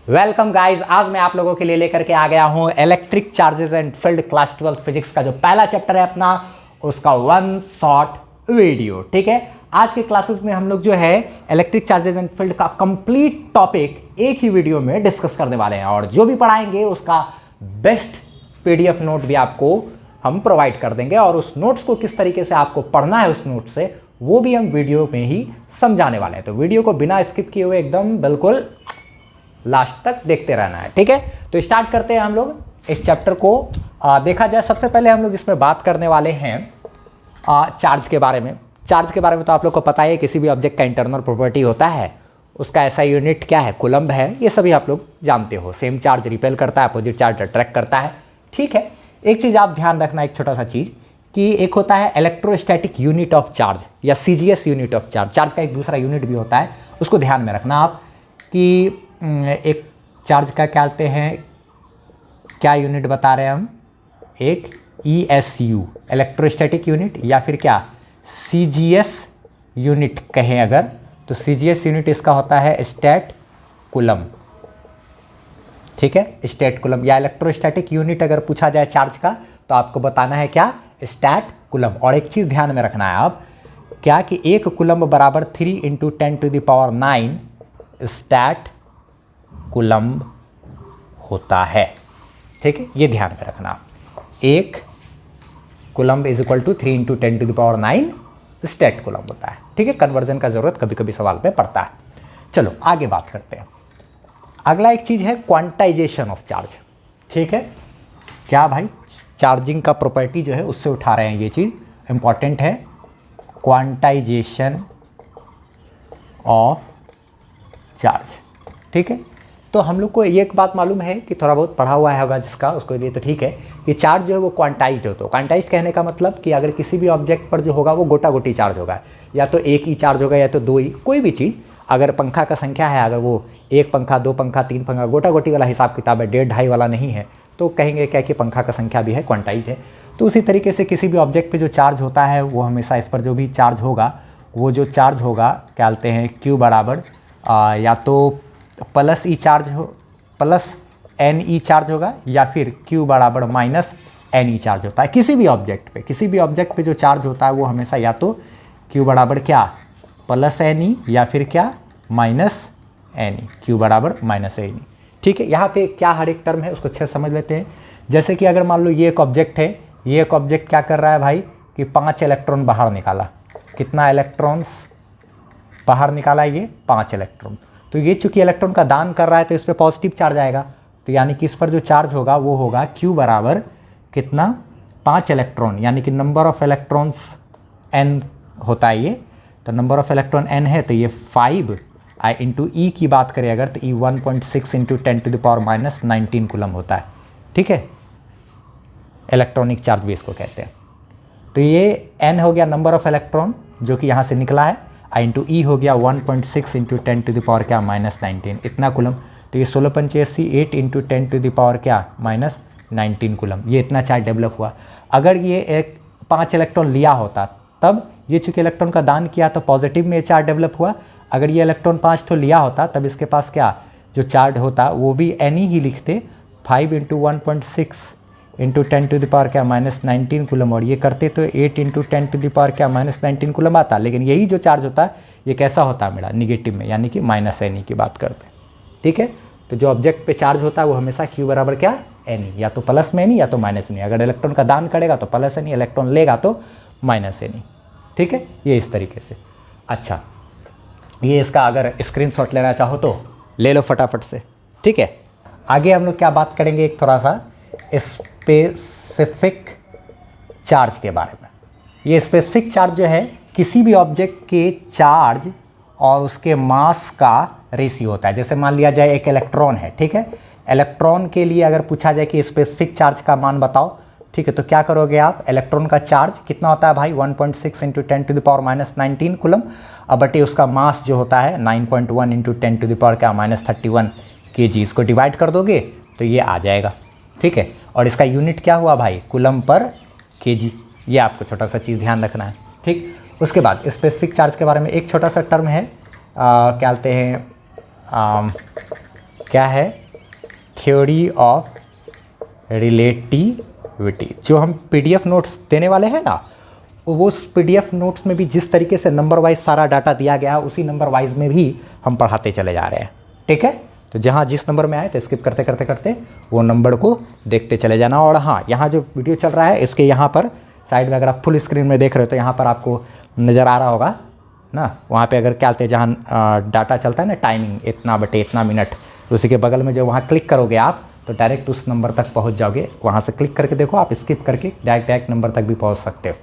Welcome guys, आज मैं आप लोगों के लिए लेकर के आ गया हूं electric charges and field class 12 physics का जो पहला चैप्टर है अपना, उसका वन शॉट वीडियो। ठीक है, आज के क्लासेस में हम लोग जो है इलेक्ट्रिक चार्जेस एंड फील्ड का कंप्लीट टॉपिक एक ही वीडियो में डिस्कस करने वाले हैं और जो भी पढ़ाएंगे उसका बेस्ट पीडीएफ नोट भी आपको हम प्रोवाइड कर देंगे और उस नोट्स को किस तरीके से आपको पढ़ना है उस नोट से वो भी हम वीडियो में ही समझाने वाले हैं। तो वीडियो को बिना स्किप किए हुए एकदम बिल्कुल लास्ट तक देखते रहना है। ठीक है, तो स्टार्ट करते हैं हम लोग इस चैप्टर को। देखा जाए सबसे पहले हम लोग इसमें बात करने वाले हैं चार्ज के बारे में। चार्ज के बारे में तो आप लोग को पता है, किसी भी ऑब्जेक्ट का इंटरनल प्रॉपर्टी होता है, उसका ऐसा यूनिट क्या है, कूलम्ब है, ये सभी आप लोग जानते हो। सेम चार्ज रिपेल करता है, अपोजिट चार्ज अट्रैक्ट करता है। ठीक है, एक चीज़ आप ध्यान रखना, एक छोटा सा चीज़ कि एक होता है इलेक्ट्रोस्टैटिक यूनिट ऑफ चार्ज या CGS unit of charge. Charge का एक दूसरा यूनिट भी होता है, उसको ध्यान में रखना आप कि एक चार्ज का क्या कहते हैं, क्या यूनिट बता रहे हैं हम, एक ESU इलेक्ट्रोस्टैटिक यूनिट या फिर क्या CGS यूनिट कहें अगर, तो CGS यूनिट इसका होता है स्टैट कूलम्ब। ठीक है, स्टैट कूलम्ब या इलेक्ट्रोस्टैटिक यूनिट अगर पूछा जाए चार्ज का तो आपको बताना है क्या, स्टैट कूलम्ब। और एक चीज़ ध्यान में रखना है आप क्या कि एक कूलम्ब बराबर 3 × 10⁹ स्टैट कूलम्ब होता है। ठीक है, ये ध्यान में रखना, एक coulomb is equal to 3 × 10⁹ stat coulomb होता है। ठीक है, कन्वर्जन का जरूरत कभी कभी सवाल में पड़ता है। चलो आगे बात करते हैं। अगला एक चीज़ है क्वांटाइजेशन ऑफ चार्ज। ठीक है, क्या भाई, चार्जिंग का प्रॉपर्टी जो है उससे उठा रहे हैं, ये चीज़ इंपॉर्टेंट है, क्वांटाइजेशन ऑफ चार्ज। ठीक है, तो हम लोग को एक बात मालूम है कि थोड़ा बहुत पढ़ा हुआ होगा जिसका, उसके लिए तो ठीक है कि चार्ज जो है वो क्वांटाइज्ड हो। तो क्वांटाइज्ड कहने का मतलब कि अगर किसी भी ऑब्जेक्ट पर जो होगा वो गोटा गोटी चार्ज होगा, या तो एक ही चार्ज होगा या तो दो ही, कोई भी चीज़। अगर पंखा का संख्या है, अगर वो एक पंखा, दो पंखा, तीन पंखा, गोटा गोटी वाला हिसाब किताब है, 1.5 2.5 वाला नहीं है, तो कहेंगे क्या कि पंखा का संख्या भी है, क्वांटाइज्ड है। तो उसी तरीके से किसी भी ऑब्जेक्ट पे जो चार्ज होता है वो हमेशा इस पर जो भी चार्ज होगा, वो जो चार्ज होगा क्या बोलते हैं, Q बराबर या तो प्लस ई चार्ज हो, प्लस NE चार्ज होगा, या फिर Q बराबर माइनस NE चार्ज होता है। किसी भी ऑब्जेक्ट पे जो चार्ज होता है वो हमेशा या तो Q बराबर क्या प्लस NE या फिर क्या माइनस NE, Q बराबर माइनस NE। ठीक है, यहाँ पे क्या हर एक टर्म है उसको अच्छे से समझ लेते हैं। जैसे कि अगर मान लो ये एक ऑब्जेक्ट है, ये एक ऑब्जेक्ट क्या कर रहा है भाई कि 5 इलेक्ट्रॉन बाहर निकाला। कितना इलेक्ट्रॉन्स बाहर निकाला, ये 5 इलेक्ट्रॉन। तो ये चूंकि इलेक्ट्रॉन का दान कर रहा है तो इस पर पॉजिटिव चार्ज आएगा, तो यानी कि इस पर जो चार्ज होगा वो होगा Q बराबर कितना, 5 इलेक्ट्रॉन, यानी कि नंबर ऑफ इलेक्ट्रॉन्स N होता है ये। तो नंबर ऑफ इलेक्ट्रॉन N है तो ये 5 इंटू E की बात करें अगर, तो E 1.6 × 10⁻⁻19 कूलम्ब होता है। ठीक है, इलेक्ट्रॉनिक चार्ज भी इसको कहते हैं। तो ये N हो गया नंबर ऑफ इलेक्ट्रॉन जो कि यहाँ से निकला है, इंटू E हो गया 1.6 × 10⁻⁻19 इतना कूलम्ब। तो ये 16×5 8 × 10⁻⁻19 कूलम्ब, ये इतना चार्ज डेवलप हुआ। अगर ये एक 5 इलेक्ट्रॉन लिया होता तब ये चूँकि इलेक्ट्रॉन का दान किया तो पॉजिटिव में चार्ज डेवलप हुआ। अगर ये इलेक्ट्रॉन 5 ठो लिया होता तब इसके पास क्या जो चार्ज होता वो भी NE ही लिखते, 5 × 1.6 × 10⁻⁻19 कूलम्ब, और ये करते तो 8 × 10⁻⁻19 कूलम्ब आता। लेकिन यही जो चार्ज होता है ये कैसा होता है मेरा, निगेटिव में, यानी कि माइनस NE की बात करते हैं। ठीक है, तो जो ऑब्जेक्ट पे चार्ज होता है वो हमेशा Q बराबर क्या NE, या तो प्लस में NE या तो माइनस NE। अगर इलेक्ट्रॉन का दान करेगा तो प्लस NE, इलेक्ट्रॉन लेगा तो माइनस NE। ठीक है, ये इस तरीके से। अच्छा, ये इसका अगर स्क्रीनशॉट लेना चाहो तो ले लो फटाफट से। ठीक है, आगे हम लोग क्या बात करेंगे, एक थोड़ा सा स्पेसिफिक चार्ज के बारे में। ये स्पेसिफिक चार्ज जो है किसी भी ऑब्जेक्ट के चार्ज और उसके मास का रेशियो होता है। जैसे मान लिया जाए एक इलेक्ट्रॉन है, ठीक है, इलेक्ट्रॉन के लिए अगर पूछा जाए कि स्पेसिफिक चार्ज का मान बताओ, ठीक है, तो क्या करोगे आप, इलेक्ट्रॉन का चार्ज कितना होता है भाई 1.6 × 10⁻⁻19 कूलम्ब, अब बटे उसका मास जो होता है 9.1 × 10⁻31 kg, इसको डिवाइड कर दोगे तो ये आ जाएगा। ठीक है, और इसका यूनिट क्या हुआ भाई, कूलम्ब पर kg। ये आपको छोटा सा चीज़ ध्यान रखना है। ठीक, उसके बाद स्पेसिफिक चार्ज के बारे में एक छोटा सा टर्म है, क्या बोलते हैं, क्या है, थ्योरी ऑफ रिलेटिविटी। जो हम PDF नोट्स देने वाले हैं ना, वो उस PDF नोट्स में भी जिस तरीके से नंबर वाइज सारा डाटा दिया गया है, उसी नंबर वाइज में भी हम पढ़ाते चले जा रहे हैं। ठीक है, तो जहाँ जिस नंबर में आए तो स्किप करते करते करते वो नंबर को देखते चले जाना। और हाँ, यहाँ जो वीडियो चल रहा है इसके यहाँ पर साइड में अगर आप फुल स्क्रीन में देख रहे हो तो यहाँ पर आपको नज़र आ रहा होगा ना, वहाँ पे अगर क्या कहते हैं, जहाँ डाटा चलता है ना, टाइमिंग इतना बटे इतना मिनट, तो उसी के बगल में जो वहाँ क्लिक करोगे आप तो डायरेक्ट उस नंबर तक पहुँच जाओगे। वहाँ से क्लिक करके देखो, आप स्किप करके डायरेक्ट नंबर तक भी पहुँच सकते हो।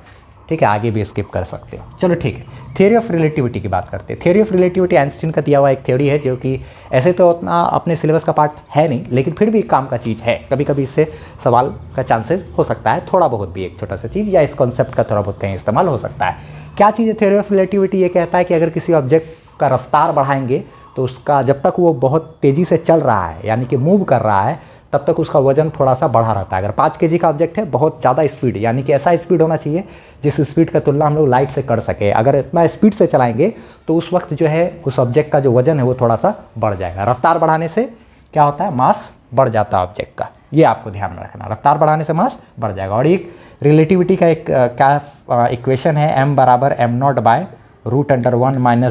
ठीक है, आगे भी स्किप कर सकते हो। चलो ठीक है, थ्योरी ऑफ रिलेटिविटी की बात करते हैं। थ्योरी ऑफ रिलेटिविटी आइंस्टीन का दिया हुआ एक थ्योरी है, जो कि ऐसे तो उतना अपने सिलेबस का पार्ट है नहीं, लेकिन फिर भी काम का चीज़ है। कभी कभी इससे सवाल का चांसेस हो सकता है, थोड़ा बहुत भी, एक छोटा सा चीज़, या इस कॉन्सेप्ट का थोड़ा बहुत कहीं इस्तेमाल हो सकता है। क्या चीज़ है थ्योरी ऑफ रिलेटिविटी? ये कहता है कि अगर किसी ऑब्जेक्ट का रफ्तार बढ़ाएंगे तो उसका, जब तक वो बहुत तेज़ी से चल रहा है, यानी कि मूव कर रहा है, तब तक उसका वजन थोड़ा सा बढ़ा रहता है। अगर 5 kg का ऑब्जेक्ट है, बहुत ज़्यादा स्पीड, यानी कि ऐसा स्पीड होना चाहिए जिस स्पीड का तुलना हम लोग लाइट से कर सके। अगर इतना स्पीड से चलाएंगे तो उस वक्त जो है उस ऑब्जेक्ट का जो वजन है वो थोड़ा सा बढ़ जाएगा। रफ्तार बढ़ाने से क्या होता है, मास बढ़ जाता है ऑब्जेक्ट का। ये आपको ध्यान में रखना, रफ्तार बढ़ाने से मास बढ़ जाएगा। और एक रिलेटिविटी का एक क्या इक्वेशन है, m बराबर m0/√(1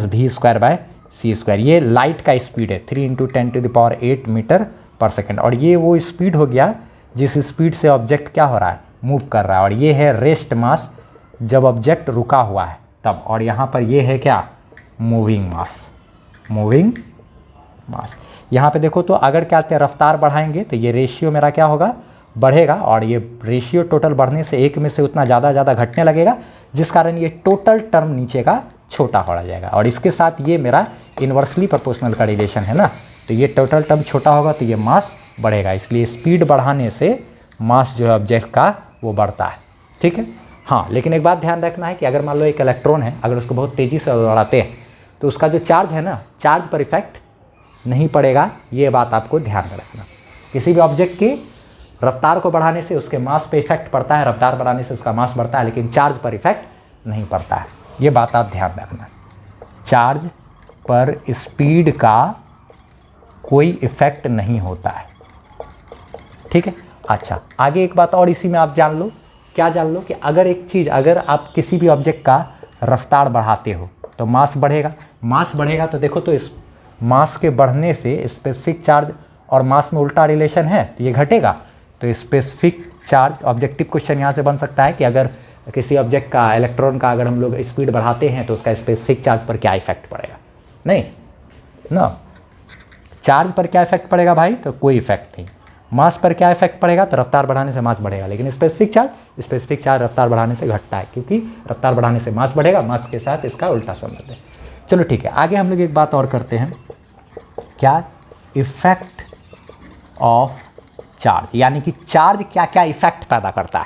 - v²/c²। ये लाइट का स्पीड है, 3 × 10⁸ मीटर पर सेकेंड। और ये वो स्पीड हो गया जिस स्पीड से ऑब्जेक्ट क्या हो रहा है, मूव कर रहा है। और ये है रेस्ट मास, जब ऑब्जेक्ट रुका हुआ है तब। और यहाँ पर ये है क्या, मूविंग मास, मूविंग मास। यहाँ पे देखो तो अगर क्या कहते हैं रफ्तार बढ़ाएंगे तो ये रेशियो मेरा क्या होगा, बढ़ेगा। और ये रेशियो टोटल बढ़ने से एक में से उतना ज़्यादा घटने लगेगा, जिस कारण ये टोटल टर्म नीचे का छोटा हो जाएगा। और इसके साथ ये मेरा इन्वर्सली प्रोपोर्शनल का रिलेशन है ना, तो ये टोटल टर्म छोटा होगा तो ये मास बढ़ेगा। इसलिए स्पीड बढ़ाने से मास जो है ऑब्जेक्ट का वो बढ़ता है। ठीक है, हाँ, लेकिन एक बात ध्यान रखना है कि अगर मान लो एक इलेक्ट्रॉन है, अगर उसको बहुत तेज़ी से दौड़ाते हैं तो उसका जो चार्ज है ना, चार्ज पर इफेक्ट नहीं पड़ेगा। ये बात आपको ध्यान में रखना। किसी भी ऑब्जेक्ट की रफ्तार को बढ़ाने से उसके मास पे इफेक्ट पड़ता है, रफ्तार बढ़ाने से उसका मास बढ़ता है, लेकिन चार्ज पर इफेक्ट नहीं पड़ता है। ये बात आप ध्यान रखना, चार्ज पर स्पीड का कोई इफेक्ट नहीं होता है। ठीक है, अच्छा, आगे एक बात और इसी में आप जान लो, क्या जान लो कि अगर एक चीज़, अगर आप किसी भी ऑब्जेक्ट का रफ्तार बढ़ाते हो तो मास बढ़ेगा। मास बढ़ेगा तो देखो, तो इस मास के बढ़ने से स्पेसिफिक चार्ज और मास में उल्टा रिलेशन है, तो ये घटेगा। तो स्पेसिफिक चार्ज, ऑब्जेक्टिव क्वेश्चन यहाँ से बन सकता है कि अगर किसी ऑब्जेक्ट का, इलेक्ट्रॉन का, अगर हम लोग स्पीड बढ़ाते हैं तो उसका स्पेसिफिक चार्ज पर क्या इफेक्ट पड़ेगा, नहीं ना। चार्ज पर क्या इफेक्ट पड़ेगा भाई, तो कोई इफेक्ट नहीं। मास पर क्या इफेक्ट पड़ेगा, तो रफ्तार बढ़ाने से मास बढ़ेगा। लेकिन स्पेसिफिक चार्ज रफ्तार बढ़ाने से घटता है, क्योंकि रफ्तार बढ़ाने से मास बढ़ेगा, मास के साथ इसका उल्टा संबंध है। चलो ठीक है, आगे हम लोग एक बात और करते हैं, क्या, इफेक्ट ऑफ चार्ज, यानी कि चार्ज क्या क्या इफेक्ट पैदा करता है,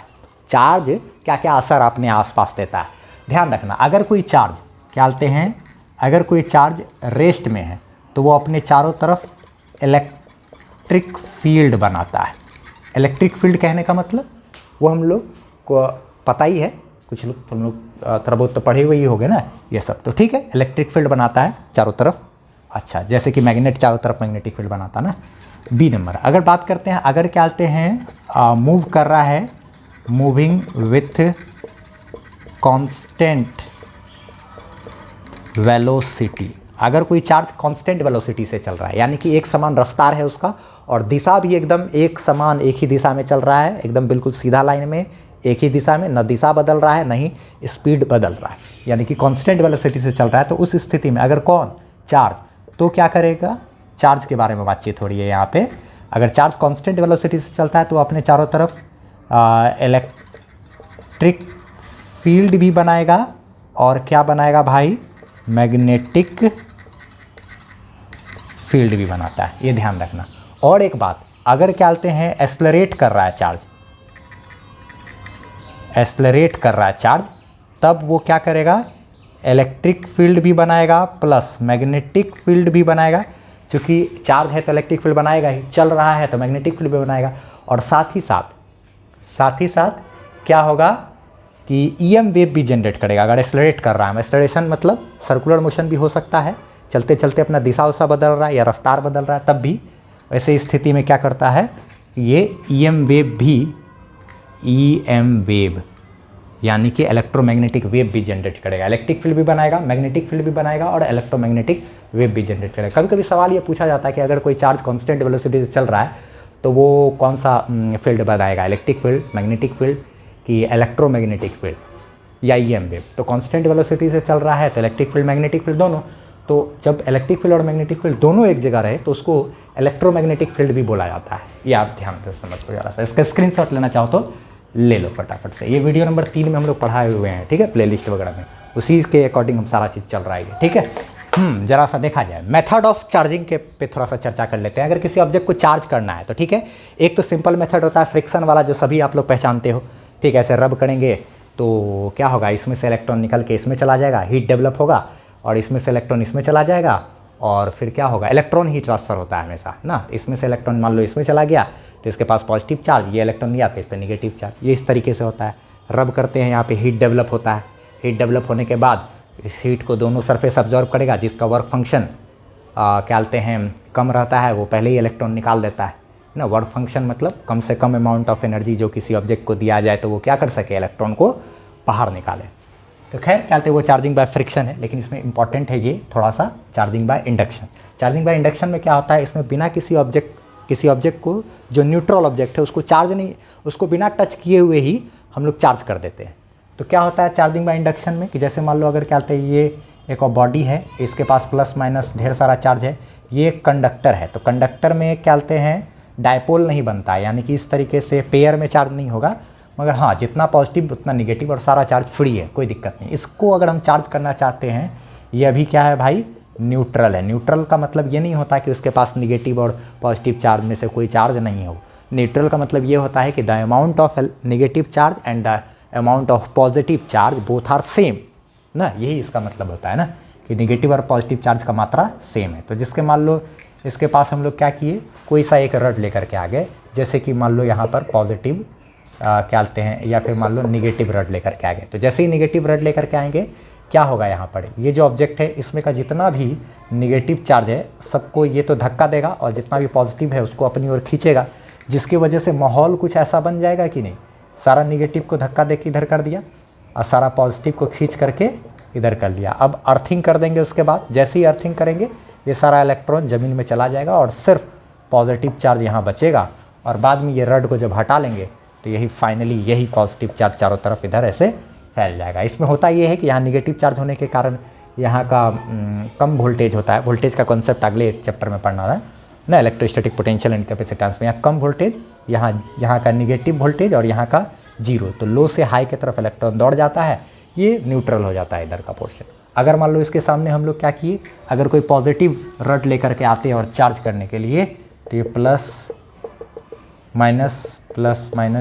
चार्ज क्या क्या असर अपने आसपास देता है। ध्यान रखना, अगर कोई चार्ज, क्या बोलते हैं, अगर कोई चार्ज रेस्ट में है तो वो अपने चारों तरफ इलेक्ट्रिक फील्ड बनाता है। इलेक्ट्रिक फील्ड कहने का मतलब वो हम लोग को पता ही है, कुछ लोग, तुम लोग थोड़ा बहुत तो पढ़े हुए ही होंगे ना ये सब, तो ठीक है, इलेक्ट्रिक फील्ड बनाता है चारों तरफ। अच्छा, जैसे कि मैग्नेट चारों तरफ मैग्नेटिक फील्ड बनाता है ना। बी नंबर, अगर बात करते हैं, अगर क्या बोलते हैं मूव कर रहा है, मूविंग विथ कांस्टेंट वेलोसिटी, अगर कोई चार्ज कांस्टेंट वेलोसिटी से चल रहा है, यानी कि एक समान रफ्तार है उसका, और दिशा भी एकदम एक समान, एक ही दिशा में चल रहा है, एकदम बिल्कुल सीधा लाइन में एक ही दिशा में, न दिशा बदल रहा है, न ही स्पीड बदल रहा है, यानी कि कांस्टेंट वेलोसिटी से चल रहा है, तो उस स्थिति में अगर कौन, चार्ज, तो क्या करेगा, चार्ज के बारे में बातचीत हो रही है यहाँ पे। अगर चार्ज कांस्टेंट वेलोसिटी से चलता है तो अपने चारों तरफ इलेक्ट्रिक फील्ड भी बनाएगा, और क्या बनाएगा भाई, मैग्नेटिक फील्ड भी बनाता है, ये ध्यान रखना। और एक बात, अगर क्या बोलते हैं एक्सेलरेट कर रहा है चार्ज, एक्सेलरेट कर रहा है चार्ज, तब वो क्या करेगा, इलेक्ट्रिक फील्ड भी बनाएगा प्लस मैग्नेटिक फील्ड भी बनाएगा। क्योंकि चार्ज है तो इलेक्ट्रिक फील्ड बनाएगा ही, चल रहा है तो मैग्नेटिक फील्ड भी बनाएगा। और साथ ही साथ क्या होगा कि ईएम वेव भी जनरेट करेगा। अगर एक्सेलरेट कर रहा है, एक्सेलरेशन मतलब सर्कुलर मोशन भी हो सकता है, चलते चलते अपना दिशा उसा बदल रहा है या रफ्तार बदल रहा है, तब भी ऐसे स्थिति में क्या करता है, ये EM वेव भी, EM वेव यानी कि इलेक्ट्रोमैग्नेटिक वेव भी जनरेट करेगा, इलेक्ट्रिक फील्ड भी बनाएगा, मैग्नेटिक फील्ड भी बनाएगा और इलेक्ट्रोमैग्नेटिक वेव भी जनरेट करेगा। कभी कभी सवाल ये पूछा जाता है कि अगर कोई चार्ज कांस्टेंट वेलोसिटी से चल रहा है तो वो कौन सा फील्ड बनाएगा, इलेक्ट्रिक फील्ड, मैग्नेटिक फील्ड कि इलेक्ट्रोमैग्नेटिक फील्ड या EM वेव। तो कांस्टेंट वेलोसिटी से चल रहा है तो इलेक्ट्रिक फील्ड, मैग्नेटिक फील्ड दोनों। तो जब इलेक्ट्रिक फील्ड और मैग्नेटिक फील्ड दोनों एक जगह रहे तो उसको इलेक्ट्रोमैग्नेटिक फील्ड भी बोला जाता है। ये आप ध्यान से समझ लो जरा सा। इसका स्क्रीनशॉट लेना चाहो तो ले लो फटाफट से। ये वीडियो नंबर 3 में हम लोग पढ़ाए हुए हैं, ठीक है, प्लेलिस्ट वगैरह में, उसी के अकॉर्डिंग हम सारा चीज़ चल रहा है, ठीक है। जरा सा देखा जाए मेथड ऑफ चार्जिंग के पे थोड़ा सा चर्चा कर लेते हैं। अगर किसी ऑब्जेक्ट को चार्ज करना है तो ठीक है, एक तो सिंपल मेथड होता है फ्रिक्शन वाला, जो सभी आप लोग पहचानते हो, ठीक है। ऐसे रब करेंगे तो क्या होगा, इसमें से इलेक्ट्रॉन निकल के इसमें चला जाएगा, हीट डेवलप होगा, और इसमें से इलेक्ट्रॉन इसमें चला जाएगा, और फिर क्या होगा, इलेक्ट्रॉन ही ट्रांसफ़र होता है हमेशा ना। इसमें से इलेक्ट्रॉन मान लो इसमें चला गया तो इसके पास पॉजिटिव चार्ज, ये इलेक्ट्रॉन लिया तो इस पर निगेटिव चार्ज, ये इस तरीके से होता है। रब करते हैं, यहाँ पे हीट डेवलप होता है, हीट डेवलप होने के बाद इस हीट को दोनों सरफेस अब्जॉर्ब करेगा, जिसका वर्क फंक्शन क्या कहते हैं कम रहता है, वो पहले ही इलेक्ट्रॉन निकाल देता है ना। वर्क फंक्शन मतलब कम से कम अमाउंट ऑफ एनर्जी जो किसी ऑब्जेक्ट को दिया जाए तो वो क्या कर सके, इलेक्ट्रॉन को बाहर निकाले। तो खैर क्या कहते हैं वो चार्जिंग बाय फ्रिक्शन है, लेकिन इसमें इंपॉर्टेंट है ये थोड़ा सा charging by induction. Charging by induction में क्या होता है, इसमें बिना किसी ऑब्जेक्ट को, जो न्यूट्रल ऑब्जेक्ट है उसको चार्ज नहीं, उसको बिना टच किए हुए ही हम लोग चार्ज कर देते हैं। तो क्या होता है चार्जिंग बाय इंडक्शन में कि जैसे मान लो अगर क्या कहते हैं ये एक बॉडी है, इसके पास प्लस माइनस ढेर सारा चार्ज है, ये एक कंडक्टर है, तो कंडक्टर में क्या कहते हैं डायपोल नहीं बनता है, यानी कि इस तरीके से पेयर में चार्ज नहीं होगा, मगर हाँ जितना पॉजिटिव उतना निगेटिव और सारा चार्ज फ्री है, कोई दिक्कत नहीं। इसको अगर हम चार्ज करना चाहते हैं, ये अभी क्या है भाई, न्यूट्रल है। न्यूट्रल का मतलब ये नहीं होता कि उसके पास निगेटिव और पॉजिटिव चार्ज में से कोई चार्ज नहीं हो। न्यूट्रल का मतलब ये होता है कि the amount of negative charge and the amount of positive charge both are same ना, यही इसका मतलब होता है ना, कि निगेटिव और पॉजिटिव चार्ज का मात्रा सेम है। तो जिसके मान लो इसके पास हम लोग क्या किए, कोई सा एक रड लेकर के आ गए, जैसे कि मान लो यहाँ पर पॉजिटिव क्या कहते हैं, या फिर मान लो निगेटिव रड लेकर के आ गए। तो जैसे ही निगेटिव रड लेकर के आएंगे क्या होगा, यहाँ पर ये जो ऑब्जेक्ट है इसमें का जितना भी निगेटिव चार्ज है सबको ये तो धक्का देगा, और जितना भी पॉजिटिव है उसको अपनी ओर खींचेगा, जिसकी वजह से माहौल कुछ ऐसा बन जाएगा कि नहीं, सारा निगेटिव को धक्का दे के इधर कर दिया और सारा पॉजिटिव को खींच करके इधर कर लिया। अब अर्थिंग कर देंगे, उसके बाद जैसे ही अर्थिंग करेंगे ये सारा इलेक्ट्रॉन ज़मीन में चला जाएगा और सिर्फ पॉजिटिव चार्ज यहाँ बचेगा, और बाद में ये रड को जब हटा लेंगे तो यही फाइनली यही पॉजिटिव चार्ज चारों तरफ इधर ऐसे फैल जाएगा। इसमें होता ये है कि यहाँ निगेटिव चार्ज होने के कारण यहाँ का कम वोल्टेज होता है। वोल्टेज का कॉन्सेप्ट अगले चैप्टर में पढ़ना है ना, इलेक्ट्रोस्टैटिक पोटेंशियल एंड कैपेसिटेंस में। यहाँ कम वोल्टेज, यहाँ का निगेटिव वोल्टेज और यहाँ का जीरो, तो लो से हाई की तरफ इलेक्ट्रॉन दौड़ जाता है, ये न्यूट्रल हो जाता है इधर का पोर्शन। अगर मान लो इसके सामने हम लोग क्या किए, अगर कोई पॉजिटिव रड लेकर के आते हैं और चार्ज करने के लिए, तो ये प्लस माइनस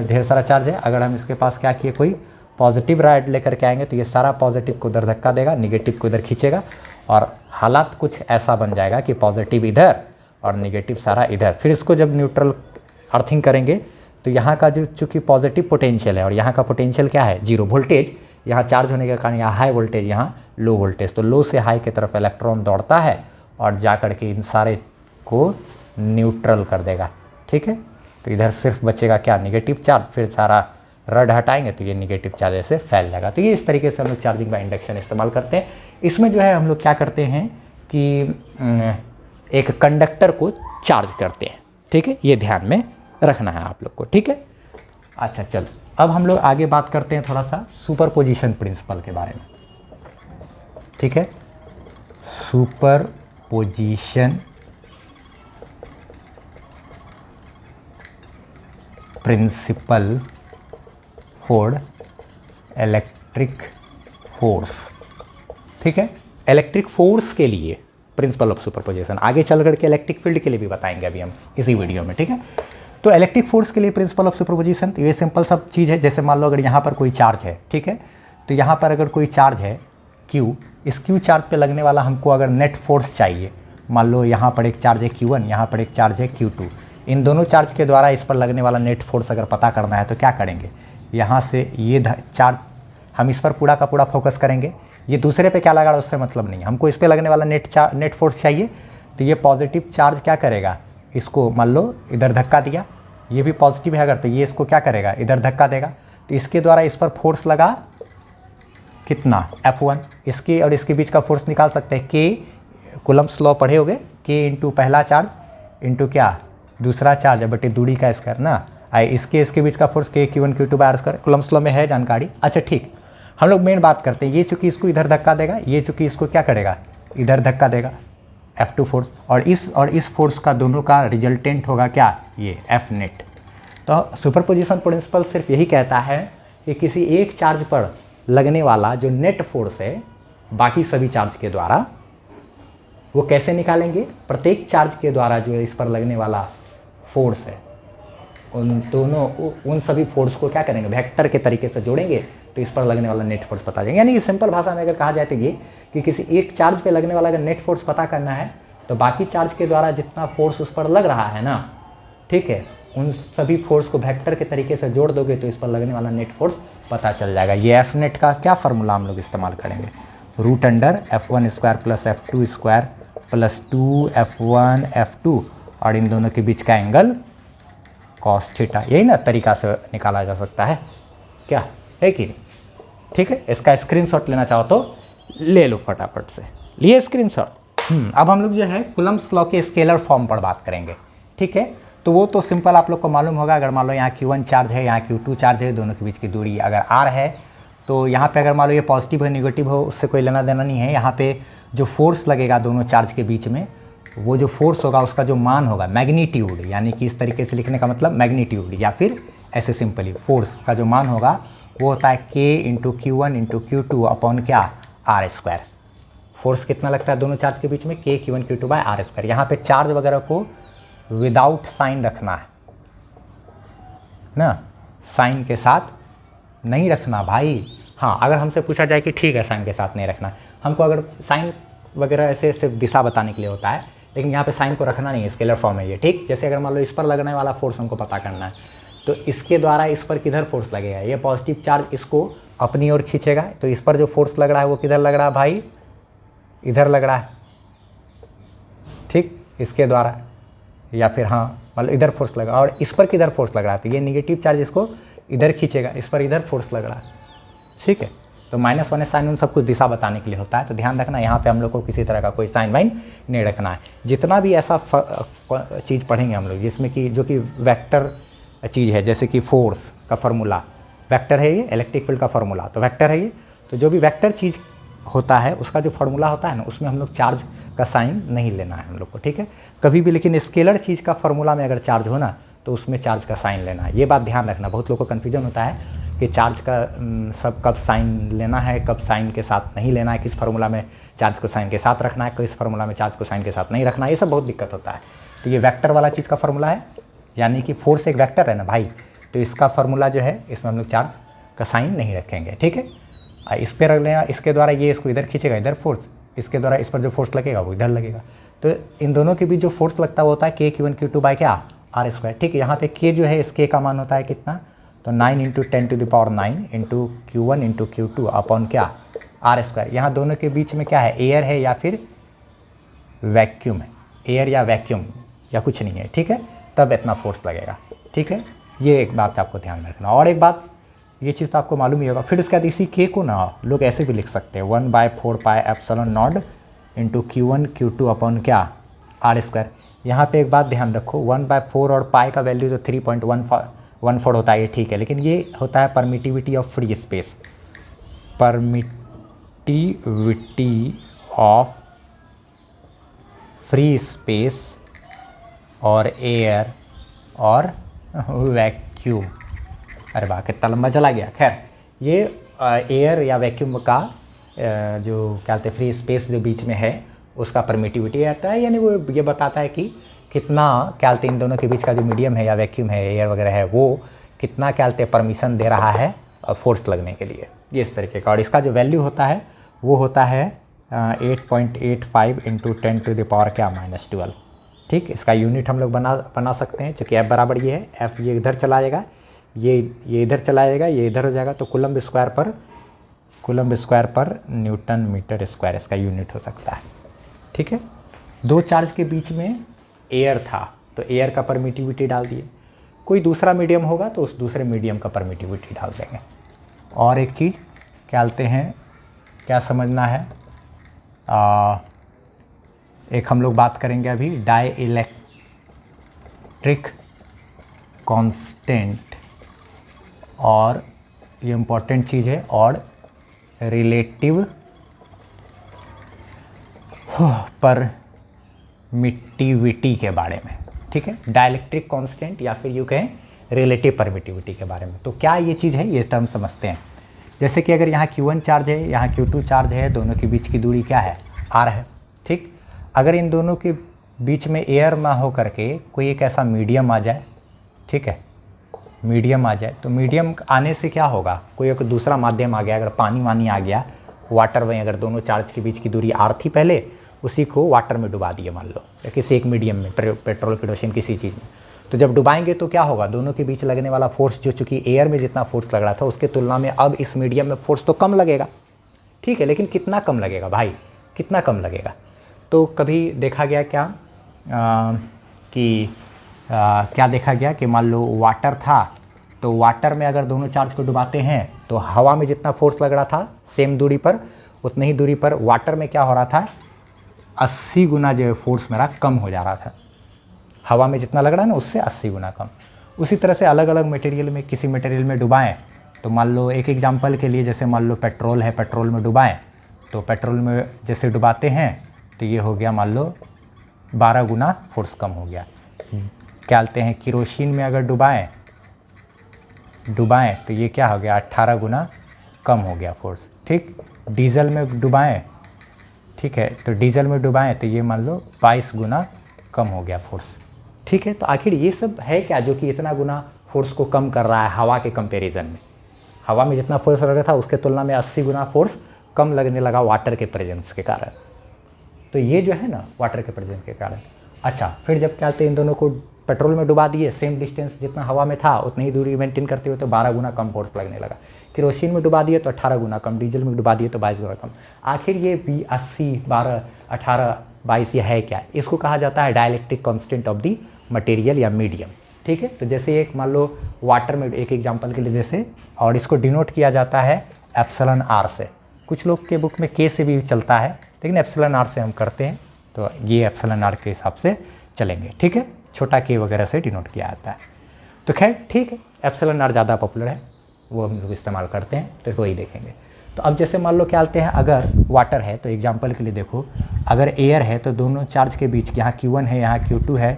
ढेर सारा चार्ज है। अगर हम इसके पास क्या किए, कोई पॉजिटिव रड लेकर के आएंगे तो ये सारा पॉजिटिव को उधर धक्का देगा, निगेटिव को इधर खींचेगा, और हालात कुछ ऐसा बन जाएगा कि पॉजिटिव इधर और निगेटिव सारा इधर। फिर इसको जब न्यूट्रल अर्थिंग करेंगे तो यहाँ का जो चूँकि पॉजिटिव पोटेंशियल है और यहाँ का पोटेंशियल क्या है, जीरो वोल्टेज, यहाँ चार्ज होने के कारण यहाँ हाई वोल्टेज, यहाँ लो वोल्टेज, तो लो से हाई की तरफ इलेक्ट्रॉन दौड़ता है और जा कर के इन सारे को न्यूट्रल कर देगा, ठीक है। तो इधर सिर्फ बचेगा क्या, निगेटिव चार्ज, फिर सारा रड हटाएंगे तो ये निगेटिव चार्ज ऐसे फैल जाएगा। तो ये इस तरीके से हम लोग चार्जिंग बाय इंडक्शन इस्तेमाल करते हैं। इसमें जो है हम लोग क्या करते हैं कि एक कंडक्टर को चार्ज करते हैं, ठीक है, ये ध्यान में रखना है आप लोग को, ठीक है। अच्छा चलो, अब हम लोग आगे बात करते हैं थोड़ा सा सुपरपोजिशन प्रिंसिपल के बारे में, ठीक है। Superposition principle for electric force, ठीक है। इलेक्ट्रिक फोर्स के लिए प्रिंसिपल ऑफ सुपरपोजिशन, आगे चल करके इलेक्ट्रिक फील्ड के लिए भी बताएंगे अभी हम इसी वीडियो में, ठीक है। तो इलेक्ट्रिक फोर्स के लिए प्रिंसिपल ऑफ सुपरपोजिशन, तो ये सिंपल सब चीज़ है। जैसे मान लो अगर यहाँ पर कोई चार्ज है, ठीक है, तो यहाँ पर अगर कोई चार्ज है Q, इस Q चार्ज पे लगने वाला हमको अगर नेट फोर्स चाहिए, मान लो यहाँ पर एक चार्ज है Q1, यहाँ पर एक चार्ज है Q2, इन दोनों चार्ज के द्वारा इस पर लगने वाला नेट फोर्स अगर पता करना है तो क्या करेंगे, यहाँ से ये चार्ज हम इस पर पूरा का पूरा फोकस करेंगे, ये दूसरे पे क्या लगा रहा है उससे मतलब नहीं, हमको इस पर लगने वाला नेट फोर्स चाहिए। तो ये पॉजिटिव चार्ज क्या करेगा, इसको मान लो इधर धक्का दिया, ये भी पॉजिटिव है अगर, तो ये इसको क्या करेगा, इधर धक्का देगा, तो इसके द्वारा इस पर फोर्स लगा कितना, F1। इसके और इसके बीच का फोर्स निकाल सकते हैं, K कूलम्ब्स लॉ पढ़े होगे, K इंटू पहला चार्ज इंटू क्या, दूसरा चार्ज बटे दूरी का स्क्वायर ना, इसके बीच का force K Q1 Q2 by R square, Coulomb's law में है जानकारी। अच्छा ठीक, हम लोग मेन बात करते हैं, ये चूंकि इसको इधर धक्का देगा, ये चूंकि इसको क्या करेगा, इधर धक्का देगा, F2 फोर्स, और इस फोर्स का दोनों का रिजल्टेंट होगा क्या, ये F नेट। तो सुपरपोजिशन प्रिंसिपल सिर्फ यही कहता है कि किसी एक चार्ज पर लगने वाला जो नेट फोर्स है बाकी सभी चार्ज के द्वारा, वो कैसे निकालेंगे, प्रत्येक चार्ज के द्वारा जो इस पर लगने वाला फोर्स है उन सभी फोर्स को क्या करेंगे, वेक्टर के तरीके से जोड़ेंगे, तो इस पर लगने वाला नेट फोर्स पता चलेगा। यानी कि सिंपल भाषा में अगर कहा जाए तो ये कि किसी एक चार्ज पे लगने वाला अगर नेट फोर्स पता करना है, तो बाकी चार्ज के द्वारा जितना फोर्स उस पर लग रहा है ना, ठीक है, उन सभी फोर्स को वेक्टर के तरीके से जोड़ दोगे तो इस पर लगने वाला नेट फोर्स पता चल जाएगा। ये एफ नेट का क्या फार्मूला हम लोग इस्तेमाल करेंगे, √F1 square plus F2 square plus 2F1 F2 और इन दोनों के बीच का एंगल कॉस थीटा। यही ना तरीका से निकाला जा सकता है, क्या है कि नहीं? ठीक है, इसका स्क्रीनशॉट लेना चाहो तो ले लो फटाफट से, लिए स्क्रीनशॉट। अब हम लोग जो है कूलम्ब्स लॉ के स्केलर फॉर्म पर बात करेंगे। ठीक है, तो वो तो सिंपल आप लोग को मालूम होगा। अगर मान लो यहाँ Q1 चार्ज है, यहाँ Q2 चार्ज है, दोनों के बीच की दूरी अगर R है, तो यहाँ पे अगर मान लो ये पॉजिटिव हो निगेटिव हो उससे कोई लेना देना नहीं है। यहाँ पे जो फोर्स लगेगा दोनों चार्ज के बीच में, वो जो फोर्स होगा उसका जो मान होगा मैग्नीट्यूड, यानी कि इस तरीके से लिखने का मतलब मैग्नीट्यूड, या फिर ऐसे सिंपली फोर्स का जो मान होगा वो होता है K into Q1 into Q2 upon क्या, R स्क्वायर। फोर्स कितना लगता है दोनों चार्ज के बीच में, K Q1 Q2 by R square. यहाँ पे चार्ज वगैरह को विदाउट साइन रखना है ना, साइन के साथ नहीं रखना भाई। हाँ, अगर हमसे पूछा जाए कि ठीक है साइन के साथ नहीं रखना, हमको अगर साइन वगैरह ऐसे सिर्फ दिशा बताने के लिए होता है, लेकिन यहाँ पे साइन को रखना नहीं है, स्केलर फॉर्म है ये। ठीक, जैसे अगर मान लो इस पर लगने वाला फोर्स हमको पता करना है, तो इसके द्वारा इस पर किधर फोर्स लगेगा, ये पॉजिटिव चार्ज इसको अपनी ओर खींचेगा, तो इस पर जो फोर्स लग रहा है वो किधर लग रहा है भाई, इधर लग रहा है। ठीक, इसके द्वारा, या फिर हाँ मतलब इधर फोर्स लगा, और इस पर किधर फोर्स लग रहा है, तो ये निगेटिव चार्ज इसको इधर खींचेगा, इस पर इधर फोर्स लग रहा है। ठीक है, तो -1 साइन उन सब कुछ दिशा बताने के लिए होता है। तो ध्यान रखना, यहाँ पे हम लोग को किसी तरह का कोई साइन वाइन नहीं रखना है। जितना भी ऐसा चीज़ पढ़ेंगे हम लोग जिसमें कि जो कि वेक्टर चीज़ है, जैसे कि फोर्स का फार्मूला वेक्टर है, ये इलेक्ट्रिक फील्ड का फार्मूला तो वेक्टर है ये, तो जो भी वेक्टर चीज़ होता है उसका जो फार्मूला होता है ना, उसमें हम लोग चार्ज का साइन नहीं लेना है हम लोग को। ठीक है, कभी भी, लेकिन स्केलर चीज़ का फार्मूला में अगर चार्ज हो ना तो उसमें चार्ज का साइन लेना है। ये बात ध्यान रखना, बहुत लोगों को कन्फ्यूजन होता है कि चार्ज का सब कब साइन लेना है, कब साइन के साथ नहीं लेना है, किस फार्मूला में चार्ज को साइन के साथ रखना है, किस फार्मूला में चार्ज को साइन के साथ नहीं रखना है, ये सब बहुत दिक्कत होता है। तो ये वेक्टर वाला चीज़ का फार्मूला है, यानी कि फोर्स एक वेक्टर है ना भाई, तो इसका फार्मूला जो है इसमें हम लोग चार्ज का साइन नहीं रखेंगे। ठीक है, इस पर रख लेना, इसके द्वारा ये इसको इधर खींचेगा, इधर फोर्स, इसके द्वारा इस पर जो फोर्स लगेगा वो इधर लगेगा। तो इन दोनों के बीच जो फोर्स लगता है वो होता है K Q1 Q2 बाय क्या, R स्क्वायर। ठीक है, यहाँ पे K जो है इस K का मान होता है कितना, तो 9 into 10⁹ into Q1 into Q2 upon क्या, R स्क्वायर। यहाँ दोनों के बीच में क्या है, एयर है या फिर वैक्यूम है, एयर या वैक्यूम या कुछ नहीं है। ठीक है, तब इतना फोर्स लगेगा। ठीक है, ये एक बात आपको ध्यान में रखना। और एक बात, ये चीज़ तो आपको मालूम ही होगा। फिर उसके बाद इसी K को ना लोग ऐसे भी लिख सकते हैं, 1/4πε0 इंटू Q1 Q2 अपॉन क्या, R स्क्वायर। यहाँ पे एक बात ध्यान रखो, 1/4 और पाई का वैल्यू तो 3.14 होता है, ये ठीक है, लेकिन ये होता है permittivity of free space, permittivity of free space और एयर और वैक्यूम। अरे वाह, कितना लंबा चला गया। खैर, ये एयर या वैक्यूम का जो क्या कहते हैं फ्री स्पेस जो बीच में है उसका परमिटिविटी आता है, यानी वो ये बताता है कि कितना क्या कहते हैं इन दोनों के बीच का जो मीडियम है या वैक्यूम है, एयर वगैरह है, वो कितना क्या कहते हैं परमिशन दे रहा है फोर्स लगने के लिए, ये इस तरीके का। और इसका जो वैल्यू होता है वो होता है 8.85 इंटू 10⁻⁻12। ठीक, इसका यूनिट हम लोग बना सकते हैं, चूँकि F बराबर ये है, F ये इधर चला जाएगा, ये इधर चला जाएगा, ये इधर हो जाएगा, तो कूलम्ब स्क्वायर पर न्यूटन मीटर स्क्वायर इसका यूनिट हो सकता है। ठीक है, दो चार्ज के बीच में एयर था, तो एयर का परमिटिविटी डाल दिए। कोई दूसरा मीडियम होगा तो उस दूसरे मीडियम का परमिटिविटी डाल देंगे। और एक चीज़ क्या डालते हैं, क्या समझना है, एक हम लोग बात करेंगे अभी डाई इलेक्ट्रिक कांस्टेंट, और ये इम्पोर्टेंट चीज़ है, और रिलेटिव परमिटिविटी के बारे में। ठीक है, डाइलेक्ट्रिक कांस्टेंट या फिर यूँ कहें रिलेटिव परमिटिविटी के बारे में। तो क्या ये चीज़ है, ये टर्म समझते हैं। जैसे कि अगर यहाँ Q1 चार्ज है, यहाँ Q2 चार्ज है, दोनों के बीच की दूरी क्या है, R है। ठीक, अगर इन दोनों के बीच में एयर ना हो करके कोई एक ऐसा मीडियम आ जाए, ठीक है, मीडियम आ जाए, तो मीडियम आने से क्या होगा, कोई एक दूसरा माध्यम आ गया, अगर पानी वानी आ गया, वाटर में, अगर दोनों चार्ज के बीच की दूरी R थी पहले, उसी को वाटर में डुबा दिए मान लो, या किसी एक मीडियम में, पेट्रोल केरोसिन किसी चीज़ में, तो जब डुबाएंगे तो क्या होगा, दोनों के बीच लगने वाला फोर्स जो चूँकि एयर में जितना फोर्स लग रहा था उसके तुलना में अब इस मीडियम में फोर्स तो कम लगेगा। ठीक है, लेकिन कितना कम लगेगा भाई, कितना कम लगेगा। तो कभी देखा गया क्या क्या देखा गया कि मान लो वाटर था, तो वाटर में अगर दोनों चार्ज को डुबाते हैं तो हवा में जितना फोर्स लग रहा था सेम दूरी पर, उतनी ही दूरी पर वाटर में क्या हो रहा था, 80 गुना जो फोर्स मेरा कम हो जा रहा था। हवा में जितना लग रहा है ना उससे 80 गुना कम। उसी तरह से अलग अलग मटेरियल में, किसी मटेरियल में डुबाएं तो मान लो एक एग्जांपल के लिए, जैसे मान लो पेट्रोल है, पेट्रोल में डुबाएं तो पेट्रोल में जैसे डुबाते हैं तो ये हो गया मान लो 12 गुना फोर्स कम हो गया। क्या बोलते हैं, केरोसिन में अगर डुबाएं तो ये क्या हो गया, 18 गुना कम हो गया फोर्स। ठीक, डीजल में डुबाएं, ठीक है, तो डीजल में डुबाएं तो ये मान लो 22 गुना कम हो गया फोर्स। ठीक है, तो आखिर ये सब है क्या जो कि इतना गुना फोर्स को कम कर रहा है हवा के कंपैरिजन में। हवा में जितना फोर्स लग रहा था उसके तुलना में 80 गुना फोर्स कम लगने लगा वाटर के प्रेजेंस के कारण। तो ये जो है ना वाटर के प्रेजेंस के कारण। अच्छा, फिर जब क्या कहते हैं इन दोनों को पेट्रोल में डुबा दिए, सेम डिस्टेंस जितना हवा में था उतनी ही दूरी मेंटेन करते हुए, तो 12 गुना कम फोर्स लगने लगा। केरोसिन में डुबा दिए तो 18 गुना कम, डीजल में डुबा दिए तो 22 गुना कम। आखिर ये 80, 12, 18, 22 ये है क्या, इसको कहा जाता है dielectric constant of the material या मीडियम। ठीक है, तो जैसे एक मान लो वाटर में, एक एग्जांपल के लिए जैसे, और इसको डिनोट किया जाता है एप्सिलॉन आर से। कुछ लोग के बुक में के से भी चलता है, लेकिन एप्सिलॉन आर से हम करते हैं, तो ये एप्सिलॉन आर के हिसाब से चलेंगे। ठीक है, छोटा के वगैरह से डिनोट किया जाता है। तो खैर ठीक है, एप्सिलॉन आर ज़्यादा पॉपुलर है, वो हम लोग इस्तेमाल करते हैं, तो वही देखेंगे। तो अब जैसे मान लो क्या बोलते हैं, अगर वाटर है तो एग्जांपल के लिए देखो, अगर एयर है तो दोनों चार्ज के बीच, यहाँ Q1 है, यहाँ Q2 है,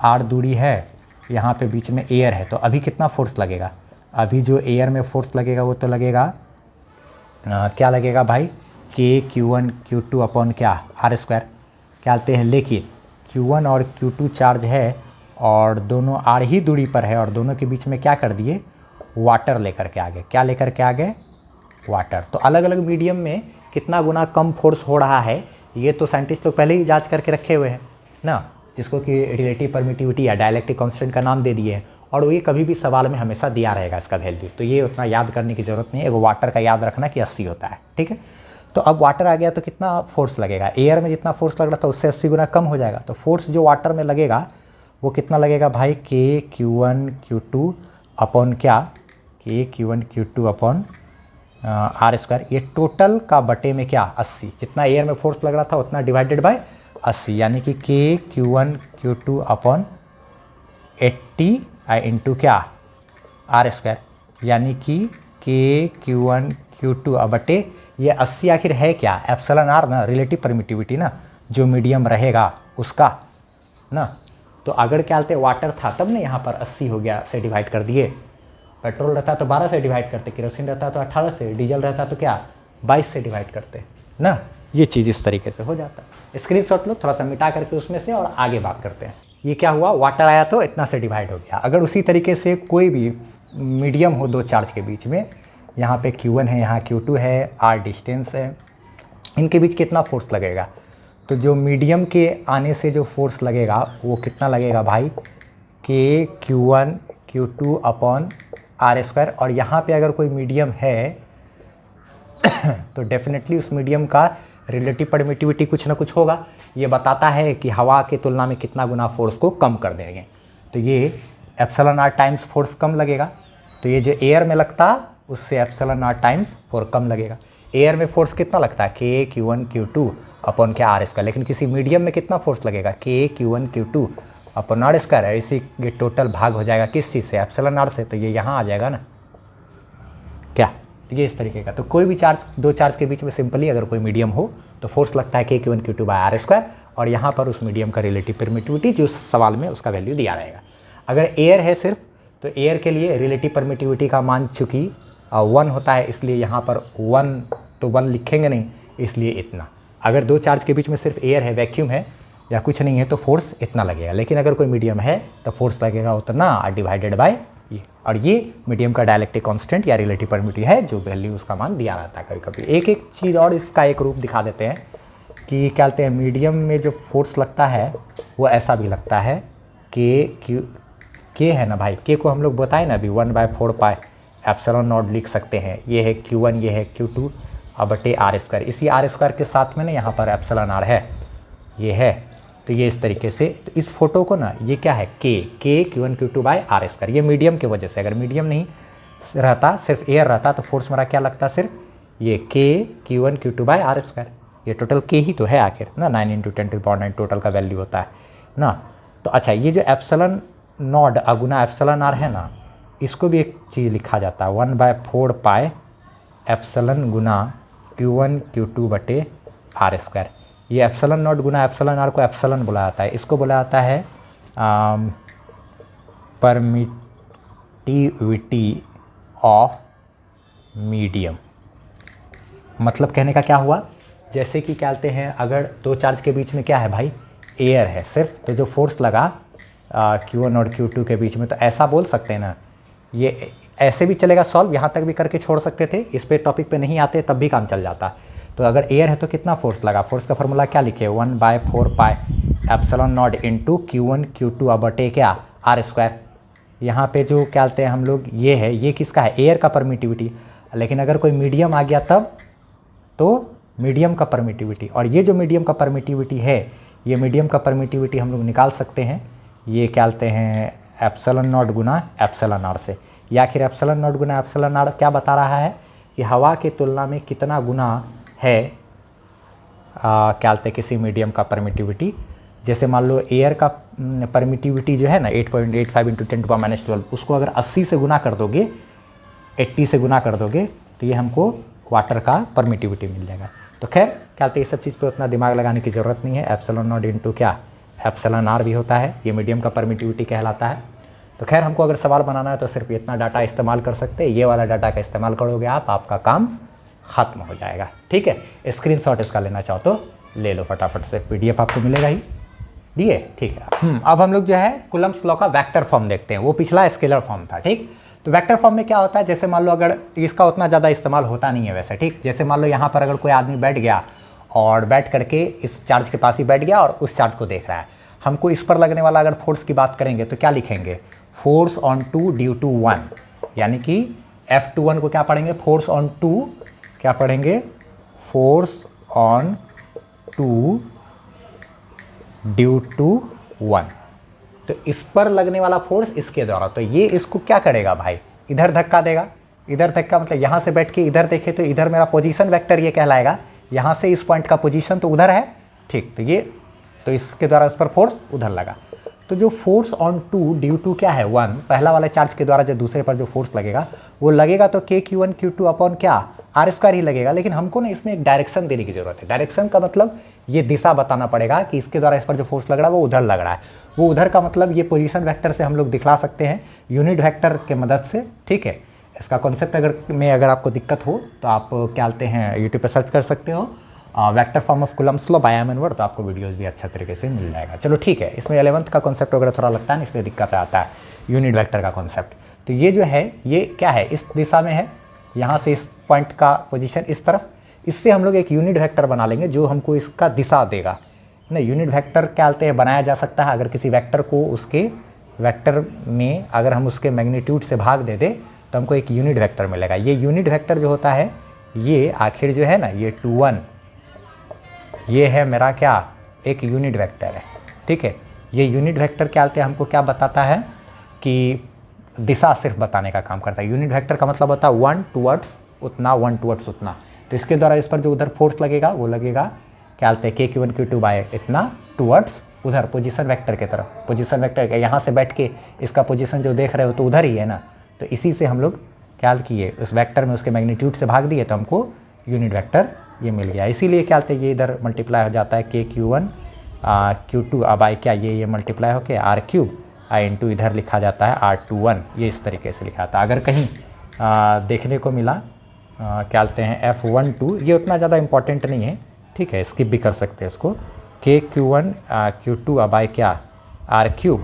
R दूरी है, यहाँ पे बीच में एयर है, तो अभी कितना फोर्स लगेगा, अभी जो एयर में फोर्स लगेगा वो तो लगेगा क्या लगेगा भाई, Q1 Q2 अपॉन क्या R²। क्या बोलते हैं, लेकिन Q1 और Q2 चार्ज है और दोनों R ही दूरी पर है, और दोनों के बीच में क्या कर दिए, वाटर लेकर के आगे। क्या लेकर के आगे, वाटर। तो अलग अलग मीडियम में कितना गुना कम फोर्स हो रहा है ये तो साइंटिस्ट लोग पहले ही जांच करके रखे हुए हैं ना, जिसको कि रिलेटिव परमिटिविटी या डाइलेक्ट्रिक कांस्टेंट का नाम दे दिए हैं, और वो ये कभी भी सवाल में हमेशा दिया रहेगा इसका वैल्यू। तो ये उतना याद करने की ज़रूरत नहीं है, एगो वाटर का याद रखना कि 80 होता है। ठीक है, तो अब वाटर आ गया तो कितना फोर्स लगेगा, एयर में जितना फोर्स लग रहा था उससे 80 गुना कम हो जाएगा। तो फोर्स जो वाटर में लगेगा वो कितना लगेगा भाई, Q1 Q2 अपॉन क्या, Q1 Q2 अपॉन R²। ये टोटल का बटे में क्या, 80, जितना एयर में फोर्स लग रहा था उतना डिवाइडेड बाय 80, यानी कि Q1 Q2 अपॉन 80 इंटू क्या R², यानी कि Q1 Q2 अब बटे ये 80 आखिर है क्या, एप्सिलॉन आर ना, रिलेटिव परमिटिविटी ना, जो मीडियम रहेगा उसका ना। तो अगर क्या बोलते वाटर था तब ना यहाँ पर 80 हो गया से डिवाइड कर दिए, पेट्रोल रहता तो 12 से डिवाइड करते, केरोसिन रहता तो 18 से, डीजल रहता तो क्या 22 से डिवाइड करते ना। ये चीज़ इस तरीके से हो जाता है। स्क्रीनशॉट लो थोड़ा सा मिटा करके उसमें से, और आगे बात करते हैं। ये क्या हुआ, वाटर आया तो इतना से डिवाइड हो गया। अगर उसी तरीके से कोई भी मीडियम हो दो चार्ज के बीच में, यहाँ पे Q1 है, यहाँ Q2 है, R डिस्टेंस है, इनके बीच कितना फोर्स लगेगा, तो जो मीडियम के आने से जो फोर्स लगेगा वो कितना लगेगा भाई, Q1 Q2 अपॉन R²। और यहाँ पे अगर कोई मीडियम है तो डेफिनेटली उस मीडियम का रिलेटिव परमिटिविटी कुछ ना कुछ होगा, ये बताता है कि हवा के तुलना में कितना गुना फोर्स को कम कर देंगे। तो ये एप्सिलॉन आर टाइम्स फोर्स कम लगेगा, तो ये जो एयर में लगता उससे एप्सिलॉन आर टाइम्स फोर्स कम लगेगा। एयर में फोर्स कितना लगता है, के Q1 Q2 अपॉन क्या आर स्क्वायर, लेकिन किसी मीडियम में कितना फोर्स लगेगा, के Q1 Q2 upon are square है। इसी ये टोटल भाग हो जाएगा किस चीज़ से, एप्सिलॉन आर से, तो ये यहाँ आ जाएगा ना क्या, ये इस तरीके का। तो कोई भी चार्ज, दो चार्ज के बीच में सिंपली अगर कोई मीडियम हो तो फोर्स लगता है K Q1 Q2 by R square, और यहाँ पर उस मीडियम का रिलेटिव परमिटिविटी जो उस सवाल में उसका वैल्यू दिया रहेगा। अगर एयर है सिर्फ, तो एयर के लिए रिलेटिव परमिटिविटी का मान चूँकि 1 होता है, इसलिए यहाँ पर 1 तो 1 लिखेंगे नहीं, इसलिए इतना। अगर दो चार्ज के बीच में सिर्फ एयर है, वैक्यूम है या कुछ नहीं है, तो फोर्स इतना लगेगा। लेकिन अगर कोई मीडियम है तो फोर्स लगेगा उतना डिवाइडेड बाय ये, और ये मीडियम का डायलेक्ट्रिक कांस्टेंट या रिलेटिव परमिटिविटी है, जो वैल्यू उसका मान दिया रहता है। कभी कभी एक एक चीज़ और इसका एक रूप दिखा देते हैं कि क्या कहते हैं, मीडियम में जो फोर्स लगता है वो ऐसा भी लगता है के है ना भाई, के को हम लोग बताए ना अभी 1/4 पाई एप्सिलॉन नॉट लिख सकते हैं। ये है Q1, ये है Q2 अब बटे आर स्क्वायर। इसी आर स्क्वायर के साथ में ना यहाँ पर एप्सिलॉन आर है, ये है, तो ये इस तरीके से। तो इस फोटो को ना ये क्या है, K Q1 Q2 by R square, ये मीडियम की वजह से। अगर मीडियम नहीं रहता, सिर्फ एयर रहता, तो फोर्स मेरा क्या लगता, सिर्फ ये K Q1 Q2 by R square. ये टोटल के ही तो है आखिर ना, 9 × 10⁹ टोटल का वैल्यू होता है ना। तो अच्छा, ये जो एप्सिलॉन नॉट अगुना एप्सिलॉन आर है ना, इसको भी एक चीज़ लिखा जाता है 1/4 पाई एप्सिलॉन गुना Q1 Q2 बटे आर स्क्वायर। ये एप्सिलॉन नॉट गुना एप्सिलॉन आर को एप्सिलॉन बोला जाता है, इसको बोला जाता है परमिटिविटी ऑफ मीडियम। मतलब कहने का क्या हुआ, जैसे कि क्या कहते हैं, अगर दो चार्ज के बीच में क्या है भाई, एयर है सिर्फ, तो जो फोर्स लगा Q1 और Q2 के बीच में, तो ऐसा बोल सकते हैं ना, ये ऐसे भी चलेगा सॉल्व, यहाँ तक भी करके छोड़ सकते थे, इस पे टॉपिक पे नहीं आते तब भी काम चल जाता। तो अगर एयर है तो कितना फोर्स लगा, फोर्स का फॉर्मूला क्या लिखे, 1/4 pi epsilon not into Q1 Q2 अब बटे क्या आर स्क्वायर। यहाँ पे जो क्या कहते हैं हम लोग, ये है, ये किसका है, एयर का परमिटिविटी। लेकिन अगर कोई मीडियम आ गया तब तो मीडियम का परमिटिविटी, और ये जो मीडियम का परमिटिविटी है, ये मीडियम का परमिटिविटी हम लोग निकाल सकते हैं, ये क्या कहते हैं एप्सिलॉन नॉट गुना एप्सिलॉन आर से। या आखिर एप्सिलॉन नॉट गुना एप्सिलॉन आर क्या बता रहा है कि हवा की तुलना में कितना गुना है क्या कहते हैं किसी मीडियम का परमिटिविटी। जैसे मान लो एयर का परमिटिविटी जो है ना 8.85 × 10⁻12, उसको अगर 80 से गुना कर दोगे, 80 से गुना कर दोगे, तो ये हमको वाटर का परमिटिविटी मिल जाएगा। तो खैर क्या कहते हैं, इस सब चीज़ पे उतना दिमाग लगाने की ज़रूरत नहीं है। एप्सिलॉन नॉट इंटू क्या एप्सिलॉन आर भी होता है, ये मीडियम का परमिटिविटी कहलाता है। तो खैर हमको अगर सवाल बनाना है तो सिर्फ इतना डाटा इस्तेमाल कर सकते हैं, ये वाला डाटा का इस्तेमाल करोगे आप, आपका काम ख़त्म हो जाएगा। ठीक है, स्क्रीनशॉट इसका लेना चाहो तो ले लो फटाफट से, PDF आपको मिलेगा ही, दिए, ठीक है। अब हम लोग जो है कूलम्ब्स लॉ का वेक्टर फॉर्म देखते हैं, वो पिछला स्केलर फॉर्म था। ठीक, तो वेक्टर फॉर्म में क्या होता है, जैसे मान लो अगर इसका उतना ज़्यादा इस्तेमाल होता नहीं है वैसे, ठीक, जैसे मान लो यहाँ पर अगर कोई आदमी बैठ गया और बैठ करके इस चार्ज के पास ही बैठ गया और उस चार्ज को देख रहा है, हमको इस पर लगने वाला अगर फोर्स की बात करेंगे तो क्या लिखेंगे, फोर्स ऑन 2 ड्यू टू 1, यानी कि F21 को क्या पढ़ेंगे, फोर्स ऑन 2 क्या पढ़ेंगे, फोर्स ऑन 2 ड्यू टू 1। तो इस पर लगने वाला फोर्स इसके द्वारा, तो ये इसको क्या करेगा भाई, इधर धक्का देगा। इधर धक्का मतलब यहाँ से बैठ के इधर देखे तो इधर मेरा पोजीशन वेक्टर ये कहलाएगा, यहाँ से इस पॉइंट का पोजीशन तो उधर है, ठीक, तो ये, तो इसके द्वारा इस पर फोर्स उधर लगा। तो जो फोर्स ऑन 2 ड्यू टू क्या है 1, पहला वाले चार्ज के द्वारा जो दूसरे पर जो फोर्स लगेगा वो लगेगा तो के Q1 Q2 अपॉन क्या आर स्क्वायर ही लगेगा। लेकिन हमको ना इसमें एक डायरेक्शन देने की जरूरत है। डायरेक्शन का मतलब ये दिशा बताना पड़ेगा कि इसके द्वारा इस पर जो फोर्स लग रहा है वो उधर लग रहा है। वो उधर का मतलब ये पोजीशन वेक्टर से हम लोग दिखला सकते हैं यूनिट वेक्टर के मदद से। ठीक है, इसका कॉन्सेप्ट अगर आपको दिक्कत हो तो आप क्या कहते हैं यूट्यूब पर सर्च कर सकते हो vector form of Coulomb's law by एमनवर्थ, तो आपको वीडियोस भी अच्छा तरीके से मिल जाएगा। चलो ठीक है, इसमें 11th का कॉन्सेप्ट वगैरह थोड़ा लगता है ना, इसलिए दिक्कत आता है यूनिट वेक्टर का कॉन्सेप्ट। तो ये जो है ये क्या है, इस दिशा में है, यहाँ से इस पॉइंट का पोजीशन इस तरफ, इससे हम लोग एक यूनिट वेक्टर बना लेंगे जो हमको इसका दिशा देगा ना। यूनिट वेक्टर क्या कहते हैं बनाया जा सकता है, अगर किसी वेक्टर को उसके वेक्टर में अगर हम उसके मैग्नीट्यूड से भाग दे दे तो हमको एक यूनिट वेक्टर मिलेगा। ये यूनिट वेक्टर जो होता है ये आखिर जो है ना ये 2 1 ये है मेरा क्या, एक यूनिट वेक्टर है, ठीक है। ये यूनिट वेक्टर क्या होता है, हमको क्या बताता है कि दिशा सिर्फ बताने का काम करता है। यूनिट वेक्टर का मतलब होता है 1 टुवर्ड्स उतना, 1 टुवर्ड्स उतना। तो इसके द्वारा इस पर जो उधर फोर्स लगेगा वो लगेगा क्या बोलते हैं Q1 Q2 बाय इतना टुवर्ड्स उधर पोजीशन वेक्टर की तरफ। पोजीशन वेक्टर यहाँ से बैठ के इसका पोजीशन जो देख रहे हो तो उधर ही है ना, तो इसी से हम लोग क्या किए, उस वेक्टर में उसके मैग्नीट्यूड से भाग दिए तो हमको यूनिट वेक्टर ये मिल गया। इसीलिए क्या बोलते हैं ये इधर मल्टीप्लाई हो जाता है KQ1 Q2 अब आई क्या ये मल्टीप्लाई होके R³ इंटू इधर लिखा जाता है R21, ये इस तरीके से लिखा था। अगर कहीं देखने को मिला क्या बोलते हैं F12, ये उतना ज़्यादा इम्पोर्टेंट नहीं है, ठीक है, स्किप भी कर सकते हैं इसको। KQ1 Q2 अब आई क्या R³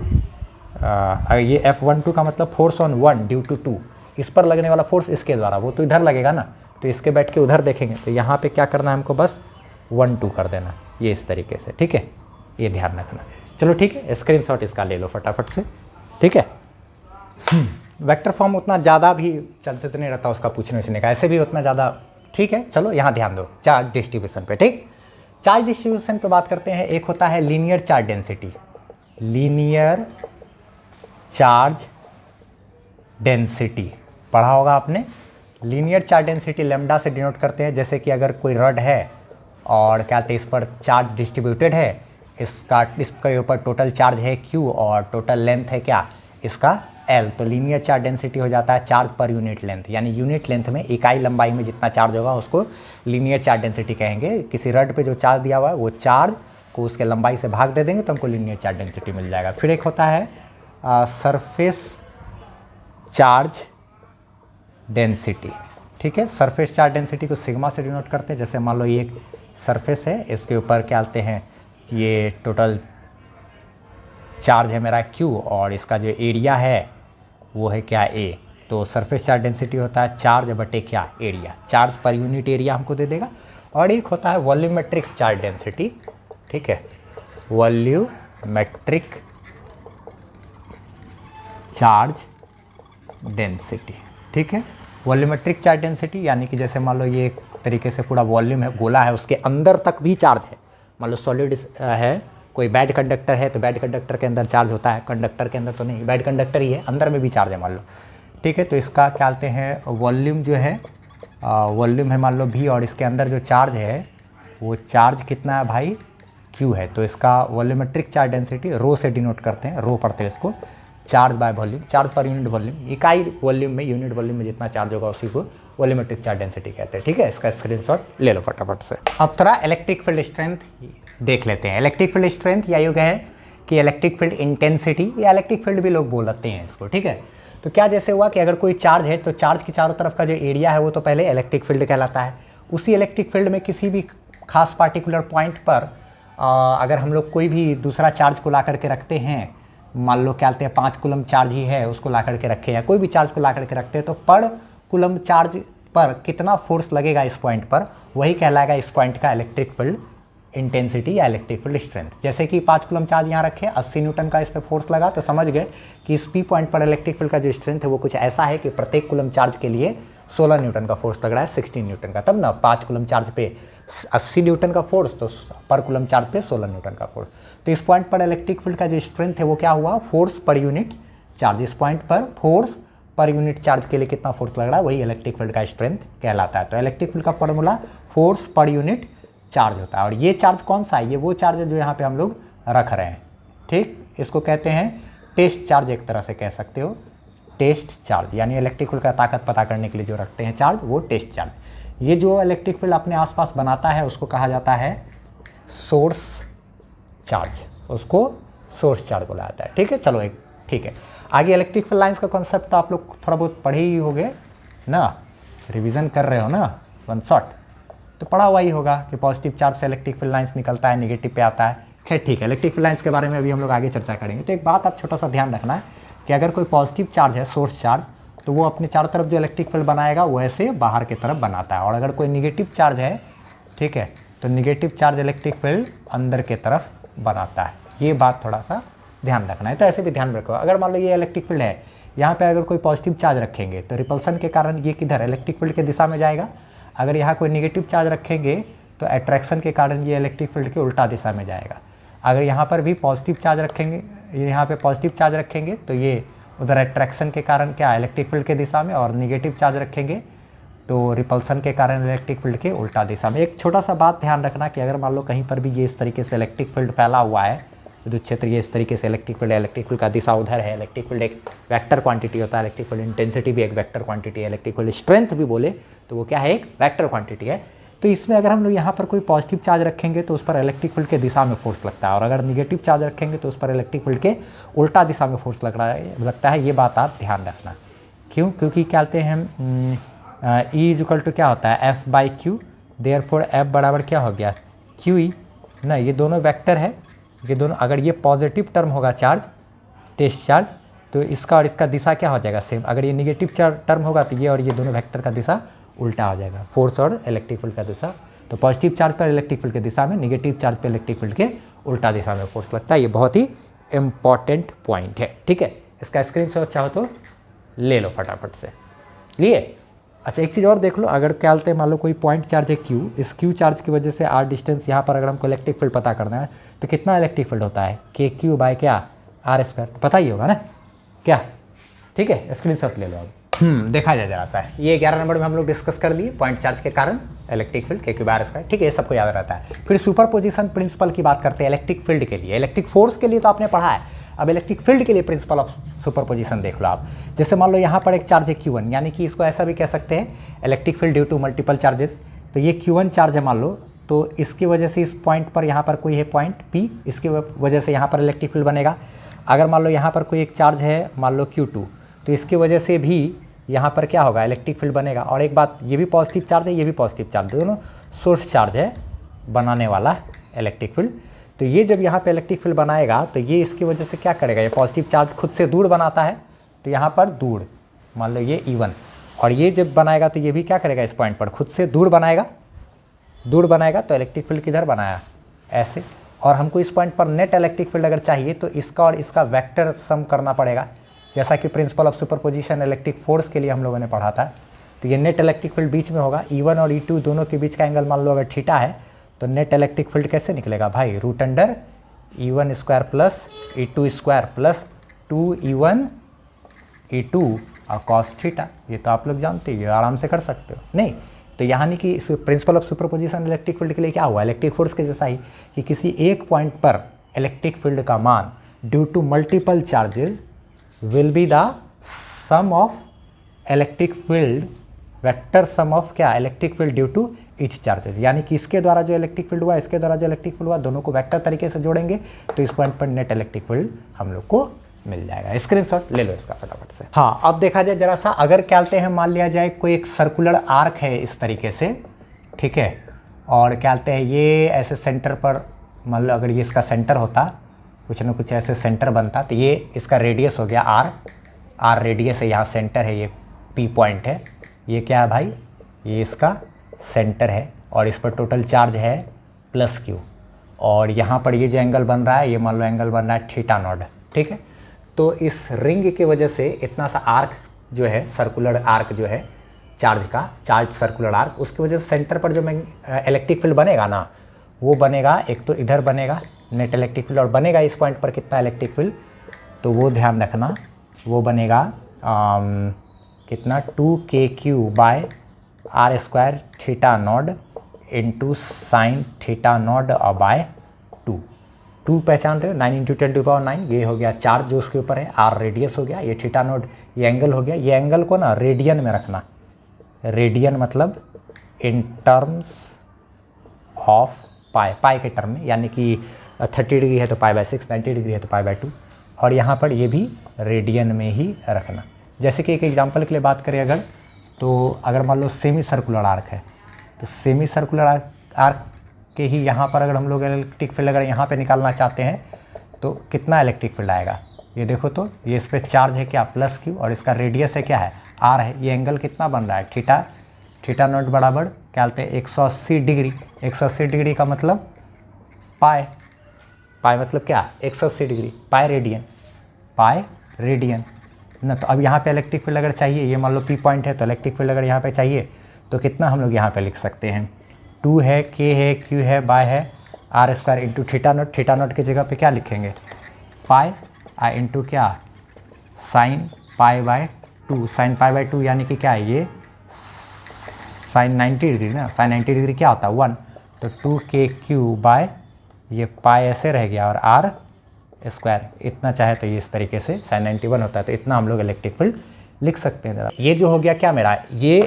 ये F12 का मतलब फोर्स ऑन 1 ड्यू टू 2, इस पर लगने वाला फोर्स इसके द्वारा, वो तो इधर लगेगा ना, तो इसके बैठ के उधर देखेंगे तो यहाँ पे क्या करना है हमको, बस 1 2 कर देना, ये इस तरीके से, ठीक है, ये ध्यान रखना। चलो ठीक है, स्क्रीनशॉट इसका ले लो फटाफट से, ठीक है। वेक्टर फॉर्म उतना ज़्यादा भी चांसेस नहीं रहता उसका पूछने का, ऐसे भी उतना ज़्यादा, ठीक है। चलो यहाँ ध्यान दो चार्ज डिस्ट्रीब्यूशन पे, ठीक। चार्ज डिस्ट्रीब्यूशन पे बात करते हैं। एक होता है linear charge density, linear charge density पढ़ा होगा आपने। लीनियर चार्ज डेंसिटी लैम्डा से डिनोट करते हैं। जैसे कि अगर कोई रड है और क्या कहते हैं इस पर चार्ज डिस्ट्रीब्यूटेड है, इसके ऊपर टोटल चार्ज है Q और टोटल लेंथ है क्या इसका L, तो लीनियर चार्ज डेंसिटी हो जाता है चार्ज पर यूनिट लेंथ, यानी यूनिट लेंथ में इकाई लंबाई में जितना चार्ज होगा उसको लीनियर चार्ज डेंसिटी कहेंगे। किसी रड पे जो चार्ज दिया हुआ है वो चार्ज को उसके लंबाई से भाग दे देंगे तो हमको लीनियर चार्ज डेंसिटी मिल जाएगा। फिर एक होता है सरफेस चार्ज डेंसिटी, ठीक है। सरफेस चार्ज डेंसिटी को सिग्मा से डिनोट करते हैं। जैसे मान लो ये एक सरफेस है, इसके ऊपर क्या बोलते हैं ये टोटल चार्ज है मेरा Q और इसका जो एरिया है वो है क्या A, तो सरफेस चार्ज डेंसिटी होता है चार्ज बटे क्या area, charge per unit area हमको दे देगा। और एक होता है वॉल्यूमेट्रिक चार्ज डेंसिटी, ठीक है, वॉल्यूमेट्रिक चार्ज डेंसिटी, ठीक है। वॉल्यूमेट्रिक चार्ज डेंसिटी यानी कि जैसे मान लो ये एक तरीके से पूरा वॉल्यूम है, गोला है, उसके अंदर तक भी चार्ज है। मान लो सॉलिड है, कोई बैड कंडक्टर है तो बैड कंडक्टर के अंदर चार्ज होता है, कंडक्टर के अंदर तो नहीं, बैड कंडक्टर ही है, अंदर में भी चार्ज है मान लो, ठीक है। तो इसका क्या बोलते हैं वॉल्यूम जो है, वॉल्यूम है मान लो V और इसके अंदर जो चार्ज है वो चार्ज कितना है भाई Q है, तो इसका वॉल्यूमेट्रिक चार्ज डेंसिटी रो से डिनोट करते हैं, रो पढ़ते हैं इसको, charge by volume, charge per unit volume, इकाई वॉल्यूम में यूनिट वॉल्यूम में जितना चार्ज होगा उसी को वॉल्यूमेट्रिक चार्ज डेंसिटी कहते हैं, ठीक है। इसका स्क्रीनशॉट ले लो फटाफट से। अब थोड़ा इलेक्ट्रिक फील्ड स्ट्रेंथ देख लेते हैं। इलेक्ट्रिक फील्ड स्ट्रेंथ या यूँ कहें कि इलेक्ट्रिक फील्ड इंटेंसिटी या इलेक्ट्रिक फील्ड भी लोग बोलते हैं इसको, ठीक है। तो क्या जैसे हुआ कि अगर कोई चार्ज है तो चार्ज के चारों तरफ का जो एरिया है वो तो पहले इलेक्ट्रिक फील्ड कहलाता है। उसी इलेक्ट्रिक फील्ड में किसी भी खास पार्टिकुलर पॉइंट पर अगर हम लोग कोई भी दूसरा चार्ज को ला करके रखते हैं, मान लो क्या बोलते हैं 5 कूलम चार्ज ही है, उसको ला करके रखे या कोई भी चार्ज को ला करके रखते हैं, तो पर कूलम चार्ज पर कितना फोर्स लगेगा इस पॉइंट पर, वही कहलाएगा इस पॉइंट का इलेक्ट्रिक फील्ड इंटेंसिटी या इलेक्ट्रिक फील्ड स्ट्रेंथ। जैसे कि 5 कूलम चार्ज यहाँ रखे, 80 न्यूटन का इस पर फोर्स लगा, तो समझ गए कि इस P पॉइंट पर इलेक्ट्रिक फील्ड का जो स्ट्रेंथ है वो कुछ ऐसा है कि प्रत्येक कूलम चार्ज के लिए 16 न्यूटन का फोर्स लग रहा है, 16 न्यूटन का, तब ना 5 कूलम चार्ज पे 80 न्यूटन का फोर्स, तो पर कूलम चार्ज पे 16 न्यूटन का फोर्स। तो इस पॉइंट पर इलेक्ट्रिक फील्ड का जो स्ट्रेंथ है वो क्या हुआ, फोर्स पर यूनिट चार्ज। इस पॉइंट पर फोर्स पर यूनिट चार्ज के लिए कितना फोर्स लग रहा है वही इलेक्ट्रिक फील्ड का स्ट्रेंथ कहलाता है। तो इलेक्ट्रिक फील्ड का formula force per unit charge होता है। और ये चार्ज कौन सा है, ये वो चार्ज है जो यहाँ पे हम लोग रख रहे हैं, ठीक। इसको कहते हैं टेस्ट चार्ज, एक तरह से कह सकते हो टेस्ट चार्ज, यानी इलेक्ट्रिक फील्ड का ताकत पता करने के लिए जो रखते हैं चार्ज वो टेस्ट चार्ज। ये जो इलेक्ट्रिक फील्ड अपने आसपास बनाता है उसको कहा जाता है सोर्स चार्ज, उसको सोर्स चार्ज बोला जाता है, ठीक है। चलो एक ठीक है, आगे इलेक्ट्रिक फील्ड लाइंस का कॉन्सेप्ट तो आप लोग थोड़ा बहुत पढ़े ही होंगे ना, रिवीजन कर रहे हो ना वन शॉट, तो पढ़ा हुआ ही होगा कि पॉजिटिव चार्ज से इलेक्ट्रिक फील्ड लाइंस निकलता है, नेगेटिव पे आता है। खैर ठीक है, इलेक्ट्रिक फील्ड लाइंस के बारे में अभी हम लोग आगे चर्चा करेंगे। तो एक बात आप छोटा सा ध्यान रखना है कि अगर कोई पॉजिटिव चार्ज है सोर्स चार्ज, तो वो अपने चारों तरफ जो इलेक्ट्रिक फील्ड बनाएगा वो ऐसे बाहर की तरफ बनाता है, और अगर कोई निगेटिव चार्ज है, ठीक है, तो निगेटिव चार्ज इलेक्ट्रिक फील्ड अंदर की तरफ बनाता है। ये बात थोड़ा सा ध्यान रखना है। तो ऐसे भी ध्यान रखो, अगर मान लो ये इलेक्ट्रिक फील्ड है, यहाँ पे अगर कोई पॉजिटिव चार्ज रखेंगे तो रिपल्सन के कारण ये किधर इलेक्ट्रिक फील्ड की दिशा में जाएगा। अगर यहाँ कोई निगेटिव चार्ज रखेंगे तो अट्रैक्शन के कारण ये इलेक्ट्रिक फील्ड के उल्टा दिशा में जाएगा। अगर यहाँ पर भी पॉजिटिव चार्ज रखेंगे, यहाँ पे पॉजिटिव चार्ज रखेंगे तो ये उधर अट्रैक्शन के कारण क्या इलेक्ट्रिक फील्ड के दिशा में, और निगेटिव चार्ज रखेंगे तो रिपल्सन के कारण इलेक्ट्रिक फील्ड के उल्टा दिशा में। एक छोटा सा बात ध्यान रखना कि अगर मान लो कहीं पर भी ये इस तरीके से इलेक्ट्रिक फील्ड फैला हुआ है, विद्युत क्षेत्र ये इस तरीके से इलेक्ट्रिक फील्ड का दिशा उधर है, इलेक्ट्रिक फील्ड एक वेक्टर क्वांटिटी होता है, इलेक्ट्रिक फील्ड इंटेंसिटी भी एक वेक्टर क्वांटिटी है, इलेक्ट्रिक फील्ड स्ट्रेंथ भी बोले तो वो क्या है, एक वेक्टर क्वांटिटी है। तो इसमें अगर हम लोग यहाँ पर कोई पॉजिटिव चार्ज रखेंगे तो उस पर इलेक्ट्रिक फील्ड के दिशा में फोर्स लगता है, और अगर निगेटिव चार्ज रखेंगे तो उस पर इलेक्ट्रिक फील्ड के उल्टा दिशा में फोर्स लगता है। ये बात आप ध्यान रखना। क्यों? क्योंकि क्या कहते हैं हम E इक्वल टू क्या होता है F/Q, देयरफॉर F बराबर क्या हो गया QE ना। ये दोनों वेक्टर है, ये दोनों, अगर ये पॉजिटिव टर्म होगा चार्ज, टेस्ट चार्ज, तो इसका और इसका दिशा क्या हो जाएगा सेम। अगर ये निगेटिव टर्म होगा तो ये और ये दोनों वेक्टर का दिशा उल्टा हो जाएगा, फोर्स और इलेक्ट्रिक फील्ड का दिशा। तो पॉजिटिव चार्ज पर इलेक्ट्रिक फील्ड के दिशा में, निगेटिव चार्ज पर इलेक्ट्रिक फील्ड के उल्टा दिशा में फोर्स लगता है। ये बहुत ही इंपॉर्टेंट पॉइंट है, ठीक है। इसका स्क्रीनशॉट चाहो तो ले लो फटाफट से, लिए। अच्छा, एक चीज़ और देख लो, अगर क्या बोलते हैं मान लो कोई पॉइंट चार्ज है Q, इस Q चार्ज की वजह से R डिस्टेंस, यहाँ पर अगर हमको इलेक्ट्रिक फील्ड पता करना है तो कितना इलेक्ट्रिक फील्ड होता है KQ बाय क्या R², पता ही होगा ना क्या, ठीक है। स्क्रीनशॉट ले लो अब। देखा जाए जरा सा, ये 11 नंबर में हम लोग डिस्कस कर लिए, पॉइंट चार्ज के कारण इलेक्ट्रिक फील्ड KQ/R², ठीक है, ये सबको याद रहता है। फिर सुपरपोजिशन प्रिंसिपल की बात करते हैं इलेक्ट्रिक फील्ड के लिए। इलेक्ट्रिक फोर्स के लिए तो आपने पढ़ा है, अब इलेक्ट्रिक फील्ड के लिए प्रिंसिपल ऑफ सुपरपोजिशन देख लो आप। जैसे मान लो यहाँ पर एक चार्ज है Q1, यानी कि इसको ऐसा भी कह सकते हैं electric field due to multiple charges. तो ये Q1 चार्ज है मान लो, तो इसकी वजह से इस पॉइंट पर यहाँ पर कोई है पॉइंट P, इसकी वजह से यहाँ पर इलेक्ट्रिक फील्ड बनेगा। अगर मान लो यहाँ पर कोई एक चार्ज है मान लो Q2, तो इसकी वजह से भी यहाँ पर क्या होगा, इलेक्ट्रिक फील्ड बनेगा। और एक बात, ये भी पॉजिटिव चार्ज है, ये भी पॉजिटिव चार्ज, दोनों सोर्स चार्ज है बनाने वाला इलेक्ट्रिक फील्ड। तो ये जब यहाँ पे इलेक्ट्रिक फील्ड बनाएगा तो ये इसकी वजह से क्या करेगा, ये पॉजिटिव चार्ज खुद से दूर बनाता है, तो यहाँ पर दूर मान लो ये E1, और ये जब बनाएगा तो ये भी क्या करेगा, इस पॉइंट पर खुद से दूर बनाएगा, तो इलेक्ट्रिक फील्ड किधर बनाया ऐसे। और हमको इस पॉइंट पर नेट इलेक्ट्रिक फील्ड अगर चाहिए तो इसका और इसका वेक्टर सम करना पड़ेगा, जैसा कि principle of superposition electric force के लिए हम लोगों ने पढ़ा था। तो ये नेट इलेक्ट्रिक फील्ड बीच में होगा, E1 और E2 दोनों के बीच का एंगल मान लो अगर थीटा है, तो नेट इलेक्ट्रिक फील्ड कैसे निकलेगा भाई, √under E1² plus E2² plus 2E1 E2 और कॉस थीटा। ये तो आप लोग जानते ही, आराम से कर सकते हो नहीं। तो यहाँ नहीं कि principle of superposition electric field के लिए क्या हुआ, इलेक्ट्रिक फोर्स के जैसा ही कि किसी एक पॉइंट पर इलेक्ट्रिक फील्ड का मान due to multiple charges will be the sum of electric field, vector sum of क्या, electric field due to each charges. यानी कि इसके द्वारा जो इलेक्ट्रिक फील्ड हुआ, इसके द्वारा जो इलेक्ट्रिक फील्ड हुआ, दोनों को वेक्टर तरीके से जोड़ेंगे तो इस पॉइंट पर नेट इलेक्ट्रिक फील्ड हम लोग को मिल जाएगा। स्क्रीनशॉट ले लो इसका फटाफट से। हाँ, अब देखा जाए जरा सा, अगर क्या कहते हैं मान लिया जाए कोई एक सर्कुलर आर्क है इस तरीके से, ठीक है, और क्या कहते हैं ये ऐसे सेंटर पर, मान लो अगर ये इसका सेंटर होता, कुछ ना कुछ ऐसे सेंटर बनता, तो ये इसका रेडियस हो गया R रेडियस है, यहाँ सेंटर है, ये P पॉइंट है, ये क्या है भाई, ये इसका सेंटर है, और इस पर टोटल चार्ज है +Q, और यहाँ पर ये जो एंगल बन रहा है, ये मान लो एंगल बन रहा है θ0, ठीक है। तो इस रिंग की वजह से इतना सा आर्क जो है, सर्कुलर आर्क जो है चार्ज का, चार्ज सर्कुलर आर्क, उसकी वजह से सेंटर पर जो इलेक्ट्रिक फील्ड बनेगा ना, वो बनेगा, एक तो इधर बनेगा नेट इलेक्ट्रिक फील्ड, और बनेगा इस पॉइंट पर कितना इलेक्ट्रिक फील्ड, तो वो ध्यान रखना, वो बनेगा कितना 2KQ/R² θ0 इंटू साइन θ0 2 पहचान रहे हो, 9 × 10⁹, ये हो गया चार्ज जो उसके ऊपर है, R रेडियस हो गया, ये θ0 ये एंगल हो गया। ये एंगल को ना रेडियन में रखना, रेडियन मतलब इन टर्म्स ऑफ पाई के टर्म में, यानी कि 30 डिग्री है तो π/6, 90 डिग्री है तो π/2, और यहाँ पर ये भी रेडियन में ही रखना। जैसे कि एक एग्जांपल के लिए बात करें अगर, तो अगर मान लो सेमी सर्कुलर आर्क है, तो सेमी सर्कुलर आर्क के ही यहाँ पर अगर हम लोग इलेक्ट्रिक फील्ड अगर यहाँ पे निकालना चाहते हैं तो कितना इलेक्ट्रिक फील्ड आएगा, ये देखो तो ये इस पर चार्ज है क्या +Q, और इसका रेडियस है क्या है R है। ये एंगल कितना बन रहा है θ0 बराबर क्या बोलते हैं 180 डिग्री। 180 डिग्री का मतलब पाई मतलब क्या 180 डिग्री, पाई रेडियन ना। तो अब यहाँ पे इलेक्ट्रिक फील्ड अगर चाहिए, ये मान लो P पॉइंट है, तो इलेक्ट्रिक फील्ड अगर यहाँ पे चाहिए तो कितना हम लोग यहाँ पे लिख सकते हैं 2 है, k है, q है, बाय है, R square into theta naught. Theta naught की जगह पे क्या लिखेंगे, पाई इंटू क्या, sine pi by 2। Sine pi by 2 यानी कि क्या है, ये साइन 90 डिग्री ना, साइन 90 डिग्री क्या होता है 1, तो 2k³ बाय ये पाई ऐसे रह गया और आर स्क्वायर। इतना चाहे तो ये इस तरीके से साइन 91 होता है, तो इतना हम लोग इलेक्ट्रिक फील्ड लिख सकते हैं। ये जो हो गया क्या मेरा, ये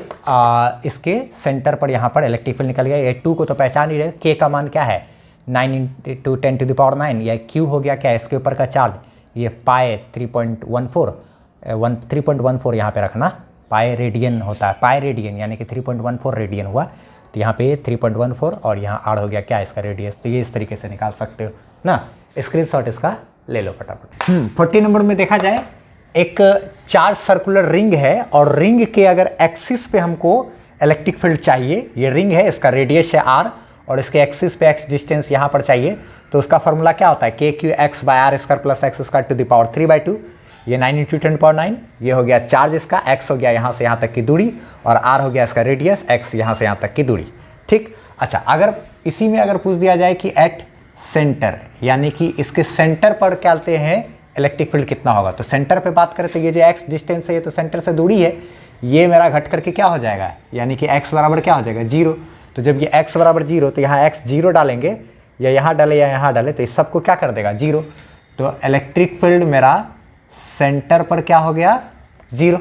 इसके सेंटर पर यहाँ पर इलेक्ट्रिक फील्ड निकल गया। ये 2 को तो पहचान ही रहे, k का मान क्या है 9 इंटू 10 टू द पावर 9, या q हो गया क्या, इसके ऊपर का चार्ज, ये पाई 3.14 यहाँ पे रखना, पाई रेडियन होता है, पाई रेडियन यानी कि 3.14 रेडियन हुआ, तो यहाँ पे 3.14 और यहाँ आर हो गया क्या इसका रेडियस। तो ये इस तरीके से निकाल सकते हो ना, स्क्रीनशॉट इसका ले लो फटाफट। 40 नंबर में देखा जाए, एक चार्ज सर्कुलर रिंग है और रिंग के अगर एक्सिस पे हमको इलेक्ट्रिक फील्ड चाहिए, ये रिंग है, इसका रेडियस है आर और इसके एक्सिस पे एक्स डिस्टेंस यहाँ पर चाहिए, तो उसका फॉर्मूला क्या होता है, k/x by R square plus x square to the power 3/2। ये 9 इंटू 10 पावर 9, ये हो गया चार्ज इसका, x हो गया यहाँ से यहाँ तक की दूरी और r हो गया इसका रेडियस, x यहाँ से यहाँ तक की दूरी। ठीक, अच्छा, अगर इसी में अगर पूछ दिया जाए कि एट सेंटर, यानी कि इसके सेंटर पर क्या लेते हैं इलेक्ट्रिक फील्ड कितना होगा, तो सेंटर पे बात करें तो ये जो x डिस्टेंस है ये तो सेंटर से दूरी है, ये मेरा घट करके क्या हो जाएगा, यानी कि x बराबर क्या हो जाएगा 0। तो जब ये x बराबर 0, तो यहाँ x 0 डालेंगे, या यहाँ डाले या यहाँ डाले, तो इस सबको क्या कर देगा 0। तो इलेक्ट्रिक फील्ड मेरा सेंटर पर क्या हो गया 0।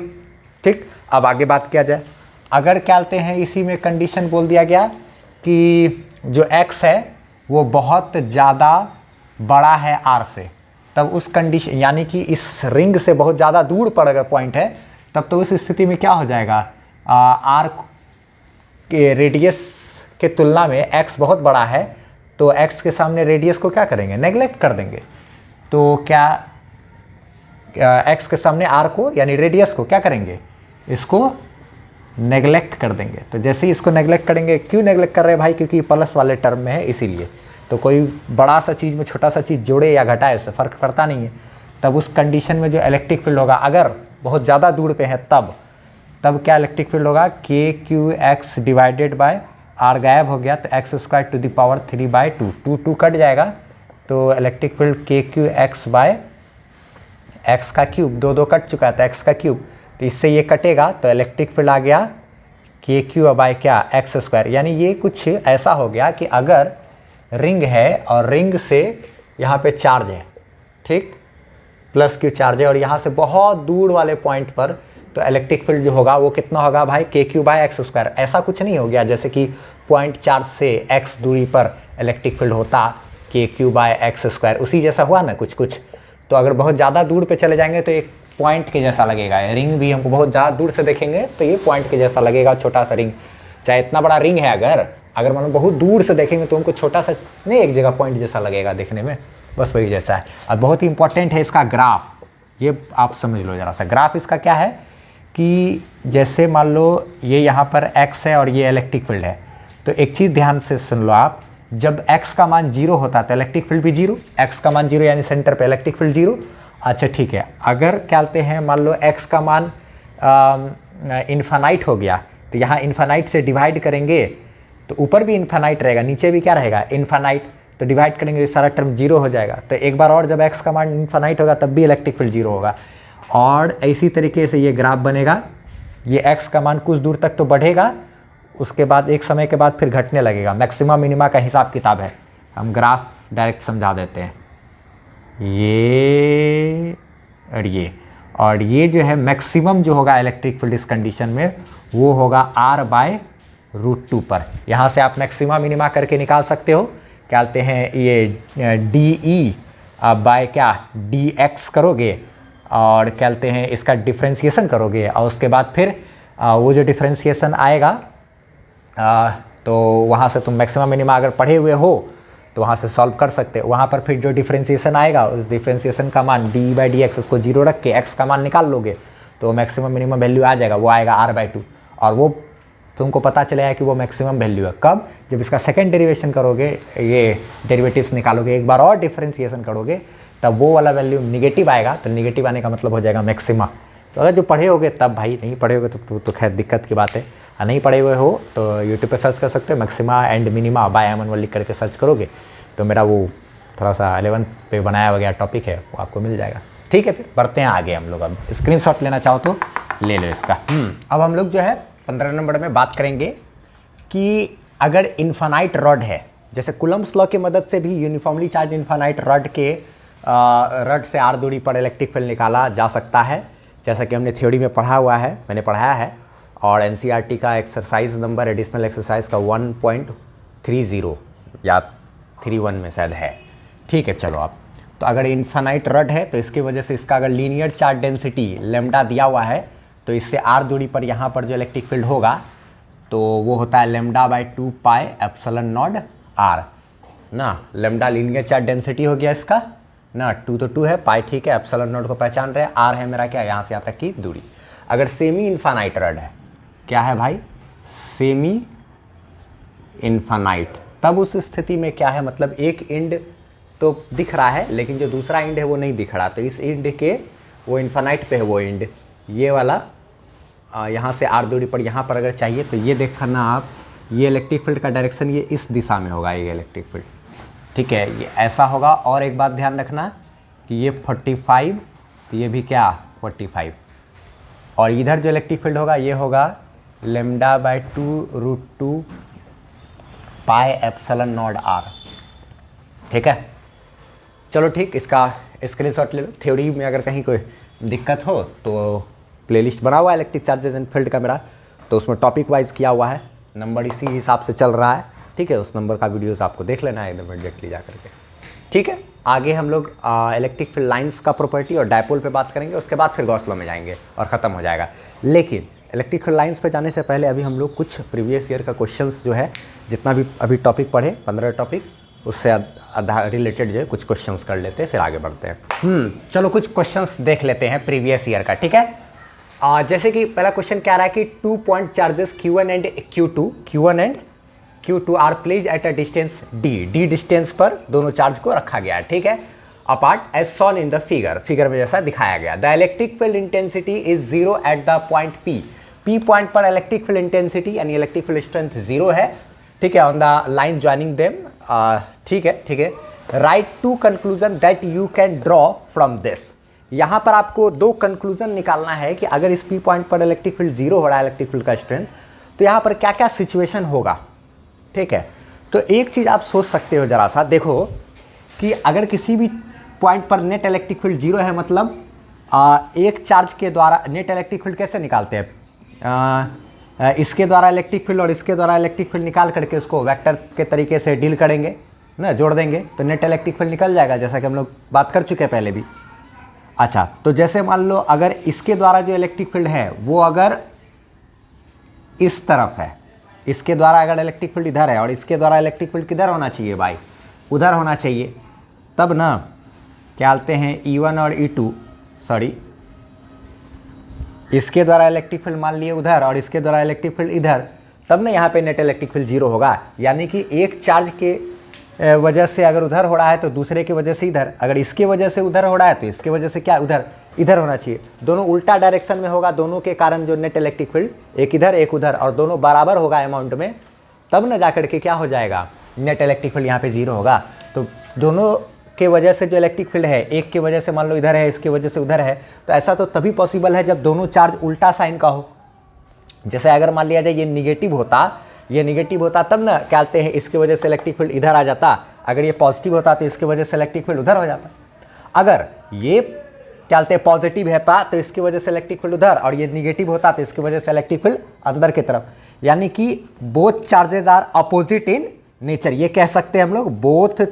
ठीक, अब आगे बात किया जाए, अगर क्या लेते हैं इसी में कंडीशन बोल दिया गया कि जो x है वो बहुत ज़्यादा बड़ा है r से, तब उस कंडीशन, यानी कि इस रिंग से बहुत ज़्यादा दूर पर अगर पॉइंट है, तब तो उस स्थिति में क्या हो जाएगा, r के रेडियस के तुलना में x बहुत बड़ा है, तो x के सामने रेडियस को क्या करेंगे, नेगलेक्ट कर देंगे। तो क्या x के सामने r को यानी रेडियस को क्या करेंगे, इसको नेगलेक्ट कर देंगे। तो जैसे ही इसको नेगलेक्ट करेंगे, क्यों नेगलेक्ट कर रहे हैं भाई, क्योंकि प्लस वाले टर्म में है इसीलिए। तो कोई बड़ा सा चीज़ में छोटा सा चीज़ जोड़े या घटाए उससे फ़र्क पड़ता नहीं है। तब उस कंडीशन में जो इलेक्ट्रिक फील्ड होगा, अगर बहुत ज़्यादा दूर पे है तब क्या इलेक्ट्रिक फील्ड होगा, k/x डिवाइडेड बाय r गायब हो गया, तो x square to the power 3/2, 2 cut जाएगा, तो electric field k/x by x का क्यूब, 2 कट चुका है तो x का क्यूब, तो इससे ये कटेगा, तो इलेक्ट्रिक फील्ड आ गया k³ बाय क्या एक्स स्क्वायर। यानी ये कुछ ऐसा हो गया कि अगर रिंग है और रिंग से यहाँ पे चार्ज है, ठीक, प्लस q चार्ज है और यहाँ से बहुत दूर वाले पॉइंट पर, तो इलेक्ट्रिक फील्ड जो होगा वो कितना होगा भाई, k³ बाय एक्स स्क्वायर। ऐसा कुछ नहीं हो गया जैसे कि पॉइंट चार्ज से x दूरी पर इलेक्ट्रिक फील्ड होता k³ बाय एक्स स्क्वायर, उसी जैसा हुआ ना कुछ। तो अगर बहुत ज़्यादा दूर पे चले जाएंगे तो एक पॉइंट के जैसा लगेगा, रिंग भी हमको बहुत ज़्यादा दूर से देखेंगे तो ये पॉइंट के जैसा लगेगा, छोटा सा रिंग। चाहे इतना बड़ा रिंग है, अगर मतलब बहुत दूर से देखेंगे तो हमको छोटा सा नहीं, एक जगह पॉइंट जैसा लगेगा देखने में, बस वही जैसा है। अब बहुत ही इंपॉर्टेंट है इसका ग्राफ, ये आप समझ लो ज़रा सा। ग्राफ इसका क्या है कि जैसे मान लो ये यहाँ पर x है और ये इलेक्ट्रिक फील्ड है, तो एक चीज़ ध्यान से सुन लो आप, जब x का मान 0 होता है तो इलेक्ट्रिक फील्ड भी 0, x का मान 0 यानी सेंटर पे इलेक्ट्रिक फील्ड 0। अच्छा ठीक है, अगर क्या कहते हैं मान लो x का मान इन्फानाइट हो गया, तो यहाँ इन्फानाइट से डिवाइड करेंगे तो ऊपर भी इन्फानाइट रहेगा, नीचे भी क्या रहेगा इन्फानाइट, तो डिवाइड करेंगे तो सारा टर्म 0 हो जाएगा। तो एक बार और जब x का मान इन्फानाइट होगा तब भी इलेक्ट्रिक फील्ड 0 होगा। और इसी तरीके से ये ग्राफ बनेगा, ये x का मान कुछ दूर तक तो बढ़ेगा, उसके बाद एक समय के बाद फिर घटने लगेगा। मैक्सिमा मिनिमा का हिसाब किताब है, हम ग्राफ डायरेक्ट समझा देते हैं। ये और ये जो है मैक्सिमम जो होगा इलेक्ट्रिक फील्ड इस कंडीशन में, वो होगा r/√2 पर। यहाँ से आप मैक्सिमा मिनिमा करके निकाल सकते हो, क्या कहते हैं ये dE बाय क्या dx करोगे और क्या कहते हैं इसका डिफ्रेंशिएशन करोगे, और उसके बाद फिर वो जो डिफ्रेंशिएशन आएगा तो वहाँ से तुम मैक्सिमम मिनिमा अगर पढ़े हुए हो तो वहाँ से सॉल्व कर सकते हो। वहाँ पर फिर जो डिफ्रेंशिएशन आएगा उस डिफ्रेंशिएशन का मान d/dx उसको 0 रख के x का मान निकाल लोगे तो मैक्सिमम मिनिमम वैल्यू आ जाएगा, वो आएगा r/2। और वो तुमको पता चलेगा कि वो मैक्सिमम वैल्यू है कब, जब इसका सेकंड डेरिवेशन करोगे, ये डेरिवेटिव्स निकालोगे, एक बार और डिफ्रेंशिएशन करोगे, तब वो वाला वैल्यू निगेटिव आएगा। तो निगेटिव आने का मतलब हो जाएगा मैक्सिमा। तो अगर जो पढ़े होगे तब भाई, नहीं पढ़े होगे तो खैर दिक्कत की बात है। नहीं पढ़े हुए हो तो यूट्यूब पे सर्च कर सकते हो, मैक्सिमा एंड मिनिमा बाय एमन लिख करके सर्च करोगे तो मेरा वो थोड़ा सा 11 पे बनाया हुआ गया टॉपिक है वो आपको मिल जाएगा। ठीक है, फिर बढ़ते हैं आगे हम लोग। अब स्क्रीनशॉट लेना चाहो तो ले लो इसका। अब हम लोग जो है 15 नंबर में बात करेंगे कि अगर इन्फानाइट रॉड है, जैसे कूलम्ब्स लॉ की मदद से भी यूनिफॉर्मली चार्ज इन्फानाइट रॉड के रॉड से r दूरी पर इलेक्ट्रिक फील्ड निकाला जा सकता है, जैसा कि हमने थ्योरी में पढ़ा हुआ है, मैंने पढ़ाया है। और एनसीईआरटी का एक्सरसाइज नंबर एडिशनल एक्सरसाइज का 1.30 या 31 में शायद है। ठीक है, चलो अब तो अगर इन्फानाइट रॉड है तो इसकी वजह से इसका अगर लीनियर चार्ज डेंसिटी लेमडा दिया हुआ है तो इससे r दूरी पर यहाँ पर जो इलेक्ट्रिक फील्ड होगा तो वो होता है lambda by 2 pi epsilon not r ना। लेमडा लीनियर चार्ज डेंसिटी हो गया इसका ना, 2 तो 2 है, पाई ठीक है, एप्सिलॉन नॉट को पहचान रहे हैं, r है मेरा क्या यहाँ से यहाँ तक की दूरी। अगर सेमी इन्फानाइट रॉड है, क्या है भाई, सेमी इन्फानाइट, तब उस स्थिति में क्या है, मतलब एक एंड तो दिख रहा है लेकिन जो दूसरा एंड है वो नहीं दिख रहा, तो इस एंड के वो इन्फानाइट पे है वो एंड, ये वाला यहाँ से r दूरी पर यहाँ पर अगर चाहिए तो ये देखना आप, ये इलेक्ट्रिक फील्ड का डायरेक्शन ये इस दिशा में होगा, ये इलेक्ट्रिक फील्ड। ठीक है, ये ऐसा होगा। और एक बात ध्यान रखना कि ये 45 तो ये भी क्या 45, और इधर जो इलेक्ट्रिक फील्ड होगा ये होगा lambda by 2√2 pi epsilon not r। ठीक है, चलो ठीक, इसका स्क्रीनशॉट ले लो। थ्योरी में अगर कहीं कोई दिक्कत हो तो प्लेलिस्ट बना हुआ है इलेक्ट्रिक चार्जेस एंड फील्ड का मेरा, तो उसमें टॉपिक वाइज किया हुआ है, नंबर इसी हिसाब से चल रहा है। ठीक है, उस नंबर का वीडियोस आपको देख लेना है एकदम एग्जैक्टली जा करके। ठीक है, आगे हम लोग इलेक्ट्रिक फील्ड लाइंस का प्रॉपर्टी और डायपोल पे बात करेंगे, उसके बाद फिर गॉस लॉ में जाएंगे और ख़त्म हो जाएगा। लेकिन इलेक्ट्रिक फील्ड लाइंस पे जाने से पहले अभी हम लोग कुछ प्रीवियस ईयर का क्वेश्चंस जो है, जितना भी अभी टॉपिक पढ़े 15 टॉपिक, उससे आधार रिलेटेड जो है कुछ क्वेश्चंस कर लेते हैं, फिर आगे बढ़ते हैं। चलो कुछ क्वेश्चंस देख लेते हैं प्रीवियस ईयर का। ठीक है, जैसे कि पहला क्वेश्चन क्या रहा है कि 2 point charges Q1 and Q2 are placed at a distance d distance पर दोनों चार्ज को रखा गया है। ठीक है, apart as shown in the figure में जैसा दिखाया गया। The electric field intensity is 0 at the point P point पर इलेक्ट्रिक फील्ड इंटेंसिटी यानी इलेक्ट्रिक फील्ड स्ट्रेंथ 0 है। ठीक है, on the line joining them. ठीक है, right to conclusion that you can draw from this. यहाँ पर आपको दो कंक्लूजन निकालना है कि अगर इस P पॉइंट पर इलेक्ट्रिक फील्ड 0 हो रहा है, इलेक्ट्रिक फील्ड का स्ट्रेंथ, तो यहाँ पर क्या क्या सिचुएशन होगा। ठीक है, तो एक चीज़ आप सोच सकते हो, ज़रा सा देखो कि अगर किसी भी पॉइंट पर नेट इलेक्ट्रिक फील्ड 0 है, मतलब एक चार्ज के द्वारा नेट इलेक्ट्रिक फील्ड कैसे निकालते हैं, इसके द्वारा इलेक्ट्रिक फील्ड और इसके द्वारा इलेक्ट्रिक फील्ड निकाल करके उसको वेक्टर के तरीके से डील करेंगे ना, जोड़ देंगे तो नेट इलेक्ट्रिक फील्ड निकल जाएगा, जैसा कि हम लोग बात कर चुके हैं पहले भी। अच्छा, तो जैसे मान लो अगर इसके द्वारा जो इलेक्ट्रिक फील्ड है वो अगर इस तरफ है, इसके द्वारा अगर इलेक्ट्रिक फील्ड इधर है और इसके द्वारा इलेक्ट्रिक फील्ड किधर होना चाहिए भाई, उधर होना चाहिए, तब ना क्या बोलते हैं E1 और E2, सॉरी इसके द्वारा इलेक्ट्रिक फील्ड मान लिए उधर और इसके द्वारा इलेक्ट्रिक फील्ड इधर, तब ना यहाँ पे नेट इलेक्ट्रिक फील्ड 0 होगा। यानी कि एक चार्ज के वजह से अगर उधर हो रहा है तो दूसरे की वजह से इधर, अगर इसके वजह से उधर हो रहा है तो इसके वजह से क्या इधर होना चाहिए। दोनों उल्टा डायरेक्शन में होगा, दोनों के कारण जो नेट इलेक्ट्रिक फील्ड एक इधर एक उधर, और दोनों बराबर होगा अमाउंट में, तब ना जाकर के क्या हो जाएगा, नेट इलेक्ट्रिक फील्ड यहाँ पे 0 होगा। तो दोनों के वजह से जो इलेक्ट्रिक फील्ड है, एक की वजह से मान लो इधर है, इसकी वजह से उधर है, तो ऐसा तो तभी पॉसिबल है जब दोनों चार्ज उल्टा साइन का हो। जैसे अगर मान लिया जाए ये निगेटिव होता तब ना क्या कहते हैं, इसकी वजह से इलेक्ट्रिक फील्ड इधर आ जाता, अगर ये पॉजिटिव होता तो इसकी वजह से इलेक्ट्रिक फील्ड उधर हो जाता। अगर ये क्या कहते हैं पॉजिटिव रहता तो इसकी वजह से इलेक्ट्रिक फील्ड उधर, और ये निगेटिव होता तो इसकी वजह से इलेक्ट्रिक फील्ड अंदर की तरफ। यानी कि both charges are opposite in nature, ये कह सकते हैं हम लोग, both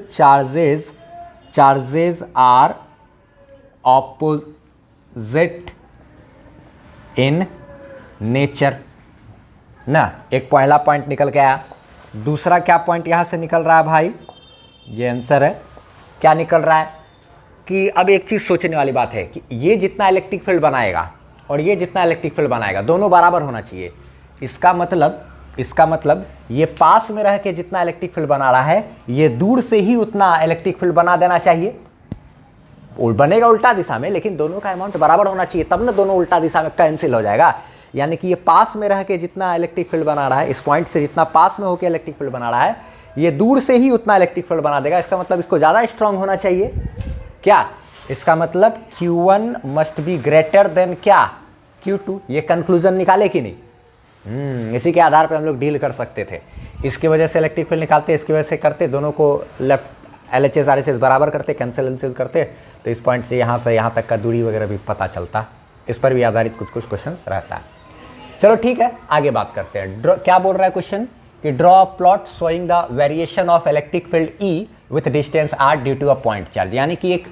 charges are opposite in nature ना। एक पहला पॉइंट निकल के आया। दूसरा क्या पॉइंट यहाँ से निकल रहा है भाई, ये आंसर है। क्या निकल रहा है कि अब एक चीज़ सोचने वाली बात है कि ये जितना इलेक्ट्रिक फील्ड बनाएगा और ये जितना इलेक्ट्रिक फील्ड बनाएगा, दोनों बराबर होना चाहिए। इसका मतलब ये पास में रह के जितना इलेक्ट्रिक फील्ड बना रहा है, ये दूर से ही उतना इलेक्ट्रिक फील्ड बना देना चाहिए। बनेगा उल्टा दिशा में, लेकिन दोनों का अमाउंट बराबर होना चाहिए, तब ना दोनों उल्टा दिशा में कैंसिल हो जाएगा। यानी कि ये पास में रह के जितना इलेक्ट्रिक फील्ड बना रहा है, इस पॉइंट से जितना पास में होकर इलेक्ट्रिक फील्ड बना रहा है, ये दूर से ही उतना इलेक्ट्रिक फील्ड बना देगा। इसका मतलब इसको ज़्यादा स्ट्रांग होना चाहिए क्या? इसका मतलब Q1 must be greater than क्या? Q2। ये कंक्लूजन निकाले कि नहीं? इसी के आधार पे हम लोग डील कर सकते थे। इसकी वजह से इलेक्ट्रिक फील्ड निकालते, इसकी वजह से करते, दोनों को लेफ्ट LHS RHS बराबर करते, कैंसिल करते, तो इस पॉइंट से यहाँ तक का दूरी वगैरह भी पता चलता। इस पर भी आधारित कुछ क्वेश्चन रहता है। चलो ठीक है, आगे बात करते हैं। क्या बोल रहा है क्वेश्चन कि draw plot showing the variation of electric field E with distance R due to a point charge. यानी कि एक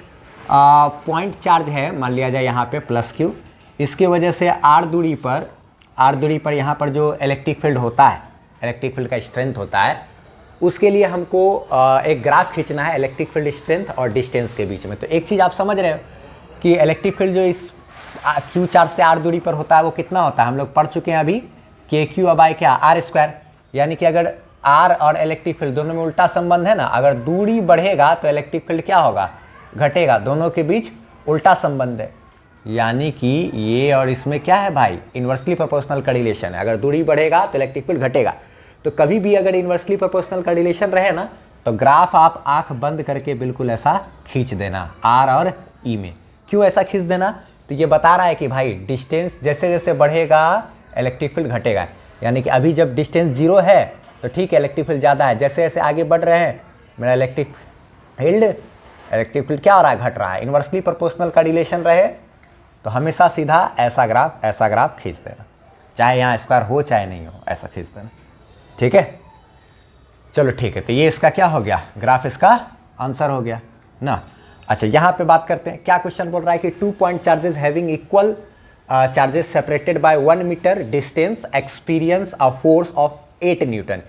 पॉइंट चार्ज है, मान लिया जाए यहाँ पे +Q, इसकी वजह से R दूरी पर यहाँ पर जो इलेक्ट्रिक फील्ड होता है, इलेक्ट्रिक फील्ड का स्ट्रेंथ होता है, उसके लिए हमको एक ग्राफ खींचना है इलेक्ट्रिक फील्ड स्ट्रेंथ और डिस्टेंस के बीच में। तो एक चीज़ आप समझ रहे हो कि इलेक्ट्रिक फील्ड जो इस Q चार्ज से R दूरी पर होता है वो कितना होता है, हम लोग पढ़ चुके हैं अभी, KQ बाय क्या, R²। यानी कि अगर R और इलेक्ट्रिक फील्ड दोनों में उल्टा संबंध है ना, अगर दूरी बढ़ेगा तो इलेक्ट्रिक फील्ड क्या होगा, घटेगा, दोनों के बीच उल्टा संबंध है। यानी कि ये और इसमें क्या है भाई, इन्वर्सली प्रोपोर्शनल का रिलेशन है। अगर दूरी बढ़ेगा तो इलेक्ट्रिक फील्ड घटेगा। तो कभी भी अगर इन्वर्सली प्रोपोर्शनल का रिलेशन रहे ना, तो ग्राफ आप आंख बंद करके बिल्कुल ऐसा खींच देना R और E में। क्यों ऐसा खींच देना, तो ये बता रहा है कि भाई डिस्टेंस जैसे जैसे बढ़ेगा इलेक्ट्रिक फील्ड घटेगा। यानी कि अभी जब डिस्टेंस 0 है तो ठीक है, इलेक्ट्रिक फील्ड ज़्यादा है, जैसे जैसे आगे बढ़ रहे हैं मेरा इलेक्ट्रिक फील्ड क्या हो रहा है, घट रहा है। इन्वर्सली प्रोपोर्शनल का रिलेशन रहे तो हमेशा सीधा ऐसा ग्राफ खींच देना, चाहे यहाँ स्क्वायर हो चाहे नहीं हो, ऐसा खींच देना। ठीक है, चलो ठीक है, तो ये इसका क्या हो गया, ग्राफ इसका आंसर हो गया ना। अच्छा, यहाँ पे बात करते हैं, क्या क्वेश्चन बोल रहा है कि 2 point charges having equal charges separated by 1 meter distance experience a force of 8 newton.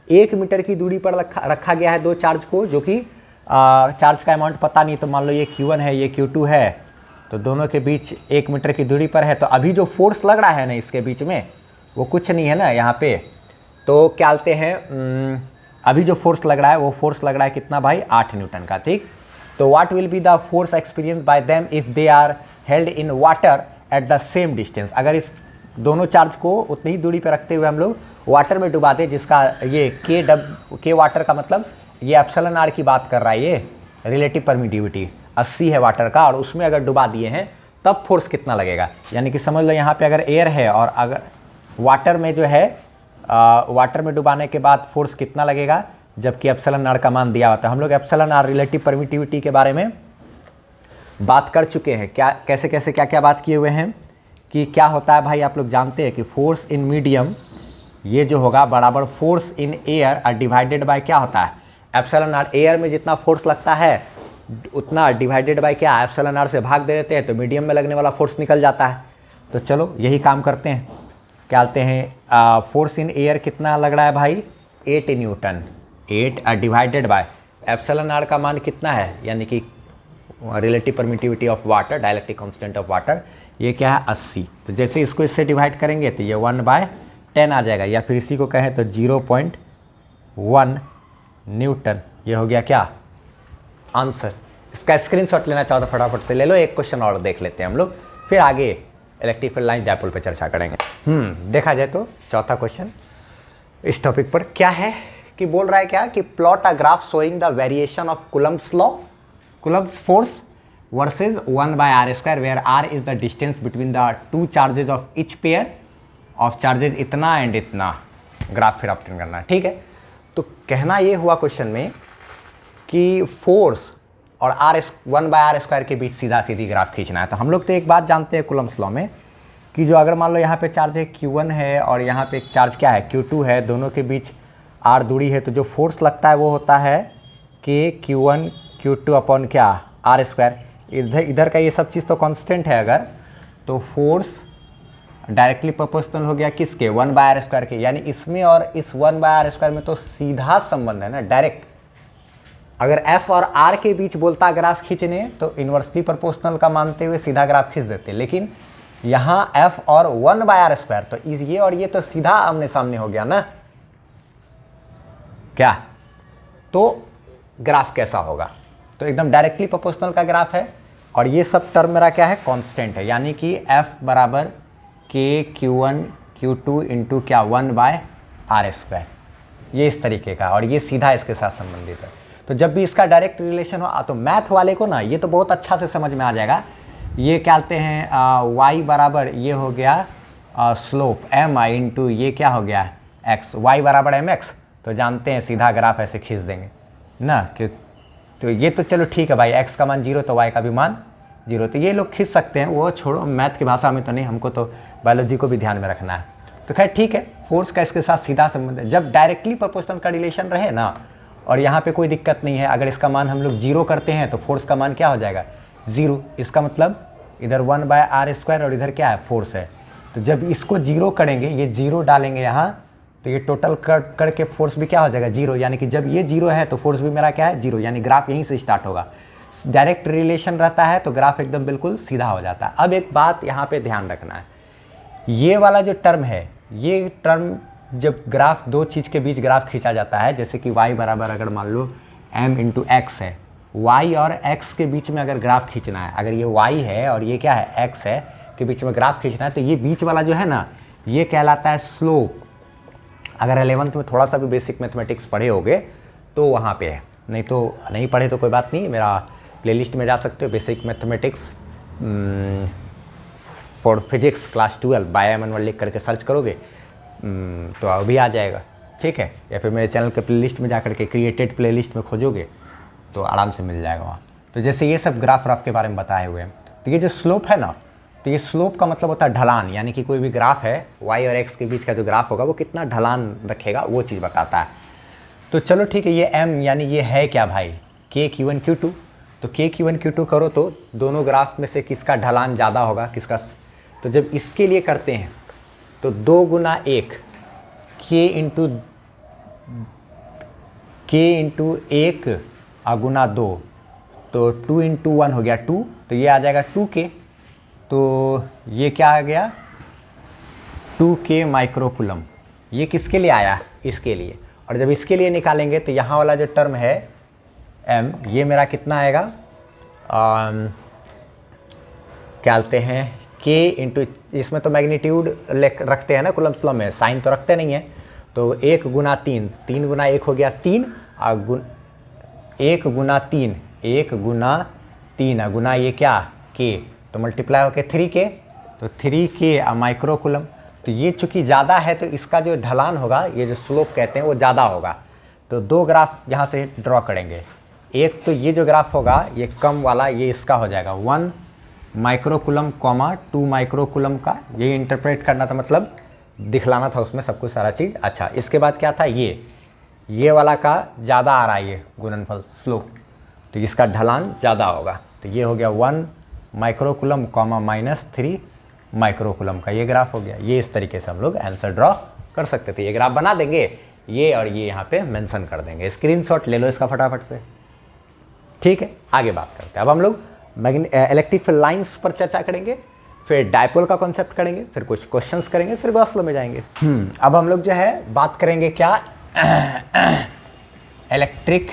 1 meter की दूरी पर रखा गया है दो चार्ज को, जो कि चार्ज का अमाउंट पता नहीं, तो मान लो ये Q1 है, ये Q2 है, तो दोनों के बीच 1 मीटर की दूरी पर है। तो अभी जो फोर्स लग रहा है ना इसके बीच में, वो कुछ नहीं है ना यहाँ पे, तो क्या बोलते हैं, अभी जो फोर्स लग रहा है वो फोर्स लग रहा है कितना भाई, 8 न्यूटन का। ठीक, तो what will be the force experience by them if they are held in water at the same distance. अगर इस दोनों चार्ज को उतनी ही दूरी पर रखते हुए हम लोग वाटर में डुबा दें, जिसका ये के वाटर का मतलब ये एप्सिलॉन R की बात कर रहा है, ये रिलेटिव परमिटिविटी 80 है वाटर का, और उसमें अगर डुबा दिए हैं तब फोर्स कितना लगेगा। यानी कि समझ लो यहाँ पे अगर एयर है और अगर वाटर में जो है वाटर में डुबाने के बाद फोर्स कितना लगेगा, जबकि एप्सिलॉन R का मान दिया होता है। हम लोग एप्सिलॉन R रिलेटिव परमिटिविटी के बारे में बात कर चुके हैं, क्या कैसे कैसे क्या क्या बात किए हुए हैं कि क्या होता है भाई। आप लोग जानते हैं कि फोर्स इन मीडियम ये जो होगा बराबर फोर्स इन एयर और डिवाइडेड बाय क्या होता है, एप्सिलॉन R। एयर में जितना फोर्स लगता है उतना डिवाइडेड बाय क्या, एप्सिलॉन R से भाग दे देते हैं, तो मीडियम में लगने वाला फोर्स निकल जाता है। तो चलो यही काम करते हैं, क्या बोलते हैं, फोर्स इन एयर कितना लग रहा है भाई, 8 Newton, 8 divided by epsilon R का मान कितना है, यानी कि relative permittivity of water, dielectric constant of water, ये क्या है 80। तो जैसे इसको इससे डिवाइड करेंगे तो ये 1/10 आ जाएगा, या फिर इसी को कहें तो 0.1 न्यूटन। ये हो गया क्या आंसर। इसका स्क्रीनशॉट लेना चाहो तो फटाफट से ले लो। एक क्वेश्चन और देख लेते हैं हम लोग, फिर आगे इलेक्ट्रिक फील्ड लाइन डायपोल पे चर्चा करेंगे। देखा जाए तो चौथा क्वेश्चन इस टॉपिक पर क्या है कि बोल रहा है क्या कि plot a graph showing the variation of Coulomb's law, Coulomb's force versus 1/r², where r is the distance between the two charges of each pair of charges, इतना एंड इतना। ग्राफ फिर ऑप्टेन करना है, ठीक है। तो कहना ये हुआ क्वेश्चन में कि फोर्स और 1/r² के बीच सीधा सीधी ग्राफ खींचना है। तो हम लोग तो एक बात जानते हैं कूलम्ब्स लॉ में कि जो अगर मान लो यहाँ पे चार्ज है Q1 है और यहाँ पे एक चार्ज क्या है Q2 है, दोनों के बीच r दूरी है, तो जो फोर्स लगता है वो होता है कि Q1 Q2 अपॉन क्या r²। इधर का ये सब चीज़ तो कांस्टेंट है, अगर तो फोर्स डायरेक्टली प्रोपोर्शनल हो गया किसके, 1/r² के। यानी इसमें और इस 1/r² में तो सीधा संबंध है ना, डायरेक्ट। अगर F और R के बीच बोलता ग्राफ खींचने तो इन्वर्सली प्रोपोर्शनल का मानते हुए सीधा ग्राफ खींच देते, लेकिन यहाँ F और 1/r², तो ये और ये तो सीधा आमने सामने हो गया ना, क्या। तो ग्राफ कैसा होगा, तो एकदम डायरेक्टली प्रोपोर्शनल का ग्राफ है, और ये सब टर्म मेरा क्या है कांस्टेंट है, यानी कि F बराबर KQ1 Q2 इंटू क्या 1/r², ये इस तरीके का, और ये सीधा इसके साथ संबंधित है। तो जब भी इसका डायरेक्ट रिलेशन हो तो मैथ वाले को ना ये तो बहुत अच्छा से समझ में आ जाएगा। ये क्या कहते हैं y बराबर ये हो गया स्लोप mi इंटू ये क्या हो गया x, y बराबर mx, तो जानते हैं सीधा ग्राफ ऐसे खींच देंगे ना कि, तो ये तो चलो ठीक है भाई, x का मान 0 तो y का भी मान 0, तो ये लोग खींच सकते हैं, वो छोड़ो मैथ की भाषा में तो नहीं, हमको तो बायोलॉजी को भी ध्यान में रखना है। तो खैर ठीक है, फोर्स का इसके साथ सीधा संबंध है। जब डायरेक्टली प्रोपोर्शनल का रिलेशन रहे ना, और यहाँ पे कोई दिक्कत नहीं है, अगर इसका मान हम लोग 0 करते हैं तो फोर्स का मान क्या हो जाएगा 0, इसका मतलब इधर 1/r² और इधर क्या है फोर्स है। तो जब इसको 0 करेंगे, ये 0 डालेंगे यहाँ, तो ये टोटल करके फोर्स भी क्या हो जाएगा 0, यानी कि जब ये 0 है तो फोर्स भी मेरा क्या है 0, यानी ग्राफ यहीं से स्टार्ट होगा। डायरेक्ट रिलेशन रहता है तो ग्राफ एकदम बिल्कुल सीधा हो जाता है। अब एक बात यहाँ पे ध्यान रखना है, ये वाला जो टर्म है, ये टर्म जब ग्राफ दो चीज़ के बीच ग्राफ खींचा जाता है, जैसे कि y बराबर अगर मान लो m इंटू एक्स है, y और x के बीच में अगर ग्राफ खींचना है, अगर ये y है और ये क्या है x है के बीच में ग्राफ खींचना है, तो ये बीच वाला जो है ना, ये कहलाता है स्लोप। अगर 11th में थोड़ा सा भी बेसिक मैथमेटिक्स पढ़े होगे तो वहाँ पे है, नहीं तो नहीं पढ़े तो कोई बात नहीं, मेरा प्लेलिस्ट में जा सकते हो, basic mathematics for physics class 12 by एमनवर लिख करके सर्च करोगे तो अभी आ जाएगा, ठीक है, या फिर मेरे चैनल के प्लेलिस्ट में जा करके क्रिएटेड प्लेलिस्ट में खोजोगे तो आराम से मिल जाएगा वहाँ। तो जैसे ये सब ग्राफ के बारे में बताए हुए हैं, तो ये जो स्लोप है ना, तो ये स्लोप का मतलब होता है ढलान, यानी कि कोई भी ग्राफ है y और x के बीच का जो ग्राफ होगा वो कितना ढलान रखेगा वो चीज़ बताता है। तो चलो ठीक है, ये m यानी ये है क्या भाई KQ1 Q2, तो KQ1 Q2 करो तो दोनों ग्राफ में से किसका ढलान ज़्यादा होगा किसका, तो जब इसके लिए करते हैं तो 2 गुना 1 K इंटू 1 गुना 2, तो 2 इंटू 1 हो गया 2, तो ये आ जाएगा 2K, तो ये क्या आ गया 2K माइक्रोकुलम। ये किसके लिए आया, इसके लिए, और जब इसके लिए निकालेंगे तो यहाँ वाला जो टर्म है m, ये मेरा कितना आएगा क्या बोलते हैं K इंटू, इसमें तो मैग्नीट्यूड रखते हैं ना कुलम्स लॉ में, साइन तो रखते नहीं है, तो 1 गुना 3, 3 गुना 1 हो गया 3, 1 गुना 3, 1 गुना 3 गुना ये क्या K, तो मल्टीप्लाई होकर 3K, तो 3K माइक्रोकुलम। तो ये चूँकि ज़्यादा है तो इसका जो ढलान होगा, ये जो स्लोप कहते हैं वो ज़्यादा होगा। तो दो ग्राफ यहाँ से ड्रॉ करेंगे, एक तो ये जो ग्राफ होगा ये कम वाला, ये इसका हो जाएगा 1 माइक्रोकुलम कॉमा 2 माइक्रोकुलम का, ये इंटरप्रेट करना था, मतलब दिखलाना था उसमें सब कुछ सारा चीज़। अच्छा, इसके बाद क्या था, ये वाला का ज़्यादा आ रहा है ये गुणनफल स्लोप, तो इसका ढलान ज़्यादा होगा, तो ये हो गया 1 माइक्रोकुलम कॉमा -3 माइक्रोकुलम का ये ग्राफ हो गया। ये इस तरीके से हम लोग आंसर ड्रॉ कर सकते थे, ये ग्राफ बना देंगे, ये और ये यहाँ पे मेंशन कर देंगे, स्क्रीनशॉट ले लो इसका फटाफट से, ठीक है। आगे बात करते हैं, अब हम लोग इलेक्ट्रिक फील्ड लाइंस पर चर्चा करेंगे, फिर डायपोल का कॉन्सेप्ट करेंगे, फिर कुछ क्वेश्चंस करेंगे, फिर गॉस लॉ में जाएंगे। अब हम लोग जो है बात करेंगे क्या इलेक्ट्रिक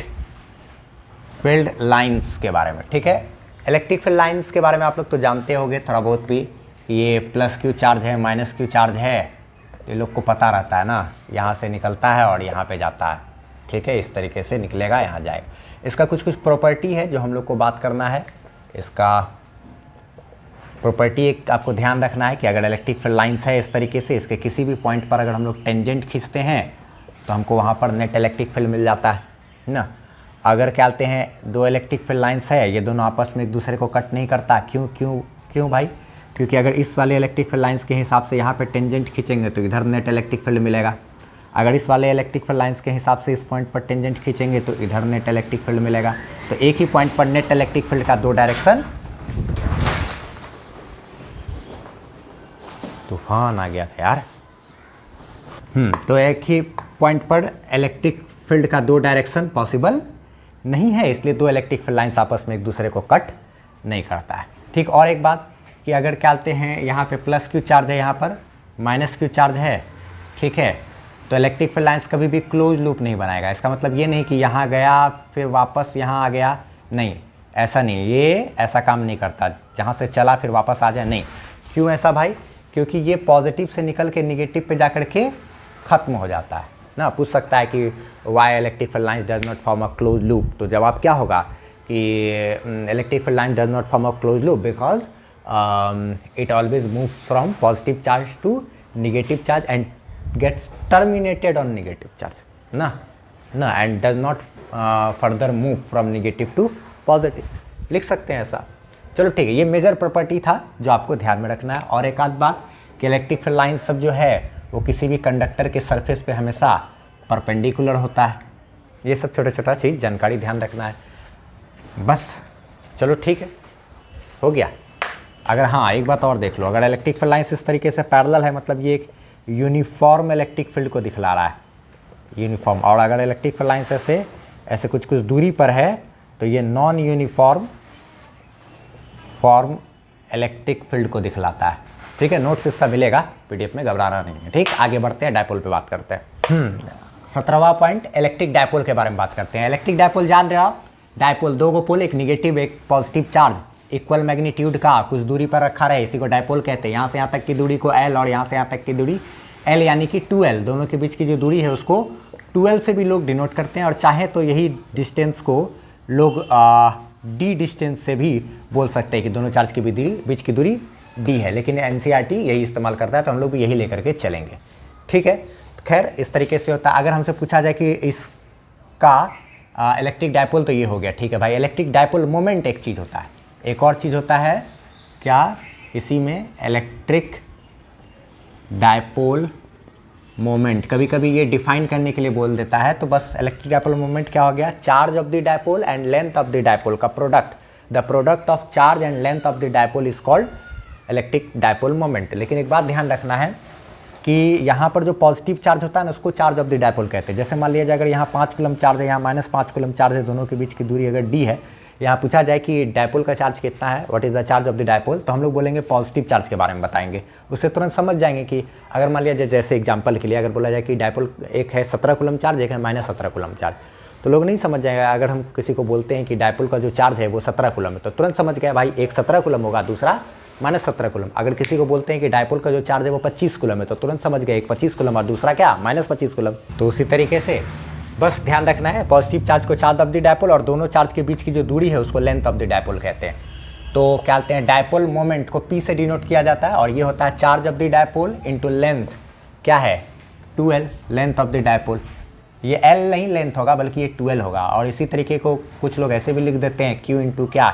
फील्ड लाइंस के बारे में, ठीक है। इलेक्ट्रिक फील्ड लाइंस के बारे में आप लोग तो जानते होंगे थोड़ा बहुत भी, ये +Q चार्ज है -Q चार्ज है, ये लोग को पता रहता है ना, यहाँ से निकलता है और यहाँ पे जाता है, ठीक है, इस तरीके से निकलेगा यहाँ जाएगा। इसका कुछ प्रॉपर्टी है जो हम लोग को बात करना है। इसका प्रॉपर्टी एक आपको ध्यान रखना है कि अगर इलेक्ट्रिक फील्ड लाइंस है इस तरीके से, इसके किसी भी पॉइंट पर अगर हम लोग टेंजेंट खींचते हैं तो हमको वहाँ पर नेट इलेक्ट्रिक फील्ड मिल जाता है ना। अगर क्या कहते हैं दो इलेक्ट्रिक फील्ड लाइंस है, ये दोनों आपस में एक दूसरे को कट नहीं करता, क्यों भाई, क्योंकि अगर इस वाले इलेक्ट्रिक फील्ड लाइंस के हिसाब से यहाँ पे टेंजेंट खींचेंगे तो इधर नेट इलेक्ट्रिक फील्ड मिलेगा, अगर इस वाले इलेक्ट्रिक फील्ड लाइंस के हिसाब से इस पॉइंट पर टेंजेंट खींचेंगे तो इधर नेट इलेक्ट्रिक फील्ड मिलेगा। तो एक ही पॉइंट पर नेट इलेक्ट्रिक फील्ड का दो डायरेक्शन, तूफान आ गया था यार। तो एक ही पॉइंट पर इलेक्ट्रिक फील्ड का दो डायरेक्शन पॉसिबल नहीं है, इसलिए दो इलेक्ट्रिक फील्ड लाइंस आपस में एक दूसरे को कट नहीं करता है, ठीक। और एक बात कि अगर क्या कहते हैं यहाँ पे +Q चार्ज है, यहाँ पर -Q चार्ज है, ठीक है, तो इलेक्ट्रिक फील्ड लाइंस कभी भी क्लोज लूप नहीं बनाएगा। इसका मतलब ये नहीं कि यहाँ गया फिर वापस यहाँ आ गया, नहीं, ऐसा नहीं, ये ऐसा काम नहीं करता, जहाँ से चला फिर वापस आ जाए, नहीं। क्यों ऐसा भाई, क्योंकि ये पॉजिटिव से निकल के निगेटिव पे जा के ख़त्म हो जाता है ना। पूछ सकता है कि Y electric field lines does not form a close loop, तो जवाब क्या होगा कि electric field line does not form a close loop because it always moves from positive charge to negative charge and gets terminated on negative charge ना and does not further move from negative to positive, लिख सकते हैं ऐसा। चलो ठीक है, ये major property था जो आपको ध्यान में रखना है। और एक आध बात कि इलेक्ट्रिक फील्ड लाइन सब जो है वो किसी भी कंडक्टर के सरफेस पे हमेशा परपेंडिकुलर होता है। ये सब छोटा छोटा चीज़ जानकारी ध्यान रखना है बस। चलो ठीक है, हो गया। अगर हाँ एक बात और देख लो, अगर इलेक्ट्रिक फील्ड लाइन्स इस तरीके से पैरेलल है मतलब ये एक यूनिफॉर्म इलेक्ट्रिक फील्ड को दिखला रहा है, यूनिफॉर्म। और अगर इलेक्ट्रिक फील्ड लाइन्स ऐसे ऐसे कुछ दूरी पर है तो ये नॉन यूनिफॉर्म इलेक्ट्रिक फील्ड को दिखलाता है। ठीक है, नोट्स इसका मिलेगा पीडीएफ में, घबराना नहीं है। ठीक, आगे बढ़ते हैं, डायपोल पे बात करते हैं। 17वां पॉइंट इलेक्ट्रिक डायपोल के बारे में बात करते हैं। इलेक्ट्रिक डायपोल जान रहे हो आप, डायपोल दो गो पोल, एक निगेटिव एक पॉजिटिव चार्ज, इक्वल मैग्नीट्यूड का कुछ दूरी पर रखा रहे, इसी को डायपोल कहते हैं। यहाँ से यहाँ तक की दूरी को L और यहाँ से यहाँ तक की दूरी L यानी कि 2L, दोनों के बीच की जो दूरी है उसको 2L से भी लोग डिनोट करते हैं। और चाहे तो यही डिस्टेंस को लोग D डिस्टेंस से भी बोल सकते हैं कि दोनों चार्ज के बीच की दूरी D है, लेकिन NCERT यही इस्तेमाल करता है तो हम लोग भी यही लेकर के चलेंगे। ठीक है, खैर इस तरीके से होता है। अगर हमसे पूछा जाए कि इसका इलेक्ट्रिक डायपोल, तो ये हो गया। ठीक है भाई, इलेक्ट्रिक डायपोल मोमेंट एक चीज़ होता है, एक और चीज़ होता है क्या इसी में इलेक्ट्रिक डायपोल मोमेंट। कभी कभी ये डिफाइन करने के लिए बोल देता है, तो बस इलेक्ट्रिक डायपोल मोमेंट क्या हो गया, charge of the dipole and length of the dipole का product, the product of charge and length of the dipole is called electric dipole moment. लेकिन एक बात ध्यान रखना है कि यहाँ पर जो पॉजिटिव चार्ज होता है ना उसको चार्ज ऑफ द डायपोल कहते हैं। जैसे मान लिया जाए अगर यहाँ 5 कूलम चार्ज है, यहाँ -5 कूलम चार्ज है, दोनों के बीच की दूरी अगर D है, यहाँ पूछा जाए कि डायपोल का चार्ज कितना है, what is the charge of the dipole, तो हम लोग बोलेंगे पॉजिटिव चार्ज के बारे में बताएंगे। उससे तुरंत समझ जाएंगे कि अगर मान लिया जाए, जैसे एग्जांपल के लिए अगर बोला जाए कि डायपोल एक है 17 कूलम चार्ज, एक है -17 कूलम चार्ज, तो लोग नहीं समझ जाएगा। अगर हम किसी को बोलते हैं कि डायपोल का जो चार्ज है वो 17 कूलम है, तो तुरंत समझ गया भाई एक 17 कूलम होगा, दूसरा -17 कूलम। अगर किसी को बोलते हैं कि डायपोल का जो चार्ज है वो 25 कूलम है, तो तुरंत समझ गए एक 25 कूलम और दूसरा क्या -25 कूलम। तो उसी तरीके से बस ध्यान रखना है, पॉजिटिव चार्ज को चार्ज ऑफ द डायपोल और दोनों चार्ज के बीच की जो दूरी है उसको लेंथ ऑफ द डायपोल कहते हैं। तो क्या कहते हैं, डायपोल मोमेंट को P से डिनोट किया जाता है और ये होता है charge of the dipole into length, क्या है 2L, length of the dipole. ये L नहीं लेंथ होगा बल्कि ये 2L होगा। और इसी तरीके को कुछ लोग ऐसे भी लिख देते हैं Q इंटू क्या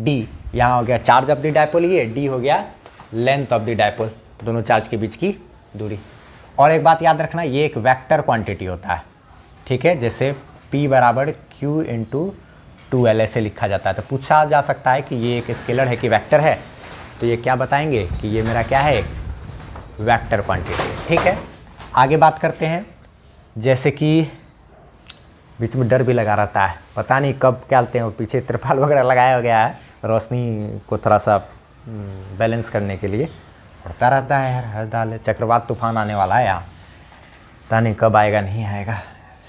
D, यहाँ हो गया चार्ज ऑफ द डायपोल, ये D हो गया लेंथ ऑफ द डायपोल, दोनों चार्ज के बीच की दूरी। और एक बात याद रखना, ये एक वेक्टर क्वांटिटी होता है। ठीक है, जैसे P बराबर Q इंटू 2L ऐसे लिखा जाता है। तो पूछा जा सकता है कि ये एक स्केलर है कि वेक्टर है, तो ये क्या बताएंगे कि ये मेरा क्या है, एक वेक्टर क्वांटिटी। ठीक है, आगे बात करते हैं। जैसे कि बीच में डर भी लगा रहता है, पता नहीं कब क्या बोलते हैं, पीछे तिरपाल वगैरह लगाया गया है रोशनी को थोड़ा सा बैलेंस करने के लिए, उड़ता रहता है यार हर दाल। चक्रवात तूफान आने वाला है यहाँ, पता नहीं कब आएगा नहीं आएगा,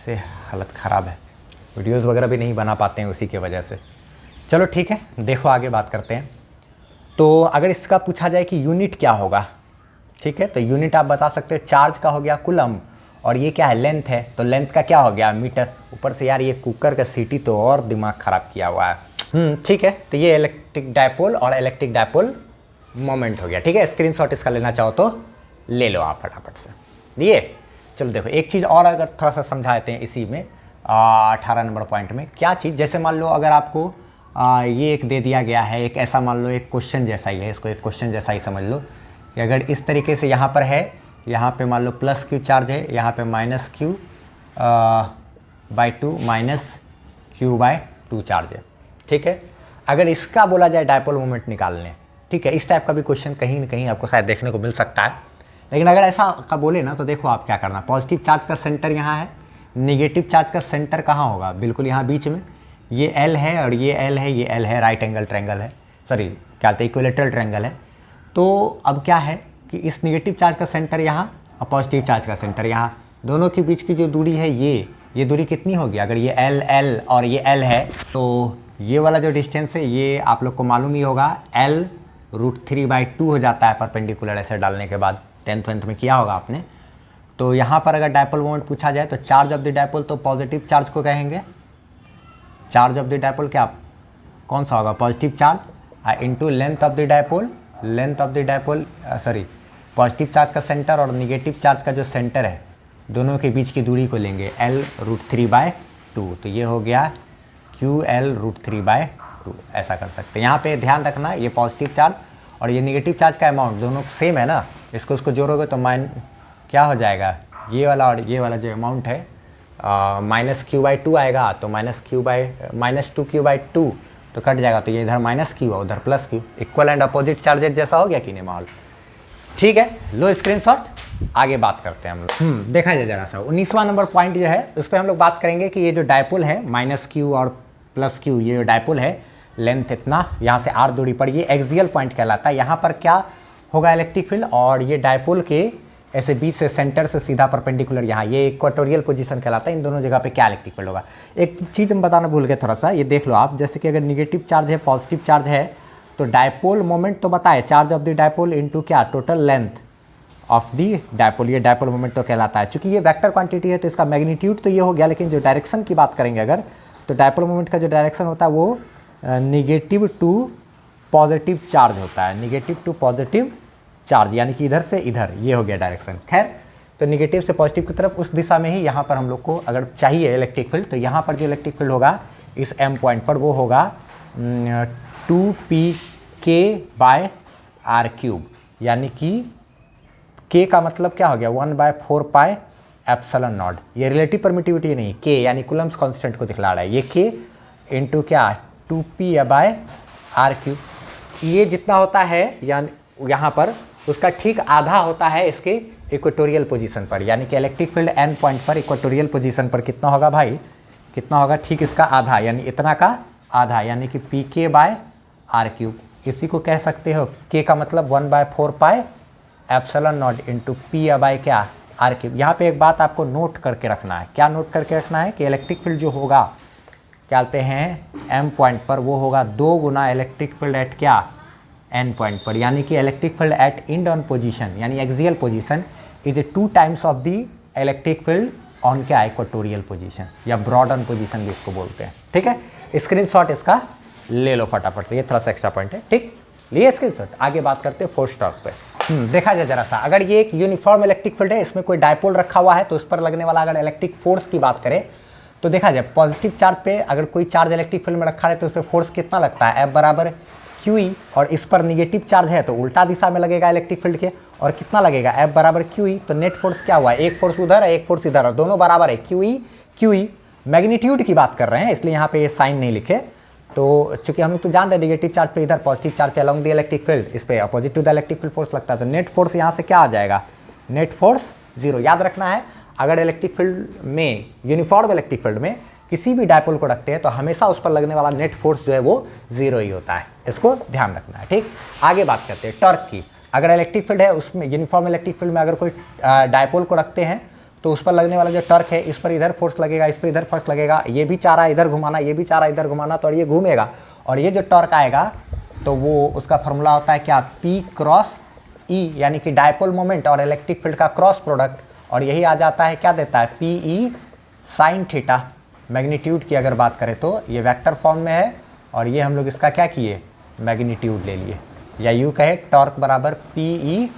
से हालत ख़राब है, वीडियोस वगैरह भी नहीं बना पाते हैं उसी की वजह से। चलो ठीक है, देखो आगे बात करते हैं। तो अगर इसका पूछा जाए कि यूनिट क्या होगा, ठीक है, तो यूनिट आप बता सकते हो, चार्ज का हो गया कूलम और ये क्या है लेंथ है, तो लेंथ का क्या हो गया मीटर। ऊपर से यार ये कुकर का सीटी तो और दिमाग ख़राब किया हुआ है। ठीक है, तो ये इलेक्ट्रिक डायपोल और इलेक्ट्रिक डायपोल मोमेंट हो गया। ठीक है, स्क्रीनशॉट इसका लेना चाहो तो ले लो आप फटाफट से, लिए। चलो देखो एक चीज़ और अगर थोड़ा सा समझाते हैं इसी में 18 नंबर पॉइंट में। क्या चीज़, जैसे मान लो अगर आपको ये एक दे दिया गया है, एक ऐसा मान लो एक क्वेश्चन जैसा ही है, इसको एक क्वेश्चन जैसा ही समझ लो कि अगर इस तरीके से यहाँ पर है, यहाँ पे मान लो +Q चार्ज है, यहाँ पे -Q/2 -Q/2 चार्ज है। ठीक है, अगर इसका बोला जाए डायपोल मोमेंट निकालने, ठीक है, इस टाइप का भी क्वेश्चन कहीं ना कहीं आपको शायद देखने को मिल सकता है। लेकिन अगर ऐसा का बोले ना, तो देखो आप क्या करना, पॉजिटिव चार्ज का सेंटर यहाँ है, नेगेटिव चार्ज का सेंटर कहाँ होगा, बिल्कुल यहाँ बीच में। ये L है और ये L है, ये L है, राइट एंगल ट्रायंगल है, सॉरी क्या कहते हैं इक्विलेटरल ट्रायंगल है। तो अब क्या है कि इस नेगेटिव चार्ज का सेंटर यहाँ और पॉजिटिव चार्ज का सेंटर यहाँ, दोनों के बीच की जो दूरी है ये दूरी कितनी होगी, अगर ये L और ये L है, तो ये वाला जो डिस्टेंस है ये आप लोग को मालूम ही होगा, L √3/2 हो जाता है परपेंडिकुलर ऐसे डालने के बाद, 10th में किया होगा आपने। तो यहाँ पर अगर डायपोल मोमेंट पूछा जाए तो चार्ज ऑफ द डायपोल तो पॉजिटिव चार्ज को कहेंगे। चार्ज ऑफ द डायपोल क्या कौन सा होगा, positive charge into length of the dipole, length of the dipole sorry positive charge का सेंटर और निगेटिव चार्ज का जो सेंटर है दोनों के बीच की दूरी को लेंगे L√3/2। तो ये हो गया QL√3/2, ऐसा कर सकते हैं। यहाँ पे ध्यान रखना ये पॉजिटिव चार्ज और ये निगेटिव चार्ज का अमाउंट दोनों सेम है ना, इसको उसको जोड़ोगे तो क्या हो जाएगा, ये वाला और ये वाला जो अमाउंट है -Q/2 आएगा, तो -2Q/2 तो कट जाएगा, तो ये इधर -Q और उधर +Q, equal and opposite charges जैसा हो गया कि नहीं माहौल। ठीक है, लो स्क्रीनशॉट, आगे बात करते हैं हम लोग। देखा जाए जरा सा 19वां नंबर पॉइंट जो है उस पर हम लोग बात करेंगे कि ये जो डायपोल है -Q और +Q, ये जो डायपोल है लेंथ इतना, यहाँ से r दूरी पर, ये एक्सियल पॉइंट कहलाता है। यहाँ पर क्या होगा इलेक्ट्रिक फील्ड, और ये डायपोल के ऐसे बीच से सेंटर से सीधा परपेंडिकुलर यहाँ ये इक्वेटोरियल पोजीशन कहलाता है। इन दोनों जगह पे क्या इलेक्ट्रिक फील्ड होगा, एक चीज़ हम बताना भूल गए थोड़ा सा, ये देख लो आप, जैसे कि अगर निगेटिव चार्ज है पॉजिटिव चार्ज है तो डायपोल मोमेंट तो बताए charge of the dipole into क्या total length of the dipole, ये डायपोल मोमेंट तो कहलाता है। चूंकि ये वेक्टर क्वांटिटी है तो इसका मैग्नीट्यूड तो ये हो गया, लेकिन जो डायरेक्शन की बात करेंगे अगर तो डायपोल मोमेंट का जो डायरेक्शन होता है वो निगेटिव टू पॉजिटिव चार्ज होता है, निगेटिव टू पॉजिटिव चार्ज, यानी कि इधर से इधर, ये हो गया डायरेक्शन। खैर, तो निगेटिव से पॉजिटिव की तरफ उस दिशा में ही यहाँ पर हम लोग को अगर चाहिए इलेक्ट्रिक फील्ड, तो यहाँ पर जो इलेक्ट्रिक फील्ड होगा इस M पॉइंट पर वो होगा 2pk/r³, यानी कि k का मतलब क्या हो गया 1/4πε0। ये रिलेटिव परमिटिविटी नहीं, k यानी कूलम्स कांस्टेंट को दिखला रहा है, ये k इंटू क्या 2p/r³, ये जितना होता है यानी यहाँ पर उसका ठीक आधा होता है इसके इक्वेटोरियल पोजीशन पर, यानी कि इलेक्ट्रिक फील्ड N पॉइंट पर इक्वेटोरियल पोजीशन पर कितना होगा भाई, कितना होगा, ठीक इसका आधा, यानी इतना का आधा, यानी कि pk/r³। इसी को कह सकते हो k का मतलब 1/4πε0 इंटू p/क्या r³। यहाँ पे एक बात आपको नोट करके रखना है, क्या नोट करके रखना है कि इलेक्ट्रिक फील्ड जो होगा क्या कहते हैं M पॉइंट पर, वो होगा 2 गुना इलेक्ट्रिक फील्ड एट क्या N पॉइंट पर, यानी कि electric field at end on position यानी axial position is 2 times of the electric field on क्या इक्वेटोरियल पोजीशन या ब्रॉड ऑन पोजीशन भी इसको बोलते हैं। ठीक है, स्क्रीनशॉट इसका ले लो फटाफट से, ये थोड़ा सा एक्स्ट्रा पॉइंट है। ठीक, लिए स्क्रीनशॉट, आगे बात करते हैं फोर्स टॉर्क पे। देखा जाए जरा सा, अगर ये एक यूनिफॉर्म इलेक्ट्रिक फील्ड है, इसमें कोई डायपोल रखा हुआ है तो उस पर लगने वाला अगर इलेक्ट्रिक फोर्स की बात करें तो देखा जाए पॉजिटिव चार्ज पे अगर कोई चार्ज इलेक्ट्रिक फील्ड में रखा है तो उस पर फोर्स कितना लगता है F बराबर QE, और इस पर निगेटिव चार्ज है तो उल्टा दिशा में लगेगा इलेक्ट्रिक फील्ड के, और कितना लगेगा F बराबर QE। तो नेट फोर्स क्या हुआ, एक फोर्स उधर है एक फोर्स इधर है, दोनों बराबर है QE। मैग्नीट्यूड की बात कर रहे हैं इसलिए यहाँ पे ये साइन नहीं लिखे, तो चूंकि हम लोग तो जान रहे नेगेटिव चार्ज पे इधर पॉजिटिव चार्ज पे अलॉन्ग द इलेक्ट्रिक फील्ड इस पे opposite to the electric field force लगता है, तो नेट फोर्स यहाँ से क्या आ जाएगा, नेट फोर्स 0। याद रखना है अगर इलेक्ट्रिक फील्ड में यूनिफॉर्म इलेक्ट्रिक फील्ड में किसी भी डायपोल को रखते हैं तो हमेशा उस पर लगने वाला नेट फोर्स जो है वो 0 ही होता है, इसको ध्यान रखना है। ठीक, आगे बात करते हैं टॉर्क की। अगर इलेक्ट्रिक फील्ड है उसमें यूनिफॉर्म इलेक्ट्रिक फील्ड में अगर कोई डायपोल को रखते हैं तो उस पर लगने वाला जो टॉर्क है, इस पर इधर फोर्स लगेगा, इस पर इधर फोर्स लगेगा, ये भी चाह रहा है इधर घुमाना, ये भी चाह रहा है इधर घुमाना, तो ये घूमेगा और ये जो टॉर्क आएगा तो वो उसका फॉर्मूला होता है क्या P×E, यानी कि डायपोल मोमेंट और इलेक्ट्रिक फील्ड का क्रॉस प्रोडक्ट, और यही आ जाता है क्या देता है PE sin थीटा। मैग्नीट्यूड की अगर बात करें तो ये वेक्टर फॉर्म में है और ये हम लोग इसका क्या किए मैग्नीट्यूड ले लिए, या यूँ कहे टॉर्क बराबर PE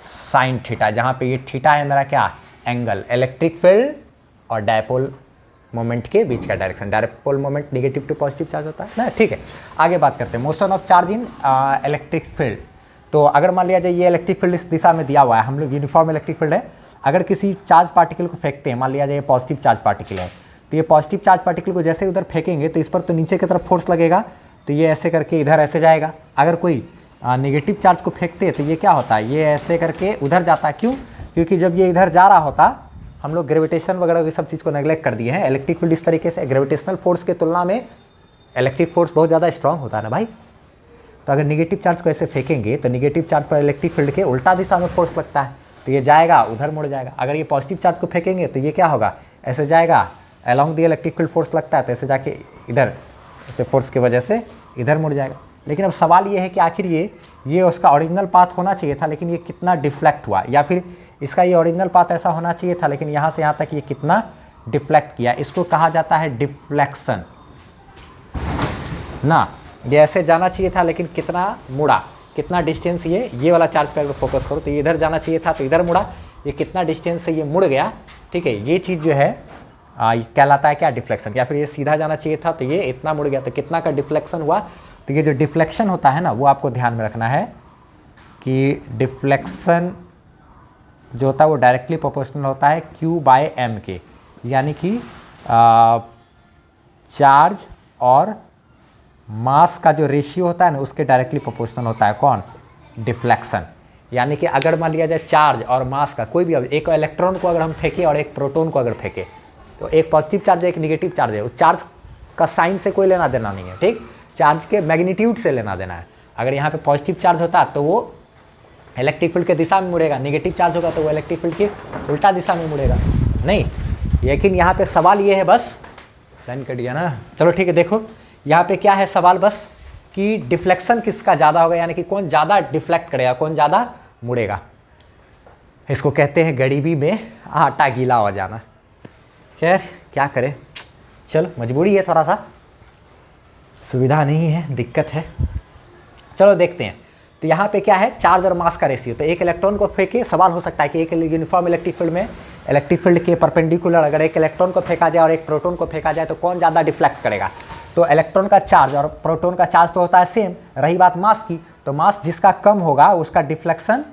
sin थीटा, जहाँ पे ये थीटा है मेरा क्या एंगल, इलेक्ट्रिक फील्ड और डायपोल मोमेंट के बीच का direction. Dipole moment negative to positive charge होता है ना। ठीक है, आगे बात करते हैं motion of charge in electric field. तो अगर मान लिया जाए ये इलेक्ट्रिक फील्ड इस दिशा में दिया हुआ है, हम लोग यूनिफॉर्म इलेक्ट्रिक फील्ड है, अगर किसी चार्ज पार्टिकल को फेंकते हैं, मान लिया जाए ये पॉजिटिव चार्ज पार्टिकल है, तो ये पॉजिटिव चार्ज पार्टिकल को जैसे उधर फेंकेंगे तो इस पर तो नीचे की तरफ फोर्स लगेगा, तो ये ऐसे करके इधर ऐसे जाएगा। अगर कोई नेगेटिव चार्ज को फेंकते हैं तो ये क्या होता है, ये ऐसे करके उधर जाता है। क्यों? क्योंकि जब ये इधर जा रहा होता, हम लोग ग्रेविटेशन वगैरह की सब चीज़ को नेगलेक्ट कर दिए हैं। इलेक्ट्रिक फील्ड इस तरीके से ग्रेविटेशनल फोर्स के तुलना में इलेक्ट्रिक फोर्स बहुत ज़्यादा स्ट्रांग होता है ना भाई। तो अगर नेगेटिव चार्ज को ऐसे फेंकेंगे तो नेगेटिव चार्ज पर इलेक्ट्रिक फील्ड के उल्टा दिशा में फोर्स लगता है, तो ये जाएगा उधर मुड़ जाएगा। अगर ये पॉजिटिव चार्ज को फेंकेंगे तो ये क्या होगा, ऐसे जाएगा, along the electric field force लगता है तो ऐसे जाके इधर ऐसे फोर्स की वजह से इधर मुड़ जाएगा। लेकिन अब सवाल ये है कि आखिर ये उसका ओरिजिनल पाथ होना चाहिए था, लेकिन ये कितना डिफ्लेक्ट हुआ, या फिर इसका ये ओरिजिनल पाथ ऐसा होना चाहिए था लेकिन यहाँ से यहाँ तक ये कितना डिफ्लेक्ट किया। इसको कहा जाता है डिफ्लेक्शन ना। ये ऐसे जाना चाहिए था लेकिन कितना मुड़ा, कितना डिस्टेंस ये वाला चार्ज पे अगर फोकस करो तो ये इधर जाना चाहिए था तो इधर मुड़ा, ये कितना डिस्टेंस से ये मुड़ गया, ठीक है। ये चीज़ जो है कहलाता है क्या, डिफ्लेक्शन। या फिर ये सीधा जाना चाहिए था तो ये इतना मुड़ गया, तो कितना का डिफ्लेक्शन हुआ। तो ये जो डिफ्लेक्शन होता है ना वो आपको ध्यान में रखना है कि डिफ्लेक्शन जो होता है वो डायरेक्टली प्रोपोर्शनल होता है Q/m के, यानी कि चार्ज और मास का जो रेशियो होता है ना उसके डायरेक्टली प्रोपोर्शनल होता है कौन, डिफ्लेक्शन। यानी कि अगर मान लिया जाए चार्ज और मास का कोई भी, एक इलेक्ट्रॉन को अगर हम फेंके और एक प्रोटॉन को अगर फेंके तो एक पॉजिटिव चार्ज है एक निगेटिव चार्ज है, उस चार्ज का साइन से कोई लेना देना नहीं है, ठीक, चार्ज के मैग्नीट्यूड से लेना देना है। अगर यहाँ पे पॉजिटिव चार्ज होता तो वो इलेक्ट्रिक फील्ड के दिशा में मुड़ेगा, निगेटिव चार्ज होगा तो वो इलेक्ट्रिक फील्ड की उल्टा दिशा में मुड़ेगा नहीं। लेकिन यहाँ पे सवाल ये है बस, लाइन कट गया ना, चलो ठीक है। देखो यहाँ पे क्या है सवाल बस कि डिफ्लेक्शन किसका ज़्यादा होगा, यानी कि कौन ज़्यादा डिफ्लेक्ट करेगा, कौन ज़्यादा मुड़ेगा। इसको कहते हैं गरीबी में आटा गीला हो जाना। खैर क्या करें, चलो मजबूरी है, थोड़ा सा सुविधा नहीं है, दिक्कत है। चलो देखते हैं। तो यहाँ पे क्या है, चार्ज और मास का रेशियो। तो एक इलेक्ट्रॉन को फेंके, सवाल हो सकता है कि एक यूनिफॉर्म इलेक्ट्रिक फील्ड में इलेक्ट्रिक फील्ड के परपेंडिकुलर अगर एक इलेक्ट्रॉन को फेंका जाए और एक प्रोटॉन को फेंका जाए तो कौन ज़्यादा डिफ्लेक्ट करेगा। तो इलेक्ट्रॉन का चार्ज और प्रोटॉन का चार्ज तो होता है सेम। रही बात मास की, तो मास जिसका कम होगा उसका डिफ्लेक्शन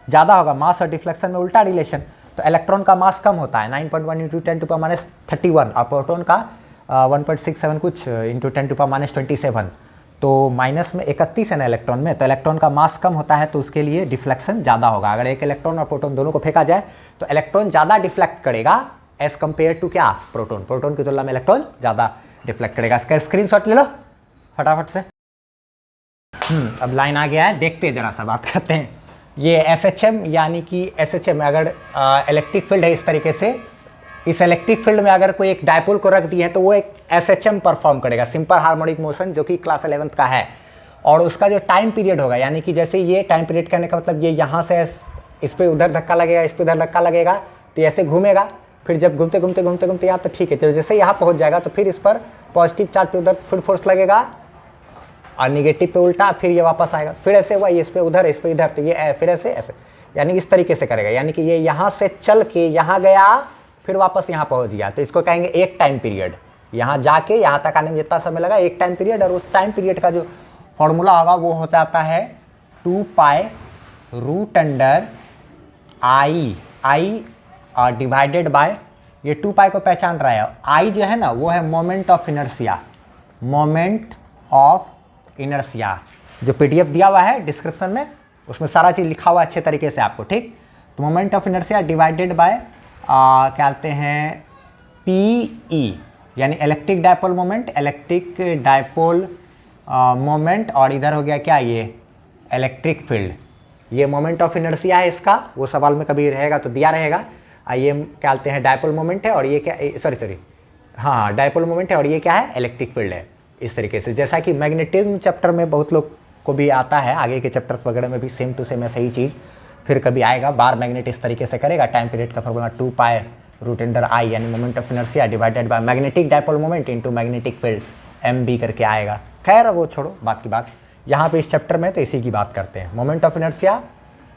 ज़्यादा होगा। मास और डिफ्लेक्शन में उल्टा रिलेशन। तो इलेक्ट्रॉन का मास कम होता है 9.1 × 10⁻31 और प्रोटॉन का 1.67 कुछ × 10⁻27। तो माइनस में 31 है ना इलेक्ट्रॉन में, तो इलेक्ट्रॉन का मास कम होता है तो उसके लिए डिफ्लेक्शन ज़्यादा होगा। अगर एक इलेक्ट्रॉन और प्रोटॉन दोनों को फेंका जाए तो इलेक्ट्रॉन ज़्यादा डिफ्लेक्ट करेगा एज़ कम्पेयर टू क्या, प्रोटॉन। प्रोटॉन की तुलना में इलेक्ट्रॉन ज़्यादा डिफ्लेक्ट करेगा। इसका स्क्रीनशॉट ले लो फटाफट से। अब लाइन आ गया है, देखते हैं जरा सा बात करते हैं। ये SHM यानी कि SHM अगर इलेक्ट्रिक फील्ड है इस तरीके से, इस इलेक्ट्रिक फील्ड में अगर कोई एक डायपोल को रख दिया है तो वो एक SHM परफॉर्म करेगा, सिंपल हार्मोनिक मोशन, जो कि क्लास 11th का है। और उसका जो टाइम पीरियड होगा, यानी कि जैसे ये टाइम पीरियड कहने का मतलब ये यहाँ से इस पर उधर धक्का लगेगा, इस पर उधर धक्का लगेगा, तो ऐसे घूमेगा। फिर जब घूमते घूमते घूमते घूमते यहाँ तो ठीक है, चलो जैसे यहाँ पहुँच जाएगा तो फिर इस पर पॉजिटिव चार्ज पे उधर फिर फोर्स लगेगा और निगेटिव पे उल्टा, फिर ये वापस आएगा। फिर ऐसे हुआ, इस पे उधर, इस पे इधर, तो ये फिर ऐसे ऐसे, यानी इस तरीके से करेगा। यानी कि ये यहाँ से चल के यहाँ गया, फिर वापस यहाँ पहुँच गया, तो इसको कहेंगे एक टाइम पीरियड। यहाँ जाके यहाँ तक आने में जितना समय लगा एक टाइम पीरियड। और उस टाइम पीरियड का जो फॉर्मूला होगा वो होता आता है 2π√I डिवाइडेड बाय, ये 2π को पहचान रहा है। I जो है ना वो है moment of inertia, moment of inertia. जो PDF दिया हुआ है डिस्क्रिप्शन में उसमें सारा चीज़ लिखा हुआ है अच्छे तरीके से आपको, ठीक। तो moment of inertia divided by क्या कहते हैं PE, यानी electric dipole moment, electric dipole moment. और इधर हो गया क्या, ये इलेक्ट्रिक फील्ड। ये मोमेंट ऑफ इनर्शिया है इसका, वो सवाल में कभी रहेगा तो दिया रहेगा। ये क्या कहते हैं डायपोल मोमेंट है, और ये क्या, सॉरी हाँ डायपोल मोमेंट है, और ये क्या है, इलेक्ट्रिक फील्ड है। इस तरीके से जैसा कि मैग्नेटिज्म चैप्टर में बहुत लोग को भी आता है, आगे के चैप्टर्स वगैरह में भी सेम टू सेम ऐसा ही चीज़ फिर कभी आएगा। बार मैग्नेट इस तरीके से करेगा, टाइम पीरियड का फॉर्मूला 2π√I यानी moment of inertia divided by magnetic dipole moment into magnetic field MB करके आएगा। खैर वो छोड़ो, बाकी बात यहाँ पे इस चैप्टर में तो इसी की बात करते हैं। Moment of inertia,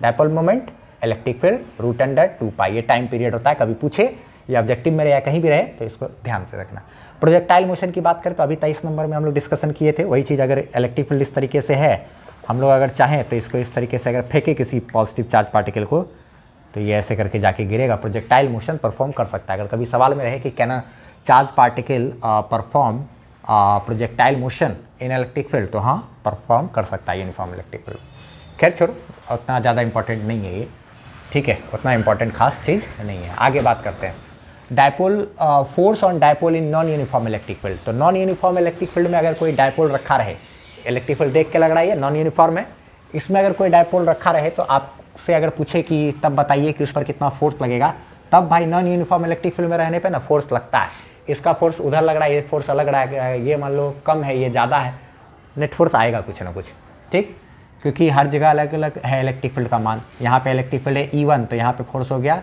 dipole moment, electric field, √2π, ये टाइम पीरियड होता है। कभी पूछे या ऑब्जेक्टिव में रहे या कहीं भी रहे तो इसको ध्यान से रखना। प्रोजेक्टाइल मोशन की बात करें तो अभी 23 नंबर में हम लोग डिस्कशन किए थे, वही चीज़। अगर इलेक्ट्रिक फील्ड इस तरीके से है, हम लोग अगर चाहें तो इसको इस तरीके से अगर फेंके किसी पॉजिटिव चार्ज पार्टिकल को तो ये ऐसे करके जाके गिरेगा, प्रोजेक्टाइल मोशन परफॉर्म कर सकता है। अगर कभी सवाल में रहे कि can charge particle perform projectile motion in electric field, तो हाँ परफॉर्म कर सकता है यूनिफॉर्म इलेक्ट्रिक फील्ड। खैर छोड़ो, उतना ज़्यादा इंपॉर्टेंट नहीं है ये, ठीक है, उतना इंपॉर्टेंट खास चीज़ नहीं है। आगे बात करते हैं dipole, force on dipole in non uniform electric field. तो नॉन यूनिफॉर्म इलेक्ट्रिक फील्ड में अगर कोई डायपोल रखा रहे, इलेक्ट्रिक फील्ड देख के लग रहा है नॉन यूनिफॉर्म है, इसमें अगर कोई डायपोल रखा रहे तो आपसे अगर पूछे कि तब बताइए कि उस पर कितना फोर्स लगेगा, तब भाई नॉन यूनिफॉर्म इलेक्ट्रिक फील्ड में रहने पे ना फोर्स लगता है। इसका फोर्स उधर लग रहा है, ये फोर्स अलग रहा है, ये मान लो कम है, ये ज़्यादा है, नेट फोर्स आएगा कुछ ना कुछ, ठीक, क्योंकि हर जगह अलग अलग है इलेक्ट्रिक फील्ड का मान। यहाँ पे इलेक्ट्रिक फील्ड है E1 तो यहाँ पे फोर्स हो गया,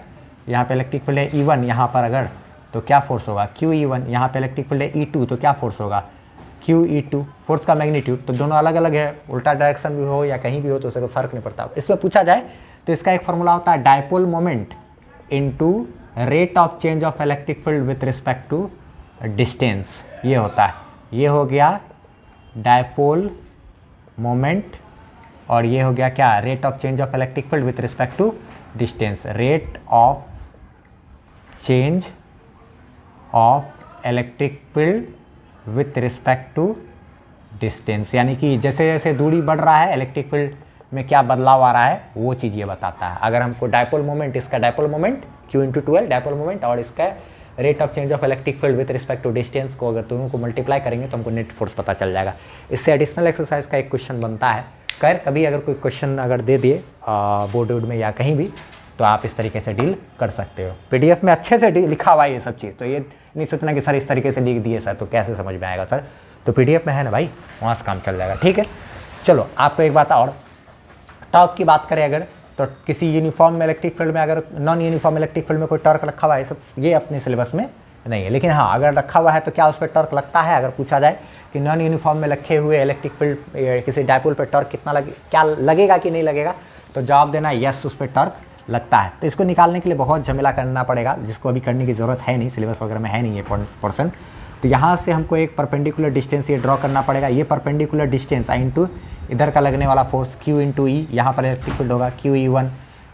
यहाँ पे इलेक्ट्रिक फील्ड है E1 यहाँ पर अगर, तो क्या फोर्स होगा QE1। यहाँ पे इलेक्ट्रिक फील्ड है E2 तो क्या फोर्स होगा QE2। फोर्स का मैग्नीट्यूड तो दोनों अलग अलग है, उल्टा डायरेक्शन भी हो या कहीं भी हो तो उससे कोई फर्क नहीं पड़ता। इसमें पूछा जाए तो इसका एक फॉर्मूला होता है dipole moment into rate of change of electric field with respect to distance, ये होता है। ये हो गया डायपोल मोमेंट और ये हो गया क्या, rate of change of electric field with respect to distance. Rate of change of electric field with respect to distance, यानी कि जैसे जैसे दूरी बढ़ रहा है इलेक्ट्रिक फील्ड में क्या बदलाव आ रहा है वो चीज़ ये बताता है। अगर हमको डायपोल मोमेंट, इसका dipole moment Q×12 dipole moment और इसका rate of change of electric field with respect to distance को अगर दोनों को मल्टीप्लाई करेंगे तो हमको नेट फोर्स पता चल जाएगा। इससे एडिशनल एक्सरसाइज का एक क्वेश्चन बनता है। खैर कभी अगर कोई क्वेश्चन अगर दे दिए बोर्ड वोर्ड में या कहीं भी तो आप इस तरीके से डील कर सकते हो। PDF में अच्छे से लिखा हुआ है ये सब चीज़, तो ये नहीं सोचना कि सर इस तरीके से लिख दिए सर तो कैसे समझ में आएगा सर, तो PDF में है ना भाई, वहाँ से काम चल जाएगा, ठीक है। चलो आपको एक बात और, टॉर्क की बात करें अगर तो किसी यूनिफॉर्म में इलेक्ट्रिक फील्ड में अगर नॉन यूनिफॉर्म इलेक्ट्रिक फील्ड में कोई टॉर्क रखा हुआ है, सब ये अपने सिलेबस में नहीं है, लेकिन हाँ अगर रखा हुआ है तो क्या उस पर टॉर्क लगता है। अगर पूछा जाए कि नॉन यूनिफॉर्म में रखे हुए इलेक्ट्रिक फील्ड किसी डायपोल पर टॉर्क कितना क्या लगेगा कि नहीं लगेगा, तो जवाब देना यस, उस पर टॉर्क लगता है। तो इसको निकालने के लिए बहुत झमेला करना पड़ेगा, जिसको अभी करने की ज़रूरत है नहीं, सिलेबस वगैरह में है नहीं ये पोर्सन। तो यहाँ से हमको एक परपेंडिकुलर डिस्टेंस ये ड्रॉ करना पड़ेगा। ये परपेंडिकुलर डिस्टेंस इंटू इधर का लगने वाला फोर्स Q×E, यहाँ पर इलेक्ट्रिक फील्ड होगा QE1।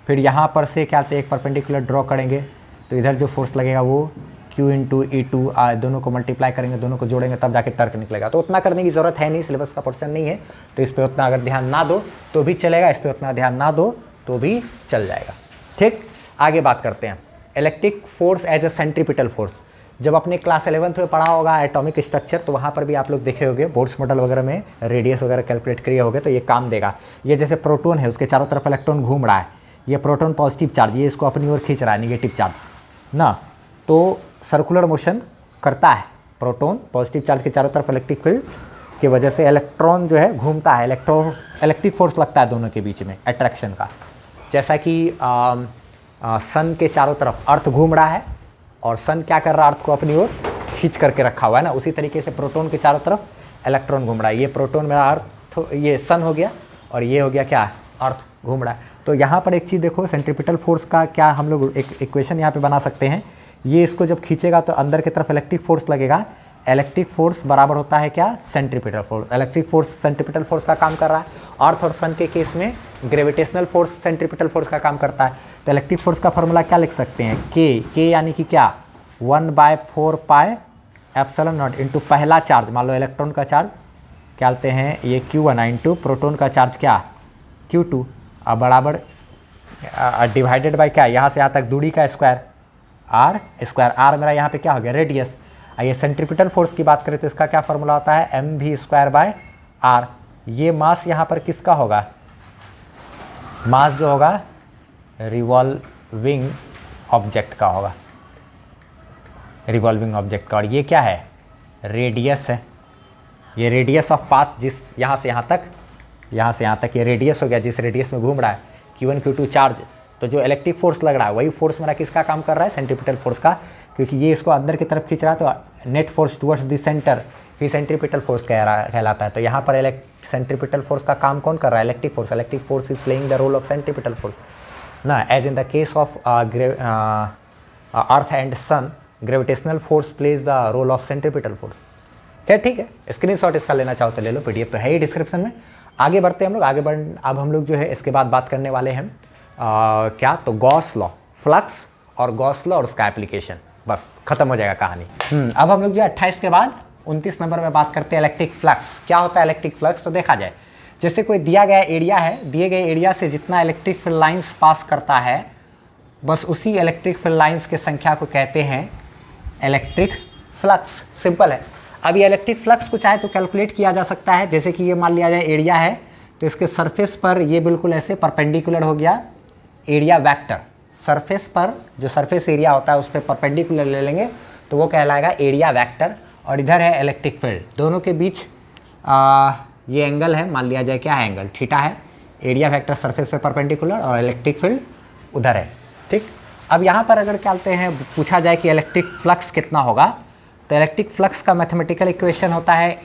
फिर यहाँ पर से क्या एक परपेंडिकुलर ड्रॉ करेंगे तो इधर जो फोर्स लगेगा वो Q×E2, दोनों को मल्टीप्लाई करेंगे, दोनों को जोड़ेंगे तब जाके टर्क निकलेगा। तो उतना करने की ज़रूरत है नहीं, सिलेबस का पोर्शन नहीं है, तो इस पर उतना अगर ध्यान ना दो तो भी चलेगा, इस पर उतना ध्यान ना दो तो भी चल जाएगा, ठीक। आगे बात करते हैं electric force as a centripetal force. जब अपने क्लास 11th में पढ़ा होगा एटॉमिक स्ट्रक्चर तो वहाँ पर भी आप लोग देखे होंगे, बोर्ड्स मॉडल वगैरह में रेडियस वगैरह कैलकुलेट किए होंगे, तो ये काम देगा। ये जैसे प्रोटॉन है उसके चारों तरफ इलेक्ट्रॉन घूम रहा है, ये प्रोटॉन पॉजिटिव चार्ज, ये इसको अपनी ओर खींच रहा है नेगेटिव चार्ज ना, तो सर्कुलर मोशन करता है प्रोटॉन पॉजिटिव चार्ज के चारों तरफ इलेक्ट्रिक फील्ड की वजह से इलेक्ट्रॉन जो है घूमता है, इलेक्ट्रिक फोर्स लगता है दोनों के बीच में अट्रैक्शन का। जैसा कि सन के चारों तरफ अर्थ घूम रहा है और सन क्या कर रहा है, अर्थ को अपनी ओर खींच करके रखा हुआ है ना, उसी तरीके से प्रोटॉन के चारों तरफ इलेक्ट्रॉन घूम रहा है। ये प्रोटॉन मेरा अर्थ, ये सन हो गया और ये हो गया क्या, अर्थ घूम रहा है। तो यहाँ पर एक चीज़ देखो, सेंट्रीपिटल फोर्स का क्या हम लोग एक इक्वेशन यहाँ पे बना सकते हैं। ये इसको जब खींचेगा तो अंदर की तरफ इलेक्ट्रिक फोर्स लगेगा, इलेक्ट्रिक फोर्स बराबर होता है क्या, centripetal force. Electric force centripetal force का काम कर रहा है, अर्थ और सन के केस में ग्रेविटेशनल फोर्स सेंट्रीपिटल फोर्स का काम करता है। तो इलेक्ट्रिक फोर्स का फॉर्मूला क्या लिख सकते हैं, के यानी कि क्या 1/4 पाई एप्सिलॉन नॉट इंटू पहला चार्ज, मान लो इलेक्ट्रॉन का चार्ज क्या लेते हैं ये Q1 इंटू प्रोटॉन का चार्ज क्या Q2, अब बराबर डिवाइडेड बाई क्या, यहाँ से यहाँ तक दूरी का स्क्वायर आर स्क्वायर, आर मेरा यहाँ पे क्या हो गया रेडियस। ये सेंट्रीपिटल फोर्स की बात करें तो इसका क्या फॉर्मूला होता है mv²/r। ये मास यहाँ पर किसका होगा, मास जो होगा रिवॉल्विंग ऑब्जेक्ट का होगा, रिवॉल्विंग ऑब्जेक्ट का। और ये क्या है, रेडियस है, ये रेडियस ऑफ पाथ, जिस यहाँ से यहाँ तक ये रेडियस हो गया, जिस रेडियस में घूम रहा है Q1 Q2 चार्ज। तो जो इलेक्ट्रिक फोर्स लग रहा है वही फोर्स मेरा किसका काम कर रहा है, सेंट्रीपिटल फोर्स का, क्योंकि ये इसको अंदर की तरफ खींच रहा है तो net force towards the centre he centripetal force कहलाता है। तो यहाँ पर सेंट्रीपिटल फोर्स का काम कौन कर रहा है, electric force. Electric force is playing the role of centripetal force ना, as in the case of earth and sun gravitational force plays the role of centripetal force. क्या ठीक है, स्क्रीनशॉट इसका लेना चाहो तो ले लो, PDF तो है ही डिस्क्रिप्शन में। आगे बढ़ते हैं हम लोग, अब हम लोग जो है इसके बाद बात करने वाले हैं क्या, तो गॉस लॉ, फ्लक्स और गॉस लॉ और उसका एप्लीकेशन, बस खत्म हो जाएगा कहानी। अब हम लोग जो 28 के बाद 29 नंबर में बात करते हैं इलेक्ट्रिक फ्लक्स। क्या होता है इलेक्ट्रिक फ्लक्स, तो देखा जाए जैसे कोई दिया गया एरिया है, दिए गए एरिया से जितना इलेक्ट्रिक फील्ड लाइंस पास करता है बस उसी इलेक्ट्रिक फील्ड लाइंस के संख्या को कहते हैं इलेक्ट्रिक फ्लक्स। सिंपल है। अब ये इलेक्ट्रिक फ्लक्स को चाहे तो कैलकुलेट किया जा सकता है, जैसे कि ये मान लिया जाए एरिया है तो इसके सरफेस पर ये बिल्कुल ऐसे परपेंडिकुलर हो गया एरिया वेक्टर, सरफेस पर जो सरफेस एरिया होता है उस पर परपेंडिकुलर ले लेंगे तो वो कहलाएगा एरिया वेक्टर। और इधर है इलेक्ट्रिक फील्ड, दोनों के बीच ये एंगल है, मान लिया जाए क्या है, एंगल थीटा है, एरिया वेक्टर सरफेस पे परपेंडिकुलर और इलेक्ट्रिक फील्ड उधर है, ठीक। अब यहाँ पर अगर क्या कहते हैं पूछा जाए कि इलेक्ट्रिक फ्लक्स कितना होगा, तो इलेक्ट्रिक फ्लक्स का मैथमेटिकल इक्वेशन होता है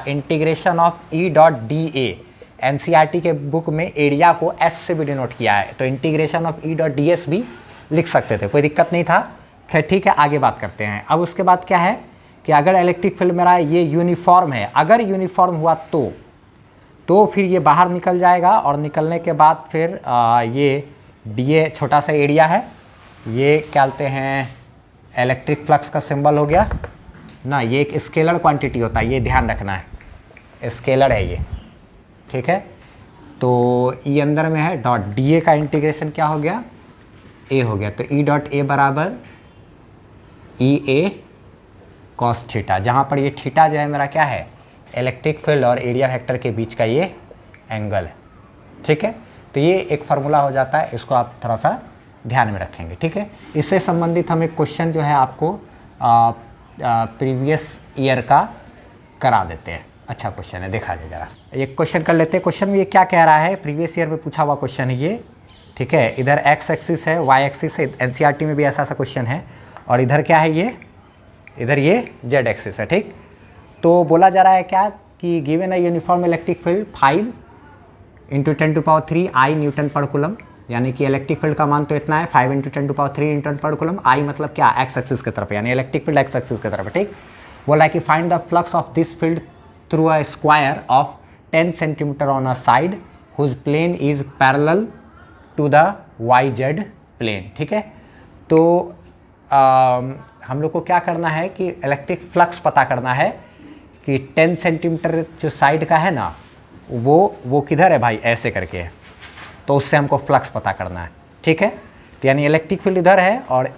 integration of E dot D A. NCERT के बुक में एरिया को एस से भी डिनोट किया है, तो integration of E dot D S भी लिख सकते थे, कोई दिक्कत नहीं था। खैर ठीक है, आगे बात करते हैं। अब उसके बाद क्या है कि अगर इलेक्ट्रिक फील्ड मेरा ये यूनिफॉर्म है, अगर यूनिफॉर्म हुआ तो फिर ये बाहर निकल जाएगा और निकलने के बाद फिर ये डी ए छोटा सा एरिया है, ये क्या कहते हैं इलेक्ट्रिक फ्लक्स का सिंबल हो गया ना, ये एक स्केलर क्वांटिटी होता है, ये ध्यान रखना है, स्केलर है ये, ठीक है। तो ई अंदर में है, डॉट डी ए का इंटीग्रेशन क्या हो गया, ए हो गया, तो ई डॉट ए बराबर ई ए कॉस थीटा, जहाँ पर ये थीटा जो है मेरा क्या है, इलेक्ट्रिक फील्ड और एरिया वेक्टर के बीच का ये एंगल है, ठीक है। तो ये एक फार्मूला हो जाता है, इसको आप थोड़ा सा ध्यान में रखेंगे, ठीक है। इससे संबंधित हम एक क्वेश्चन जो है आपको प्रीवियस ईयर का करा देते हैं, अच्छा क्वेश्चन है, देखा जाए ज़रा, ये क्वेश्चन कर लेते हैं। क्वेश्चन में ये क्या कह रहा है, प्रीवियस ईयर में पूछा हुआ क्वेश्चन है ये, ठीक है। इधर एक्स एक्सिस है, वाई एक्सिस है, एनसीईआरटी में भी ऐसा क्वेश्चन है, और इधर क्या है ये, इधर ये जेड एक्सिस है, ठीक। तो बोला जा रहा है क्या कि given a uniform electric field 5 × 10⁻³ I Newton पर कूलम, यानी कि इलेक्ट्रिक फील्ड का मान तो इतना है 5 × 10⁻³ न्यूटन पर कूलम, आई मतलब क्या, एक्स एक्सिस की तरफ, यानी इलेक्ट्रिक फील्ड एक्स एक्सिस की तरफ है, ठीक। बोला है कि find the flux of this field through a square of 10 centimetre on a side whose plane is parallel to the Y Z plane, ठीक है। तो हम लोग को क्या करना है कि इलेक्ट्रिक फ्लक्स पता करना है कि 10 सेंटीमीटर जो साइड का है ना, वो किधर है भाई, ऐसे करके है, तो उससे हमको फ्लक्स पता करना है, ठीक है। तो यानी इलेक्ट्रिक फील्ड इधर है और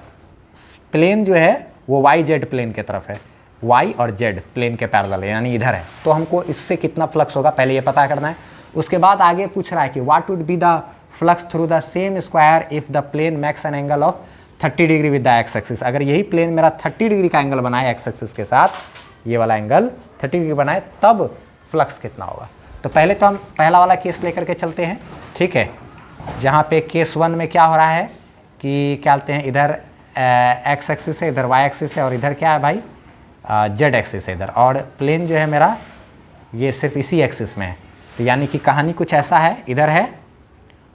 प्लेन जो है वो वाई जेड प्लेन की तरफ है, वाई और जेड प्लेन के पैरेलल है, यानी इधर है, तो हमको इससे कितना फ्लक्स होगा पहले ये पता करना है। उसके बाद आगे पूछ रहा है कि what would be the flux through the same square if the plane makes an angle of 30 degree with the X axis, अगर यही प्लेन मेरा 30 डिग्री का एंगल बनाए एक्स एक्सिस के साथ, ये वाला एंगल 30 डिग्री बनाए, तब फ्लक्स कितना होगा। तो पहले तो हम पहला वाला केस लेकर के चलते हैं, ठीक है, जहाँ पे केस 1 में क्या हो रहा है कि क्या बोलते हैं, इधर एक्स एक्सिस है, इधर वाई एक्सिस है, और इधर क्या है भाई, जेड एक्सिस है इधर, और प्लेन जो है मेरा ये सिर्फ इसी एक्सिस में है। तो यानी कि कहानी कुछ ऐसा है, इधर है